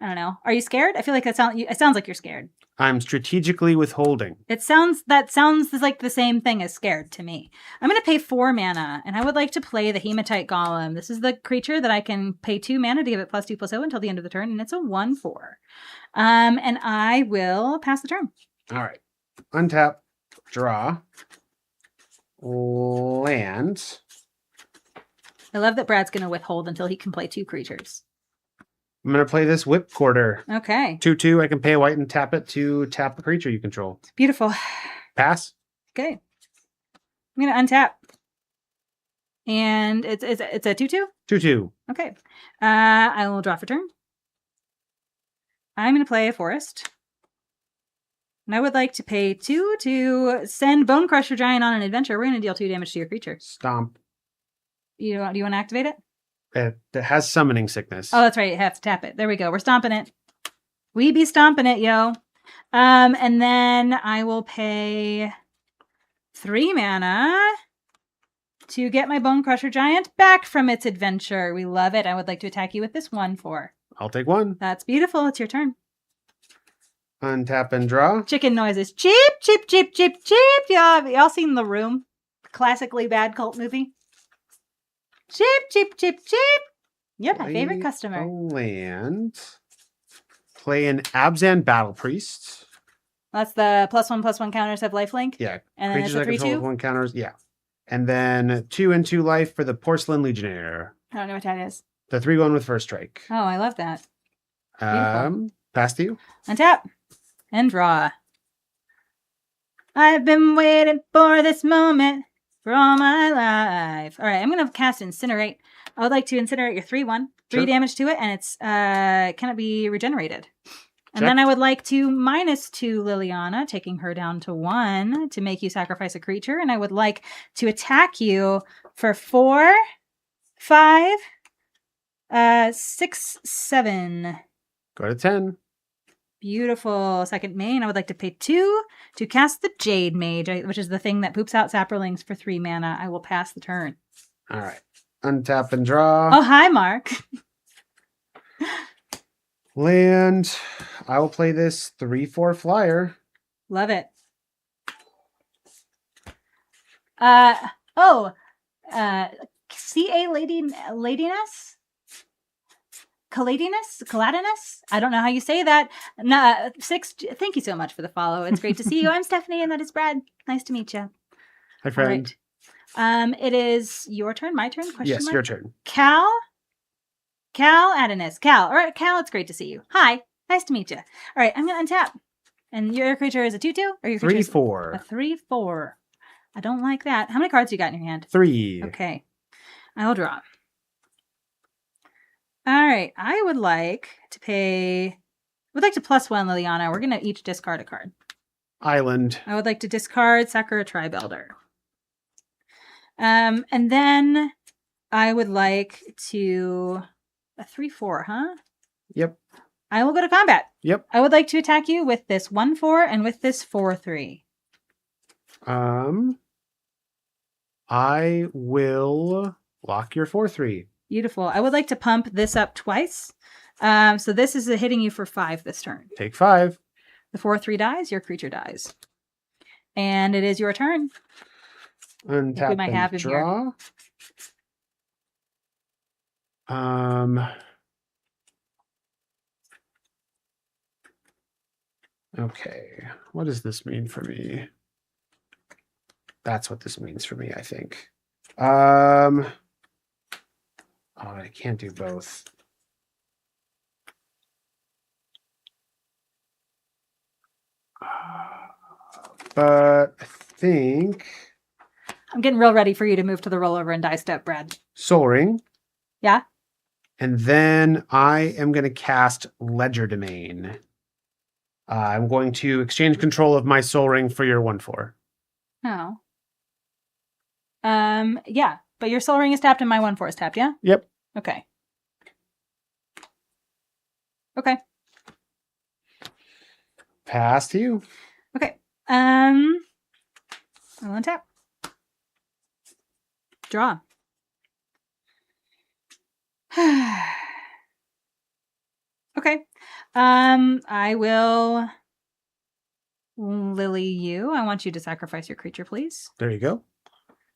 I don't know. Are you scared? I feel like it sounds like you're scared. I'm strategically withholding. That sounds like the same thing as scared to me. I'm going to pay 4 mana, and I would like to play the Hematite Golem. This is the creature that I can pay 2 mana to give it +2/+0 until the end of the turn, and it's a 1/4. And I will pass the turn. All right. Untap, draw, land. I love that Brad's going to withhold until he can play 2 creatures. I'm going to play this Whip Quarter. Okay. 2/2. I can pay a white and tap it to tap a creature you control. Beautiful. Pass. Okay. I'm going to untap. And it's a 2/2? 2/2. Okay. I will draw for turn. I'm going to play a forest. And I would like to pay 2 to send Bone Crusher Giant on an adventure. We're going to deal 2 damage to your creature. Stomp. Do you want to activate it? It has summoning sickness. Oh, that's right. You have to tap it. There we go. We're stomping it. We be stomping it, yo. And then I will pay 3 mana to get my Bone Crusher Giant back from its adventure. We love it. I would like to attack you with this 1/4. I'll take 1. That's beautiful. It's your turn. Untap and draw. Chicken noises. Cheep, cheep, cheep, cheep, cheep. Y'all seen The Room? Classically bad cult movie. Cheep, cheep, cheep, cheep. You're my favorite customer. Land. Play an Abzan Battle Priest. That's the +1/+1 counters have lifelink? Yeah. And then it's a 3/2? 1 counters. Yeah. And then 2 and 2 life for the Porcelain Legionnaire. I don't know what that is. The 3/1 with first strike. Oh, I love that. Beautiful. Pass to you. Untap. And draw. I've been waiting for this moment for all my life. All right, I'm going to cast Incinerate. I would like to incinerate your 3/1. 3 damage to it, and it's cannot be regenerated. And then I would like to -2 Liliana, taking her down to 1 to make you sacrifice a creature. And I would like to attack you for 4, 5, 6, 7. Go to 10. Beautiful. Second main. I would like to pay 2 to cast the Jade Mage, which is the thing that poops out Saprolings for 3 mana. I will pass the turn. All right. Untap and draw. Oh, hi, Mark. Land. I will play this 3/4 flyer. Love it. CA Ladiness? Caladinus? I don't know how you say that. 6. Thank you so much for the follow. It's great to see you. I'm Stephanie, and that is Brad. Nice to meet you. Hi, friend. Right. It is your turn. My turn. Yes, your turn. Cal Adonis. Cal. All right, Cal. It's great to see you. Hi. Nice to meet you. All right, I'm gonna untap. And your creature is a 2/2, or your creature 3/4. A 3/4. I don't like that. How many cards do you got in your hand? 3. Okay. I will draw. All right, I would like to +1 Liliana. We're going to each discard a card. Island. I would like to discard Sakura Tribuilder. And then I would like to... A 3/4, huh? Yep. I will go to combat. Yep. I would like to attack you with this 1/4 and with this 4/3. I will block your 4/3. Beautiful. I would like to pump this up twice. So this is hitting you for 5 this turn. Take 5. The 4/3 dies, your creature dies. And it is your turn. Untap we might have and him here. draw. Okay. What does this mean for me? That's what this means for me, I think. Oh, I can't do both. But I think I'm getting real ready for you to move to the rollover and die step, Brad. Soul Ring. Yeah. And then I am going to cast Ledger Domain. I'm going to exchange control of my Soul Ring for your 1/4. Oh. Yeah, but your Soul Ring is tapped and my 1/4 is tapped, yeah? Yep. Okay. Okay. Pass to you. Okay. I'll untap. Draw. Okay. I will Lily you. I want you to sacrifice your creature, please. There you go.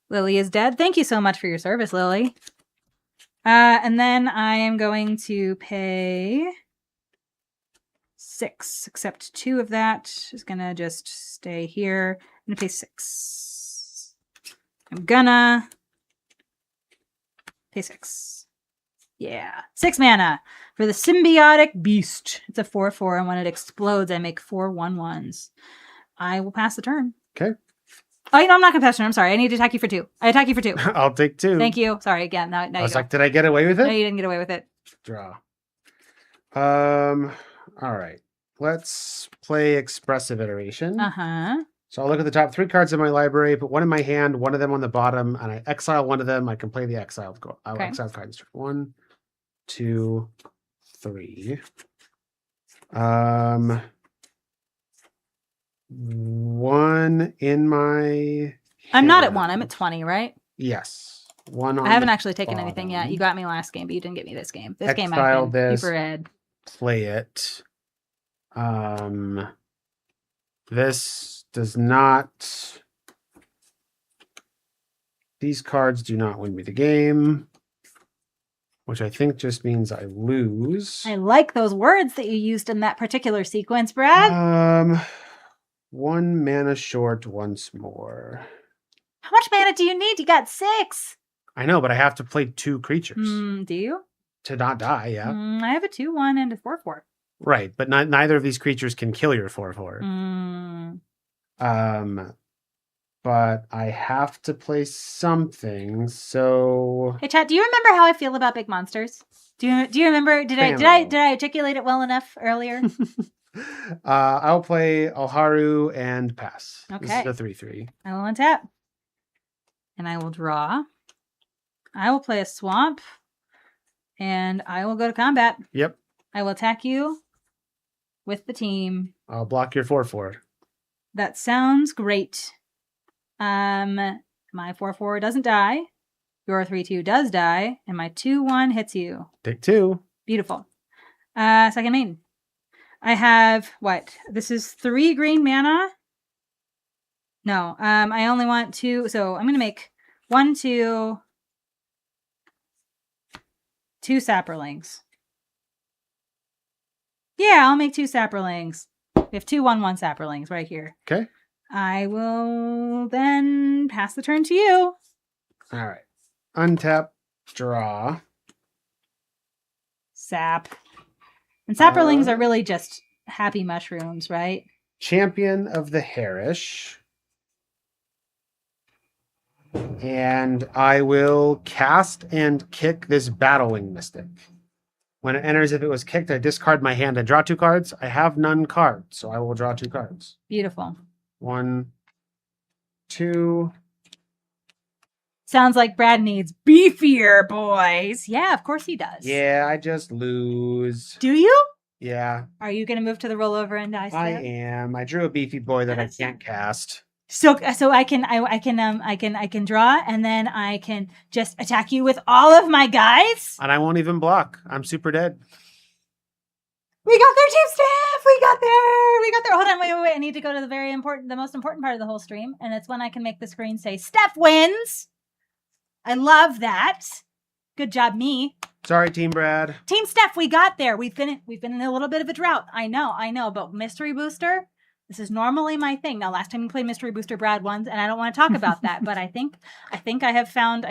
Lily is dead. Thank you so much for your service, Lily. And then I am going to pay 6, except 2 of that is going to just stay here. I'm going to pay 6. I'm gonna pay 6. Yeah. 6 mana for the Symbiotic Beast. It's a 4/4, and when it explodes, I make 4 1/1s. I will pass the turn. Okay. Oh, I'm not going to pass the turn. I'm sorry. I need to attack you for 2. I attack you for 2. I'll take 2. Thank you. Sorry, again. Now I was like, did I get away with it? No, you didn't get away with it. Draw. All right. Let's play Expressive Iteration. Uh-huh. So I'll look at the top 3 cards in my library, put one in my hand, one of them on the bottom, and I exile one of them. I can play the exiled card. I'll exile cards. 1, 2, 3. One in my I'm not at 1. I'm at 20, right? Yes. One on I haven't actually taken anything bottom. yet. You got me last game, but you didn't get me this game. This game Exile I've been this. super ed. Play it. This does not. These cards do not win me the game, which I think just means I lose. I like those words that you used in that particular sequence, Brad. 1 mana short once more. How much mana do you need? You got 6. I know, but I have to play 2 creatures. Do you? To not die, yeah. I have a 2/1 and a 4/4. Right, but neither of these creatures can kill your 4/4. But I have to play something, so. Hey, chat, do you remember how I feel about big monsters? Do you remember? Did I articulate it well enough earlier? I'll play Alharu and pass. Okay. This is a 3/3. I will untap. And I will draw. I will play a swamp. And I will go to combat. Yep. I will attack you with the team. I'll block your 4/4. That sounds great. My 4/4 doesn't die. Your 3/2 does die. And my 2/1 hits you. Take 2. Beautiful. Second main. I have what? This is 3 green mana. No, I only want 2. So I'm going to make 1, 2, 2 Saprolings. Yeah, I'll make 2 Saprolings. We have 2 1/1 Saprolings right here. Okay. I will then pass the turn to you. All right. Untap, draw. Sap. And Saprolings are really just happy mushrooms, right? Champion of the Harish. And I will cast and kick this Battlewing Mystic. When it enters, if it was kicked, I discard my hand and draw 2 cards. I have none cards, so I will draw 2 cards. Beautiful. 1, 2. Sounds like Brad needs beefier, boys. Yeah, of course he does. Yeah, I just lose. Do you? Yeah. Are you going to move to the rollover and die step? I am. I drew a beefy boy that I can't cast. So I can draw, and then I can just attack you with all of my guys. And I won't even block. I'm super dead. We got there, Team Steph. We got there. Hold on, wait. I need to go to the most important part of the whole stream, and it's when I can make the screen say Steph wins. I love that. Good job, me. Sorry, Team Brad. Team Steph, we got there. We've been in a little bit of a drought. I know, but Mystery Booster. This is normally my thing. Now, last time we played Mystery Booster, Brad won, and I don't want to talk about that. But I think I have found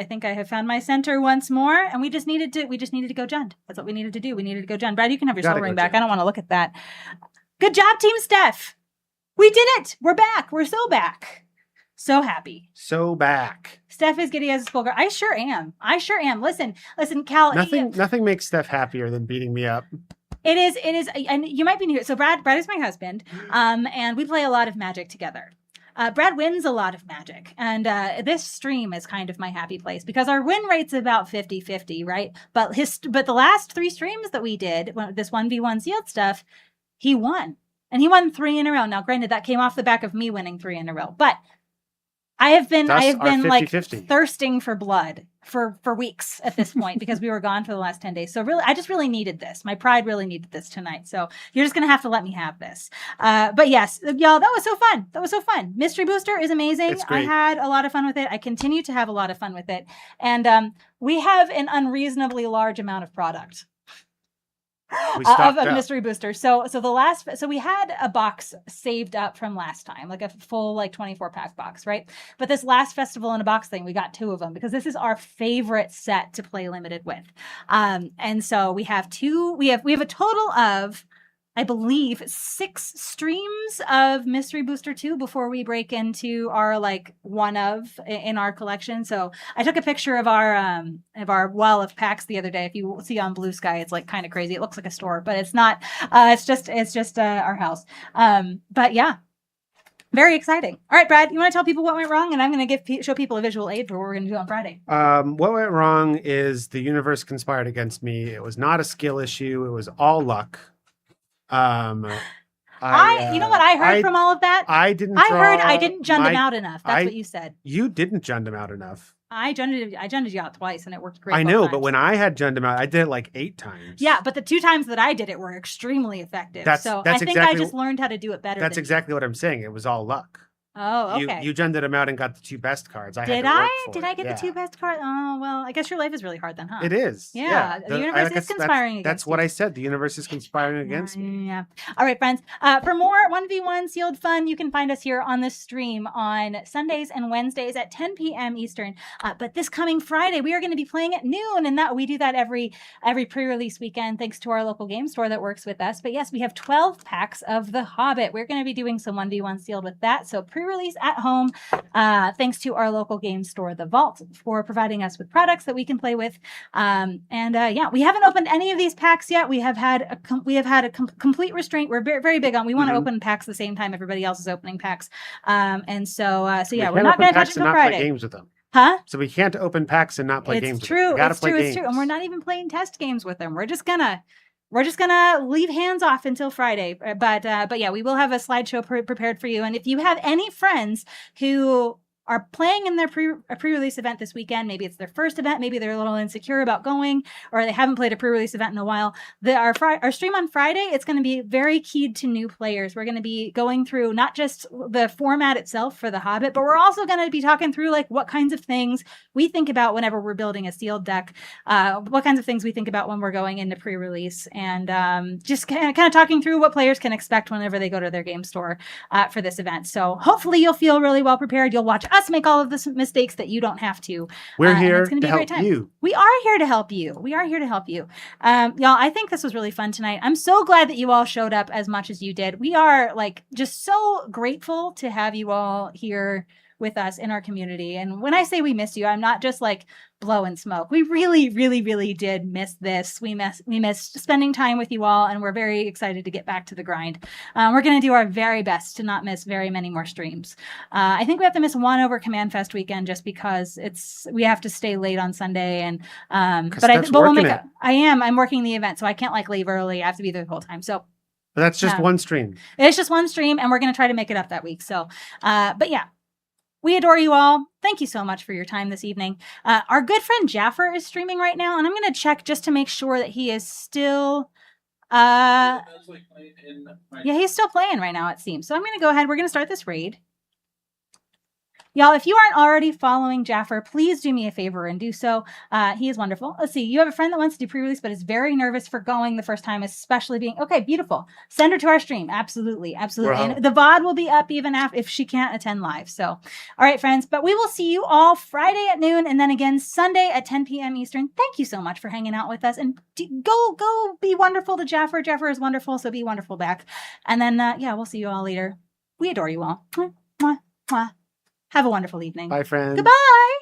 my center once more, and we just needed to go Jund. That's what we needed to do. We needed to go Jund. Brad, you can have your soul ring back. Jund. I don't want to look at that. Good job, Team Steph. We did it. We're back. We're so back. So happy. So back. Steph is giddy as a spoiler. I sure am. Listen, Cal. Nothing makes Steph happier than beating me up. It is, and you might be new. So Brad is my husband, and we play a lot of Magic together. Brad wins a lot of Magic, and this stream is kind of my happy place because our win rate's about 50-50, right? But the last 3 streams that we did, this 1v1 sealed stuff, he won. And he won 3 in a row. Now, granted, that came off the back of me winning 3 in a row, but I have been like thirsting for blood for weeks at this point because we were gone for the last 10 days. So really, I just really needed this. My pride really needed this tonight. So you're just going to have to let me have this. But yes, y'all, that was so fun. Mystery Booster is amazing. I had a lot of fun with it. I continue to have a lot of fun with it. And we have an unreasonably large amount of product. Of Mystery Booster. So we had a box saved up from last time, like a full 24 pack box, right? But this last festival in a box thing, we got 2 of them because this is our favorite set to play limited with. And so we have a total of, I believe, 6 streams of Mystery Booster 2 before we break into our one of in our collection. So I took a picture of our wall of packs the other day. If you see on Blue Sky, it's kind of crazy. It looks like a store, but it's not. It's just our house. But yeah, very exciting. All right, Brad, you want to tell people what went wrong, and I'm going to show people a visual aid for what we're going to do on Friday. What went wrong is the universe conspired against me. It was not a skill issue. It was all luck. You know what I heard from all of that? I heard I didn't jund him out enough. That's what you said. You didn't jund him out enough. I junded you out twice, and it worked great. I know, but when I had jund him out, I did it 8 times. Yeah, but the 2 times that I did it were extremely effective. I think I just learned how to do it better. That's exactly what I'm saying. It was all luck. Oh, okay. You junded him out and got the 2 best cards. Did I get the 2 best cards? Oh, well, I guess your life is really hard then, huh? It is. Yeah. The universe is conspiring against you. That's what I said. The universe is conspiring against me. Yeah. All right, friends. For more 1v1 sealed fun, you can find us here on this stream on Sundays and Wednesdays at 10 p.m. Eastern. But this coming Friday, we are going to be playing at noon, and we do that every pre-release weekend, thanks to our local game store that works with us. But yes, we have 12 packs of The Hobbit. We're going to be doing some 1v1 sealed with that. So pre-release at home. Thanks to our local game store, The Vault, for providing us with products that we can play with. We haven't opened any of these packs yet. We have had a complete restraint. We're very, very big on. We want to open packs the same time everybody else is opening packs. We're not going to touch it until Friday. Play games with them. Huh? So we can't open packs and not play games. It's true. It's true. And we're not even playing test games with them. We're just gonna leave hands off until Friday. But yeah, we will have a slideshow prepared for you. And if you have any friends who are playing in their pre-release event this weekend, maybe it's their first event, maybe they're a little insecure about going, or they haven't played a pre-release event in a while, our stream on Friday, it's going to be very keyed to new players. We're going to be going through not just the format itself for The Hobbit, but we're also going to be talking through what kinds of things we think about whenever we're building a sealed deck, what kinds of things we think about when we're going into pre-release, and just kind of talking through what players can expect whenever they go to their game store for this event. So hopefully you'll feel really well prepared. You'll watch us make all of the mistakes that you don't have to. We're here to help you. We are here to help you. Y'all, I think this was really fun tonight. I'm so glad that you all showed up as much as you did. We are just so grateful to have you all here with us in our community. And when I say we miss you, I'm not just blowing smoke. We really, really, really did miss this. We missed spending time with you all, and we're very excited to get back to the grind. We're going to do our very best to not miss very many more streams. I think we have to miss one over Command Fest weekend just because we have to stay late on Sunday, and but we'll make it. I'm working the event, so I can't leave early. I have to be there the whole time. So that's just one stream. It's just one stream, and we're going to try to make it up that week. So, but yeah. We adore you all. Thank you so much for your time this evening. Our good friend Jaffer is streaming right now, and I'm going to check just to make sure that he is still... yeah, he's still playing right now, it seems. So I'm going to go ahead. We're going to start this raid. Y'all, if you aren't already following Jaffer, please do me a favor and do so. He is wonderful. Let's see. You have a friend that wants to do pre-release, but is very nervous for going the first time, especially being... Okay, beautiful. Send her to our stream. Absolutely. Absolutely. Wow. And the VOD will be up even if she can't attend live. So, all right, friends. But we will see you all Friday at noon and then again Sunday at 10 p.m. Eastern. Thank you so much for hanging out with us. And go be wonderful to Jaffer. Jaffer is wonderful, so be wonderful back. And then, yeah, we'll see you all later. We adore you all. Mwah, mwah, mwah. Have a wonderful evening. Bye, friends. Goodbye.